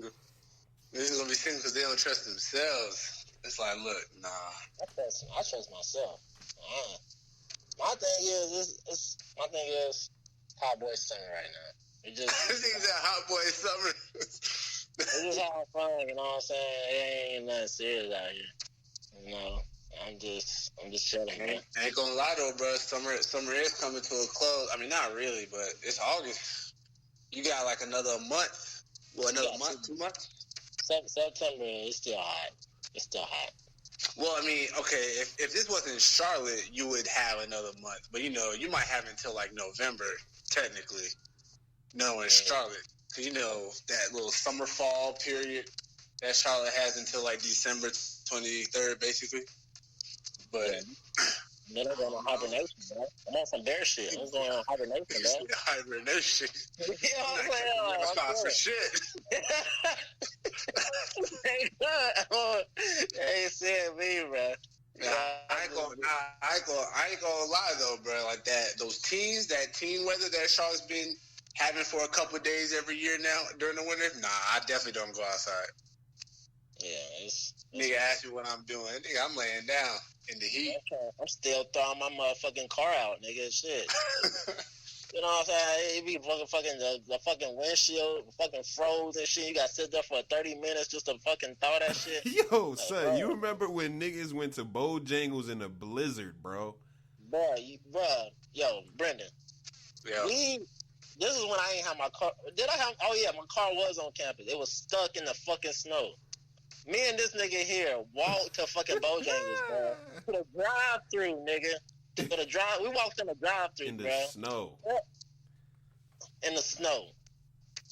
Niggas gonna be single because they don't trust themselves. It's like, look, nah.
I trust myself. My thing is hot boy summer right now. It just
things that hot boy summer.
It's just having fun, you know what I'm saying? It ain't nothing serious out here. You know, I'm just chilling, man.
I ain't gonna lie though, bro. Summer is coming to a close. I mean, not really, but it's August. You got like another month. Well, another month, 2 months.
September, it's still hot. It's still hot.
Well, I mean, okay, if this wasn't Charlotte, you would have another month. But, you know, you might have until, like, November, technically. No, in Charlotte. Because, you know, that little summer-fall period that Charlotte has until, like, December 23rd, basically. But...
Then I'm going on hibernation, bro. I'm on some bear shit. I'm going on hibernation, bro.
Hibernation.
You know what I'm saying?
That's not for shit.
They ain't saying me, bro.
Nah, I ain't gonna lie though, bro. Like that teen weather that Charlotte's been having for a couple of days every year now during the winter. Nah, I definitely don't go outside.
Yeah,
nigga ask me what I'm doing. Nigga, I'm laying down in the heat.
I'm still throwing my motherfucking car out, nigga. Shit. You know what I'm saying? It be fucking the fucking windshield fucking froze and shit. You got to sit there for 30 minutes just to fucking thaw that shit.
Yo, like, son, bro. You remember when niggas went to Bojangles in a blizzard, bro?
Bro, yo, Brendon.
Yeah.
This is when I ain't have my car. Did I have? Oh yeah, my car was on campus. It was stuck in the fucking snow. Me and this nigga here walked to fucking Bojangles, bro. To the drive-through, nigga. We walked in the drive-through,
in the
bro.
Snow.
In the snow.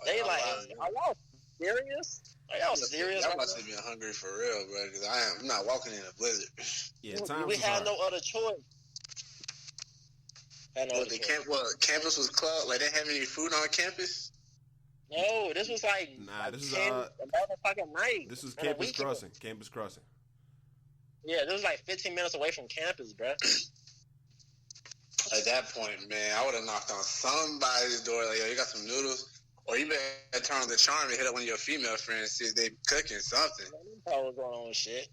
They like, are y'all serious? Are y'all serious?
Y'all must have been hungry for real, bro. Because I'm not walking in a blizzard.
Yeah,
we had no other choice.
Campus was closed. Like, they didn't have any food on campus.
No, this was like
this is
11 fucking night.
This is Campus Crossing. Campus Crossing.
Yeah, this was like 15 minutes away from campus, bro.
At that point, man, I would have knocked on somebody's door like, yo, you got some noodles? Or you better turn on the charm and hit up one of your female friends, see if they cooking something.
I was going on with shit.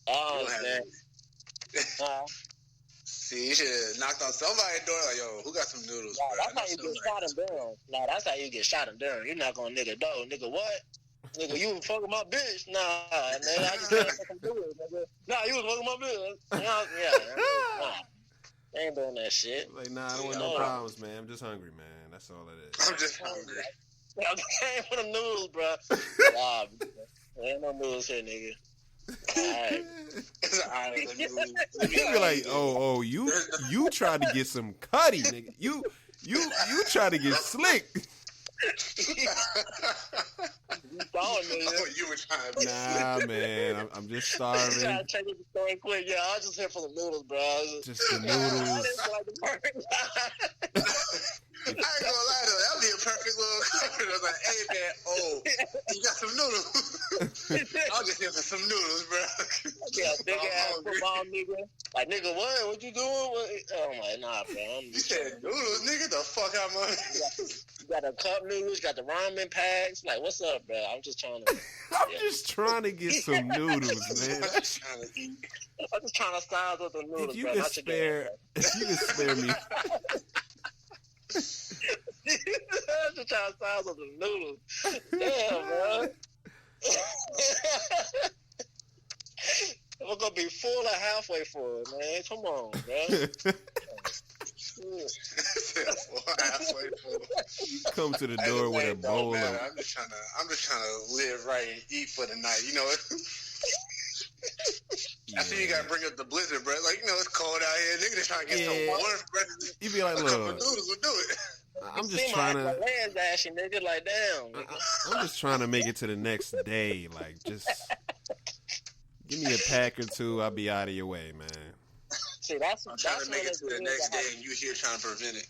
Oh, man.
See, you should have knocked on somebody's door like, yo, who got some noodles,
bro?
That's
how you get shot in Durham. No, that's how you get shot in Durham. You're not going to nigga, no, nigga, what? Nigga, you was fucking my bitch? Nah, nigga, I just can't fucking do it, nigga. Nah, you was fucking my bitch. Nah. They ain't doing that shit.
Like, nah, I don't want no problems, man. I'm just hungry, man. That's all it is.
I'm just hungry.
I came for the noodles, bro. Nah, there ain't no noodles here, nigga. Alright.
You be like, oh, you tried to get some cutty, nigga. You tried to get slick.
You were trying to be
Nah, man, I'm just starving.
I'm trying to change the story quick. Yeah, I was just here for the noodles, bro.
Just the noodles.
I ain't gonna lie though, that would be a perfect little comment. I was like, hey man, you got some noodles? I'll just get some noodles, bro.
Yeah, big ass football nigga. Like, nigga, what you doing? Oh my, nah, bro.
You said noodles, nigga? The fuck out my.
You got the cup noodles, you got the ramen packs. Like, what's up, bro? I'm just trying to.
I'm just trying to get some noodles, man.
I'm just trying to eat.
I'm just trying to size up the noodles,
if you
bro.
Can spare me.
I'm just trying to size up the noodles. Damn, bro. We're gonna be full or halfway full, man. Come on, bro.
Halfway full.
Come to the door with a bowl of.
I'm just trying to live right and eat for the night. You know. I see you gotta bring up the blizzard, bro. Like, you know, it's cold out here. Nigga just trying to get some water.
You be like, look,
noodles will do it.
I'm just trying to.
Legs ashy, nigga. Like, damn.
I'm just trying to make it to the next day. Like, just give me a pack or two. I'll be out of your way, man.
See, that's
trying to make it to the next day, and you here trying to prevent it.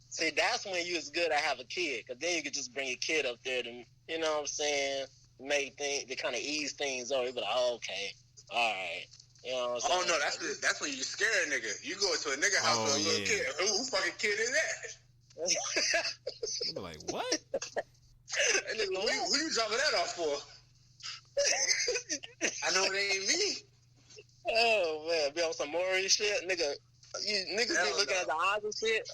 See, that's when you was good to have a kid, because then you could just bring your kid up there to, you know what I'm saying, make things, to kind of ease things over. You be like, oh, okay, all right. You know what I'm saying?
Oh, no, that's when you scare a nigga. You go to a nigga house with a little kid. Who fucking kid is that?
You be like, what?
Hey, nigga, who you dropping that off for? I know it ain't me.
Oh, man, be on some Maury shit, nigga. Niggas be looking at the odds and shit.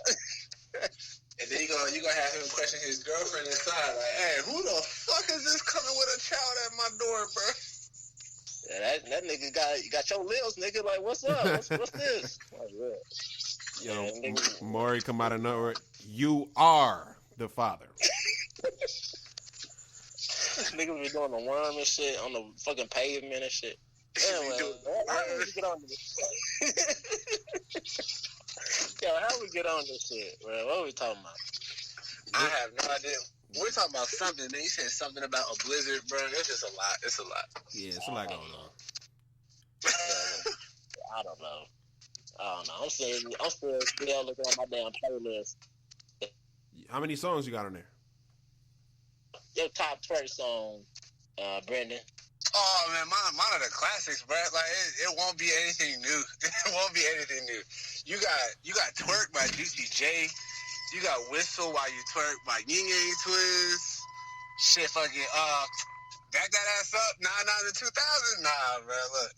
And then you gonna have him question his girlfriend inside, like, hey, who the fuck is this coming with a child at my door, bro?
Yeah, that nigga got your lips, nigga. Like, what's up? What's this? Like,
yo, Maury come out of nowhere. You are the father.
Niggas be doing the worm and shit on the fucking pavement and shit. Damn, how we get on this? Yo, how we get on this shit, bro? What are we talking about?
I have no idea. We're talking about something. Then you said something about a blizzard, bro. It's just a lot. It's a lot.
Yeah, it's a lot going on.
I don't know. I'm still looking at my damn playlist.
How many songs you got on there?
Your top 20 song, Brendon.
Oh man, mine are the classics, bro. Like it won't be anything new. It won't be anything new. You got Twerk by Juicy J. You got Whistle While You Twerk by Ying Yang Twins. Shit, fucking back that ass up. 99 to 2000. Nah, bro. Look,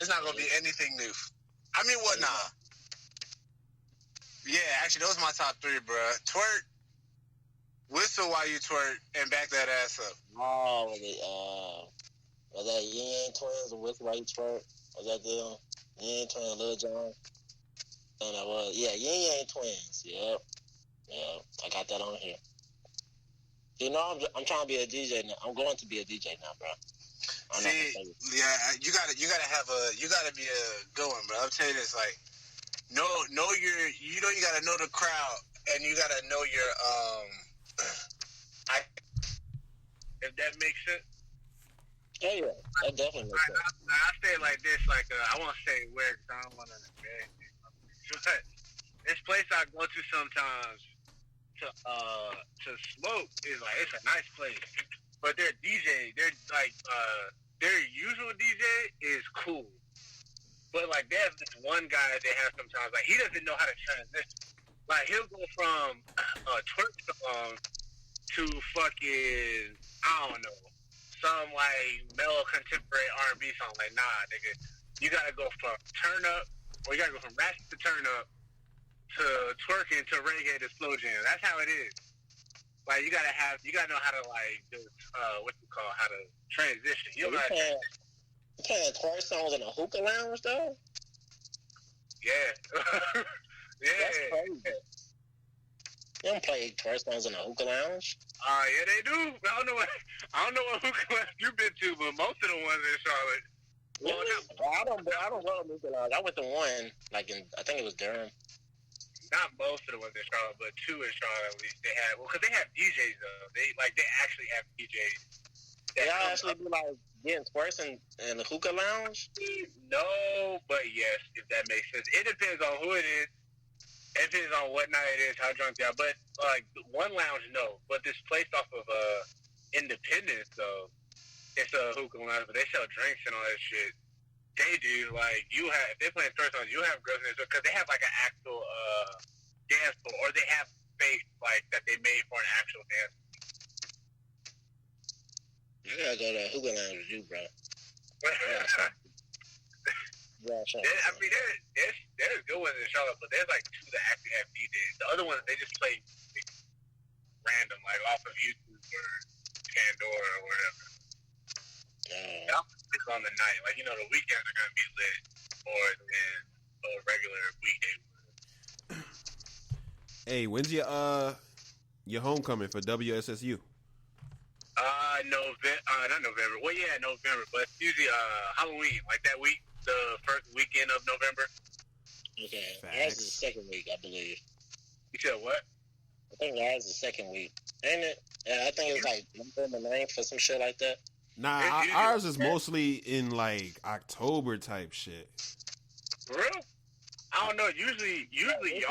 it's not gonna be anything new. I mean, what? Nah. Yeah, actually, those are my top 3, bro. Twerk, Whistle While You Twerk, and Back That Ass Up.
Oh, was that Ying Yang Twins or Whistle While You Twerk? Was that them? Ying Yang Twins, Lil Jon? And that was, yeah, Ying Yang Twins. Yep. I got that on here. You know, I'm trying to be a DJ now. I'm going to be a DJ now, bro.
See, yeah, you gotta be a good one, bro. I'll tell you this, like, you gotta know the crowd, and you gotta know your if that makes sense.
Yeah, that definitely makes sense.
I say it like this, like I won't say where, because I don't want to embarrass you. But this place I go to sometimes to smoke is like, it's a nice place, but their DJ, their usual DJ is cool, but like they have this one guy they have sometimes, like he doesn't know how to transition. Like he'll go from a twerk song to fucking, I don't know, some like mellow contemporary R&B song. Like, nah, nigga, you gotta go from turn up, or you gotta go from rap to turn up to twerking to reggae to slow jam. That's how it is. Like you gotta know how to like do how to transition. You know how to transition.
You playing twerk songs in a hookah lounge though?
Yeah. Yeah.
That's crazy. You don't play twerk songs in a hookah lounge?
Yeah, they do. I don't know what hookah lounge you've been to, but most of the ones in Charlotte.
Well, I don't go to hookah lounge. I went to one, like I think it was Durham.
Not most of the ones in Charlotte, but 2 in Charlotte at least. They have, because they have DJs though. They actually have DJs.
They actually be like getting twerks in the hookah lounge?
No, but yes, if that makes sense. It depends on who it is. It depends on what night it is, how drunk they are. But like one lounge, no. But this place off of Independence, though, it's a hookah lounge, but they sell drinks and all that shit. They do. Like if they're playing twerk songs, you have girls in there because they have like an actual dance floor, or they have space like that they made for an actual dance.
You gotta go to a hookah lounge with you, bro.
Yeah, I mean, there's good ones in Charlotte, but there's like 2 that actually have DJs. The other ones, they just play random, like off of YouTube or Pandora or whatever. It's on the night. Like, the weekends are going to be lit more than a regular weekday.
Hey, when's your homecoming for WSSU?
Not November. Well, yeah, November, but it's usually Halloween, like that week, the first weekend of November.
Okay,
Facts.
ours is the second week, I believe.
You said what?
I think ours is the second week, ain't it? Yeah, I think it's like November 9th or some shit like that.
Nah, ours is mostly in like October type shit.
For real? I don't know. Usually y'all is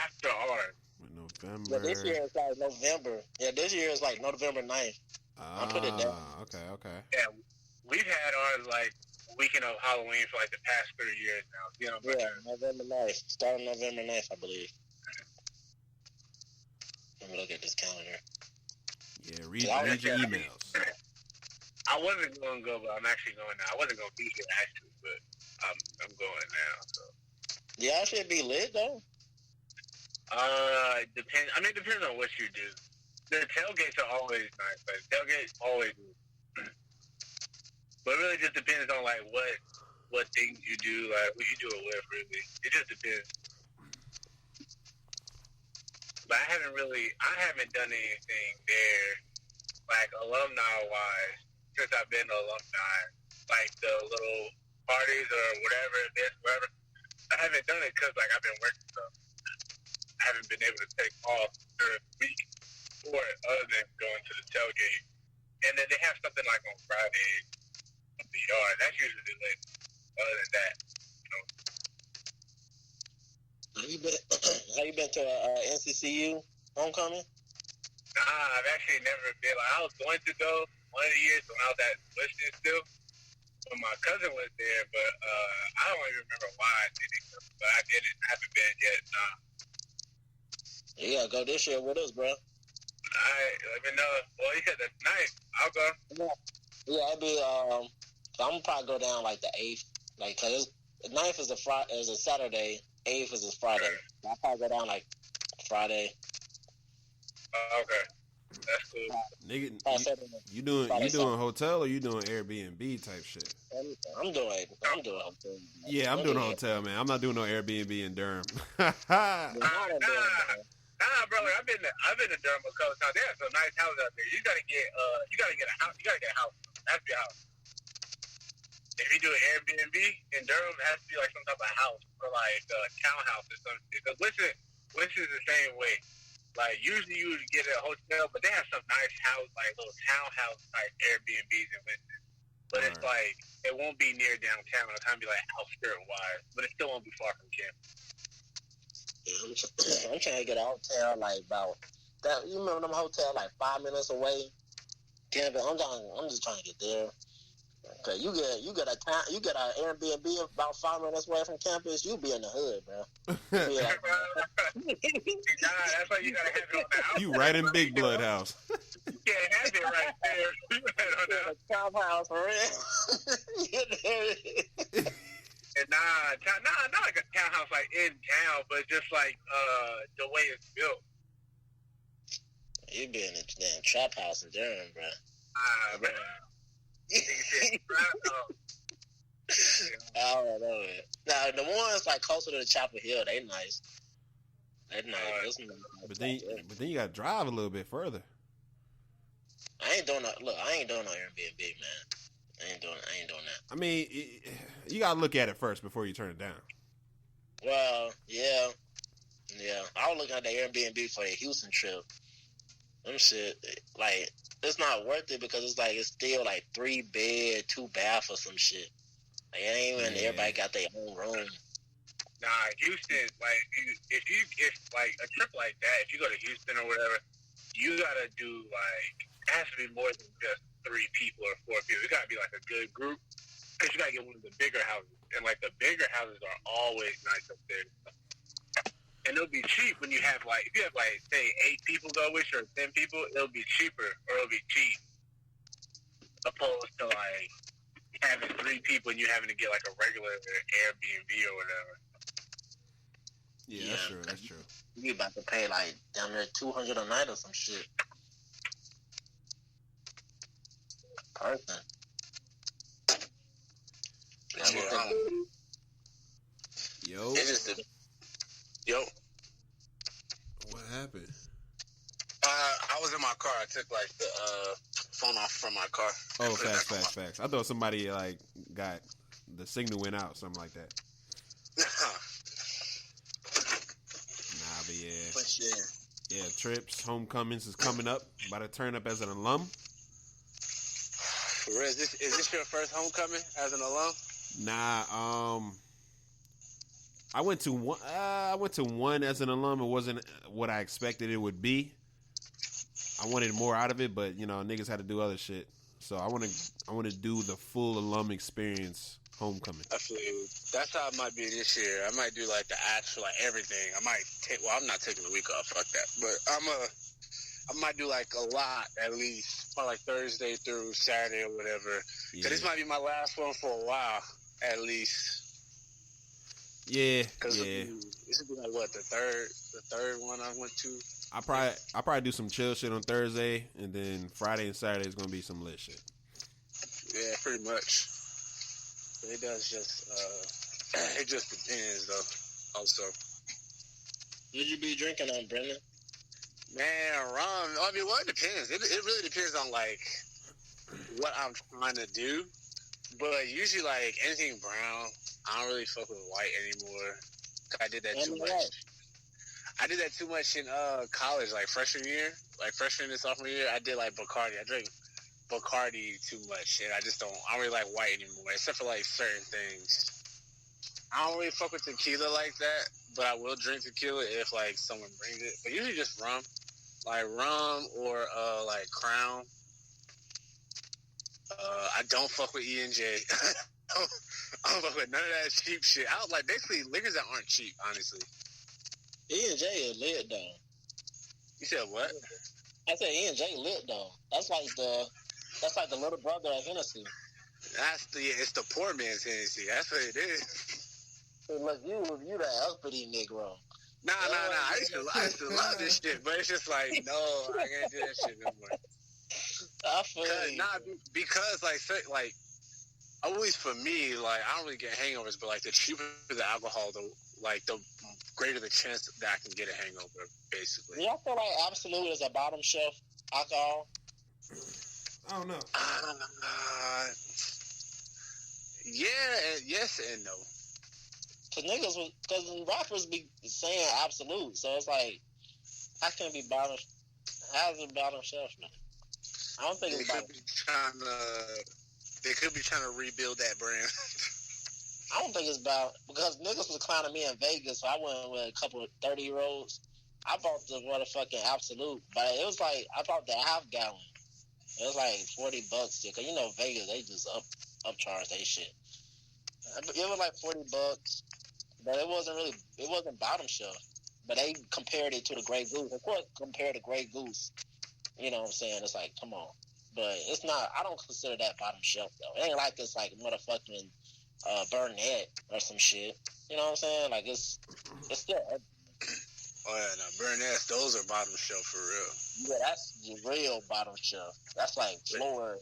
after ours.
November.
Yeah, this year is like November. Yeah, this year is like November 9th. I put it down.
Okay.
Yeah, we've had ours like weekend of Halloween for like the past 3 years now. You know,
Yeah, November 9th. Starting November 9th, I believe. Let me look at this calendar.
Yeah, read your emails.
I wasn't going to go, but I'm actually going now. I wasn't going to be here actually, but I'm going now. So.
Yeah, I should be lit though.
It depends. I mean, it depends on what you do. The tailgates are always nice. Like tailgates always. But it really just depends on like what things you do, like what you do it with. Really, it just depends. But I haven't done anything there, like alumni-wise, since I've been an alumni. Like the little parties or whatever, whatever. I haven't done it because like I've been working, so I haven't been able to take off during the week for it other than going to the tailgate. And then they have something like on Friday at the yard. That's usually lit. Other than that, you know.
Have you been to NCCU homecoming?
Nah, I've actually never been. Like, I was going to go one of the years when I was at Washington still. When my cousin was there, but I don't even remember why I did it. But I did it. I haven't been yet. Nah.
Yeah, go this year with us, bro.
Alright, let me know. Well, you said the 9th. I'll go.
Yeah, it'd be. I'm gonna probably go down like the 8th, like cause the 9th is a Saturday, 8th is a Friday. I'll probably go down like Friday.
Okay, that's cool.
Nigga, you doing hotel or you doing Airbnb type shit?
I'm doing hotel.
Yeah, I'm doing hotel, man. I'm not doing no Airbnb in Durham.
Nah, brother. I've been to Durham a couple times. They have some nice houses out there. You gotta get a house. You gotta get a house. That's your house. If you do an Airbnb in Durham, it has to be like some type of house or like a townhouse or something. Because Winston is the same way. Like usually you would get a hotel, but they have some nice house, like little townhouse type Airbnbs in Winston. But it's like it won't be near downtown. It'll kind of be like outskirt wise, but it still won't be far from campus.
I'm trying to get a hotel like about that. You remember them hotel like 5 minutes away? Campus. I'm just trying to get there. Okay, you get an Airbnb about 5 minutes away from campus. You be in the hood, bro.
That's why you gotta have it on the house.
You right in Big Blood house.
You can't have it right there. You have it on the
townhouse for real.
Nah, not like a townhouse like in town, but just like the way it's built.
You be in a damn trap house in Durham, bro.
Man.
I don't know. Now the ones like closer to the Chapel Hill, they nice. They nice.
But then you gotta drive a little bit further.
I ain't doing no Airbnb, man. I ain't doing that.
I mean, you gotta look at it first before you turn it down.
Well, yeah. I was looking at the Airbnb for the Houston trip. Them shit, like, it's not worth it because it's still like 3 bed, 2 bath or some shit. Like, it ain't even everybody got their own room.
Nah, Houston, like, if like a trip like that, if you go to Houston or whatever, you gotta do like, it has to be more than just 3 people or 4 people. It gotta be like a good group because you gotta get one of the bigger houses, and like the bigger houses are always nice up there. And it'll be cheap when you have like, if you have like say 8 people go with you or 10 people, it'll be cheaper or it'll be cheap opposed to like having 3 people and you having to get like a regular Airbnb or whatever.
Yeah, that's true.
You about to pay like down there $200 a night or some shit. Person.
Yo.
Yo.
happened?
I was in my car. I took like the phone off from my car.
Oh, facts. I thought somebody like got the signal went out, something like that. Nah, but yeah.
But yeah.
Yeah, trips, homecomings is coming up. About to turn up as an alum.
For real, is this your first homecoming as an alum?
Nah, I went to one. I went to one as an alum. It wasn't what I expected it would be. I wanted more out of it, but you know, niggas had to do other shit. So I want to do the full alum experience homecoming.
I feel you. That's how it might be this year. I might do like the actual, like everything. I might take. Well, I'm not taking the week off. Fuck that. But I might do like a lot at least, probably like Thursday through Saturday or whatever. Because this might be my last one for a while, at least.
Yeah,
Because this would be like what the third one I went to.
I probably do some chill shit on Thursday, and then Friday and Saturday is gonna be some lit shit.
Yeah, pretty much. It does just it just depends though. Also,
Would you be drinking on Brendon?
man, rum. I mean, well, it depends. It really depends on like what I'm trying to do. But usually, like anything brown, I don't really fuck with white anymore. I did that too much. I did that too much in college, like freshman year, and sophomore year. I did like Bacardi. I drank Bacardi too much, and I don't really like white anymore, except for like certain things. I don't really fuck with tequila like that, but I will drink tequila if like someone brings it. But usually just rum, like rum or like Crown. I don't fuck with E&J. I don't fuck with none of that cheap shit. I was like basically liquors that aren't cheap, honestly.
E&J is lit though.
You said what?
I said E&J lit though. That's like the little brother of Hennessy.
It's the poor man's Hennessy. That's what it is.
Hey, look, you the uppity Negro.
Nah. I used to love this shit, but it's just like, no, I can't do that shit no more.
I feel
because like always for me, like I don't really get hangovers, but like the cheaper the alcohol, the greater the chance that I can get a hangover, basically.
Do y'all feel like Absolute is a bottom shelf alcohol?
I don't know.
Yes and no.
Because rappers be saying Absolute, so it's like, how can it be bottom? How is it bottom shelf now? I don't think it's bottom.
They could be trying to rebuild that brand.
I don't think it's about, because niggas was clowning me in Vegas, so I went with a couple of 30-year-olds. I bought the motherfucking Absolute, but it was like, I bought the half gallon. It was like $40 still, because you know Vegas, they just upcharge they shit. It was like $40, but it wasn't bottom shelf. But they compared it to the Grey Goose. Of course, compared to Grey Goose, you know what I'm saying? It's like, come on. But it's not, I don't consider that bottom shelf, though. It ain't like it's like motherfucking Burnett or some shit. You know what I'm saying? Like, it's still...
Oh, yeah, no, Burnett, those are bottom shelf for real.
Yeah, that's the real bottom shelf. That's like floor.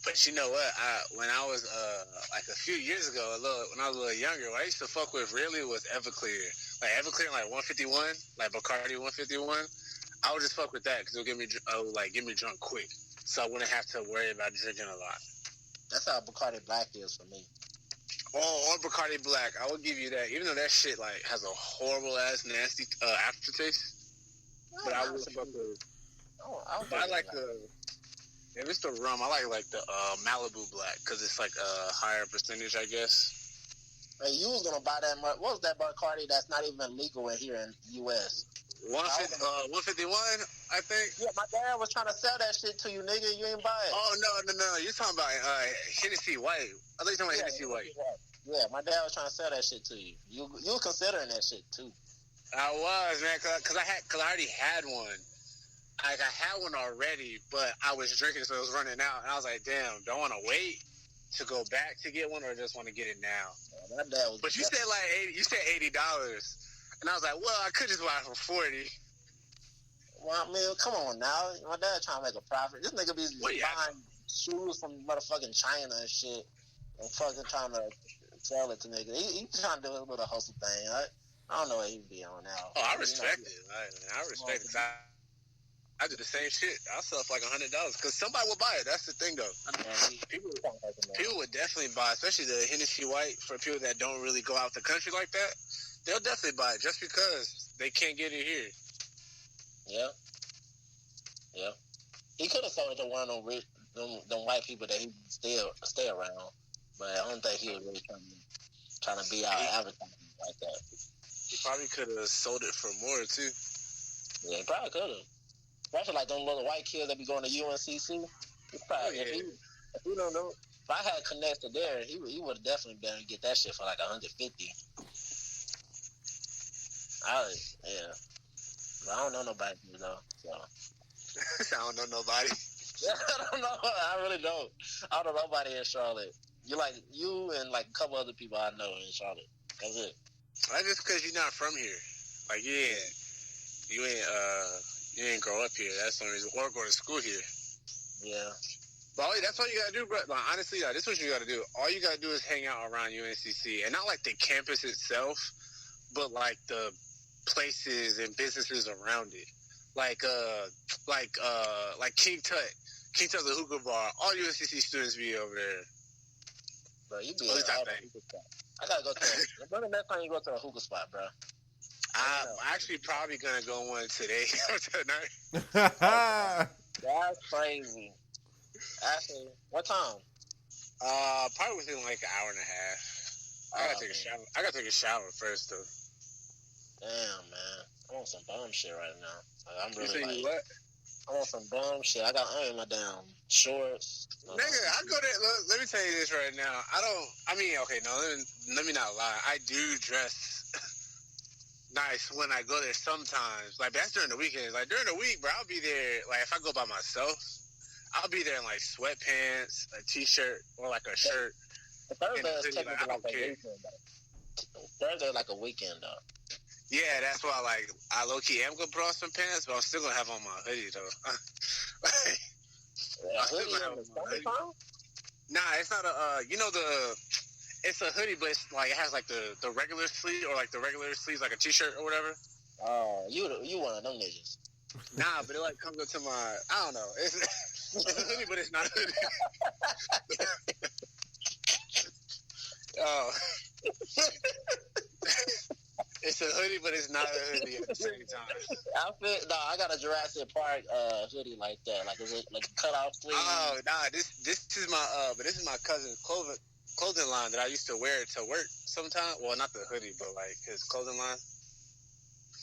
But you know what? When I was, like a few years ago, when I was a little younger, what I used to fuck with really was Everclear. Like Everclear, like 151, like Bacardi 151. I would just fuck with that because it would get me drunk quick. So I wouldn't have to worry about drinking a lot.
That's how Bacardi Black is for me.
Oh, on Bacardi Black, I will give you that. Even though that shit like has a horrible ass nasty aftertaste, but I would fuck with. I like if it's the rum, I like the Malibu Black because it's like a higher percentage, I guess.
Hey, you was gonna buy that? What was that Bacardi that's not even legal here in the U.S.?
151, I think.
Yeah, my dad was trying to sell that shit to you, nigga. You ain't buy it.
Oh no! You're talking about Hennessy White. I thought you were talking about Hennessy White.
Yeah, my dad was trying to sell that shit to you. You were considering that shit too.
I was, man, cause I already had one. Like I had one already, but I was drinking, so it was running out, and I was like, damn, do I want to wait to go back to get one, or just want to get it now?
Yeah, my dad was.
But you said like $80. And I was like, well, I could just buy it for $40.
Well, I mean, come on now. My dad trying to make a profit. This nigga be buying shoes from motherfucking China and shit and fucking trying to sell it to niggas. He trying to do a little hustle thing, right? I don't know what he be on now.
Oh, I respect it. I respect it. I do the same shit. I'll sell for like $100 because somebody will buy it. That's the thing, though. People would definitely buy, especially the Hennessy White for people that don't really go out the country like that. They'll definitely buy it just because they can't get it here.
Yeah. Yeah. He could have sold it to one of them white people that he still stay around, but I don't think he was really trying to be out advertising like that.
He probably could have sold it for more too.
Yeah, he probably could have. Especially like them little white kids that be going to UNCC. He probably, if he don't know, if I had connected there, he would have definitely been able to get that shit for like $150. But I don't know nobody, though. So.
I don't know nobody.
I don't know. I really don't. I don't know nobody in Charlotte. You and like a couple other people I know in Charlotte. That's it.
That's just because you're not from here. Like you ain't grow up here. That's the only reason. Or go to school here.
Yeah.
But that's all you gotta do, bro. Like, honestly, this is what you gotta do. All you gotta do is hang out around UNCC, and not like the campus itself, but like the places and businesses around it. Like King Tut. King Tut's a hookah bar. All UNCC students be over there.
Bro, you be at all the hookah spot. I gotta go to remember next time you go to a hookah spot, bro.
I'm actually probably gonna go one today or tonight.
That's crazy. Actually, what time?
Probably within like an hour and a half. I gotta take a shower. I gotta take a shower first, though.
Damn, man. I want some bum shit right now. I'm really
you what?
I want some bum shit. I'm in my damn shorts.
Nigga, I go there. Look, let me tell you this right now. Let me not lie. I do dress nice when I go there sometimes. Like, that's during the weekends. Like, during the week, bro, I'll be there. Like, if I go by myself, I'll be there in, like, sweatpants, a T-shirt, or, like, a shirt.
Thursday is technically like a weekend, though. Thursday like a weekend, though.
Yeah, that's why, like, I low-key am going to put on some pants, but I'm still going to have on my hoodie, though.
Hoodie in the summertime?
Nah, it's not it's a hoodie, but it's, like, it has, like, the regular sleeve, or, like, the regular sleeves, like a T-shirt or whatever.
Oh, you one of them niggas.
Nah, but it, like, comes up to my, I don't know. It's a hoodie, but it's not a hoodie. Oh. It's a hoodie, but it's not a hoodie at the same time.
I got a Jurassic Park hoodie like that, like a cut off sleeve.
Oh, nah, this is my cousin's clothing line that I used to wear to work sometimes. Well, not the hoodie, but like his clothing line.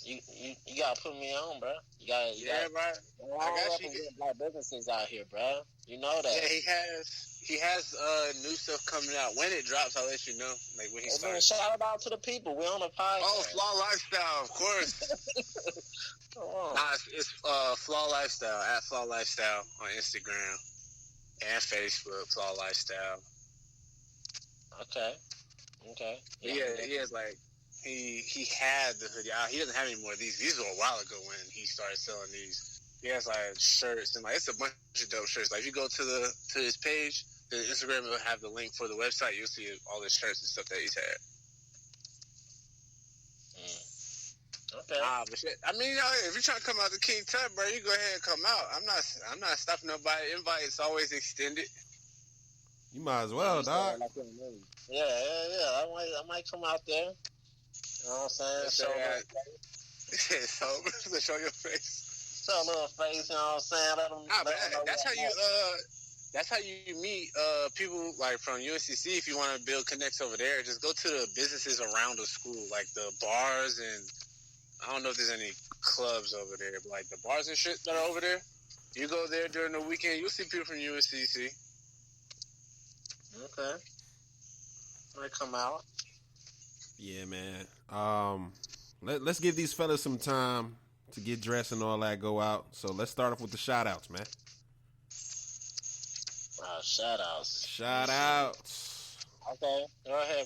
You gotta put me on, bro.
Bro. I got you.
Black businesses out here, bro. You know that.
Yeah, he has new stuff coming out. When it drops, I'll let you know. Like when he starts.
Shout out to the people. We on the podcast.
Oh, Flaw Lifestyle, of course. Nah, it's Flaw Lifestyle at Flaw Lifestyle on Instagram and Facebook. Flaw Lifestyle.
Okay.
Yeah, he has like he had the hoodie. He doesn't have any more of these. These were a while ago when he started selling these. He has like shirts and like it's a bunch of dope shirts. Like if you go to his page, the Instagram will have the link for the website. You'll see all the shirts and stuff that he's had.
Okay.
But shit. I mean, if you're trying to come out to King Tut, bro, you go ahead and come out. I'm not stopping nobody. Invite is always extended.
You might as well, dog.
Yeah. I might come out there. You know what I'm saying?
Show your face.
Show a little face. You know what I'm saying? Let them.
That's how you meet people like from UNCC. If you want to build connects over there, just go to the businesses around the school, like the bars and I don't know if there's any clubs over there, but like the bars and shit that are over there. You go there during the weekend, you'll see people from UNCC.
Okay. Might come out.
Yeah, man. Let's give these fellas some time to get dressed and all that, go out. So let's start off with the shout outs, man.
Shout outs.
Shout outs.
Okay. Go ahead,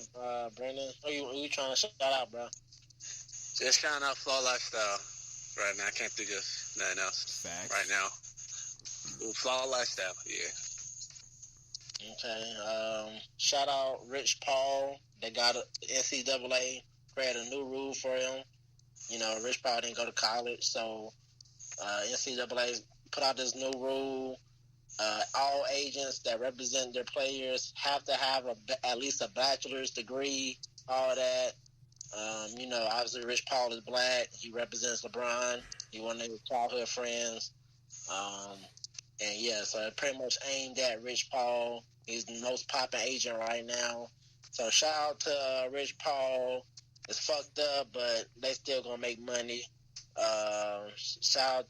Brendon. Who you trying to shout out, bro?
Just shouting out Flaw Lifestyle right now. I can't think of nothing else.
Facts.
Right now. Ooh, Flaw Lifestyle, yeah.
Okay. Shout out Rich Paul. They got a NCAA created a new rule for him. You know, Rich Paul didn't go to college, so NCAA put out this new rule. All agents that represent their players have to have at least a bachelor's degree, all that. You know, obviously Rich Paul is black. He represents LeBron. He one of his childhood friends. And yeah, so it pretty much aimed at Rich Paul. He's the most popping agent right now. So shout out to Rich Paul. It's fucked up, but they still gonna make money. Shout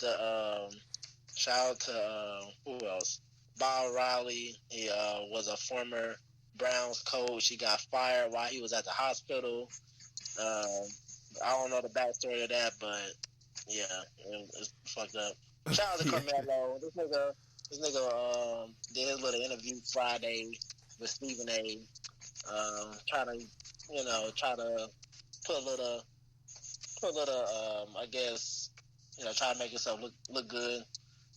out to who else? Bob Riley. He was a former Browns coach. He got fired while he was at the hospital. I don't know the backstory of that, but yeah, it's fucked up. Shout out to Carmelo. This nigga did his little interview Friday with Stephen A. Try to put a little, I guess, try to make himself look good.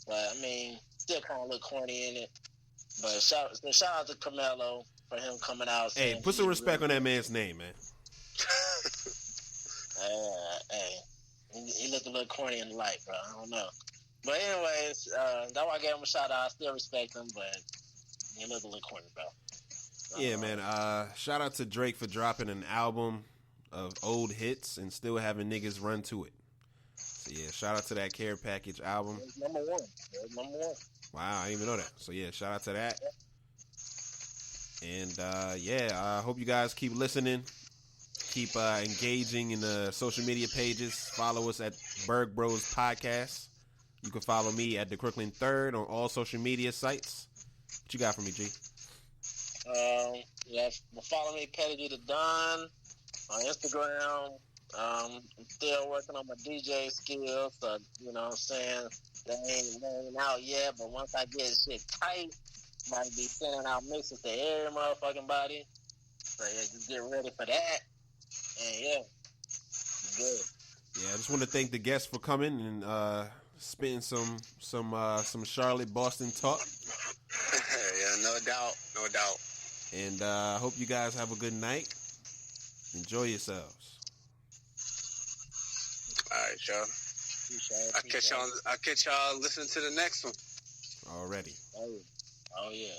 But I mean, still kind of look corny in it. But shout out to Carmelo for him coming out.
Hey, put some respect on that man's name, man.
Hey, he looked a little corny in the light, bro. I don't know. But anyways, that's why I gave him a shout out. I still respect him, but he looked a little corny, bro.
Yeah, man. Shout out to Drake for dropping an album of old hits and still having niggas run to it. So yeah, shout out to that Care Package album.
It's number one.
Wow, I didn't even know that. So yeah, shout out to that. And I hope you guys keep listening. Keep engaging in the social media pages. Follow us at Burg Bros Podcast. You can follow me at the Crooklyn Third on all social media sites. What you got for me, G?
Follow me, Petty the Don, on Instagram. I'm still working on my DJ skills, so you know what I'm saying. They ain't out yet, but once I get shit tight, might be sending out mixes to every motherfucking body. So yeah, just get ready for that. And yeah, good.
Yeah, I just want to thank the guests for coming and spitting some Charlotte Boston talk.
Yeah, no doubt.
And I hope you guys have a good night. Enjoy yourselves.
All right, y'all. I'll catch y'all listening to the next one.
Already.
Oh yeah.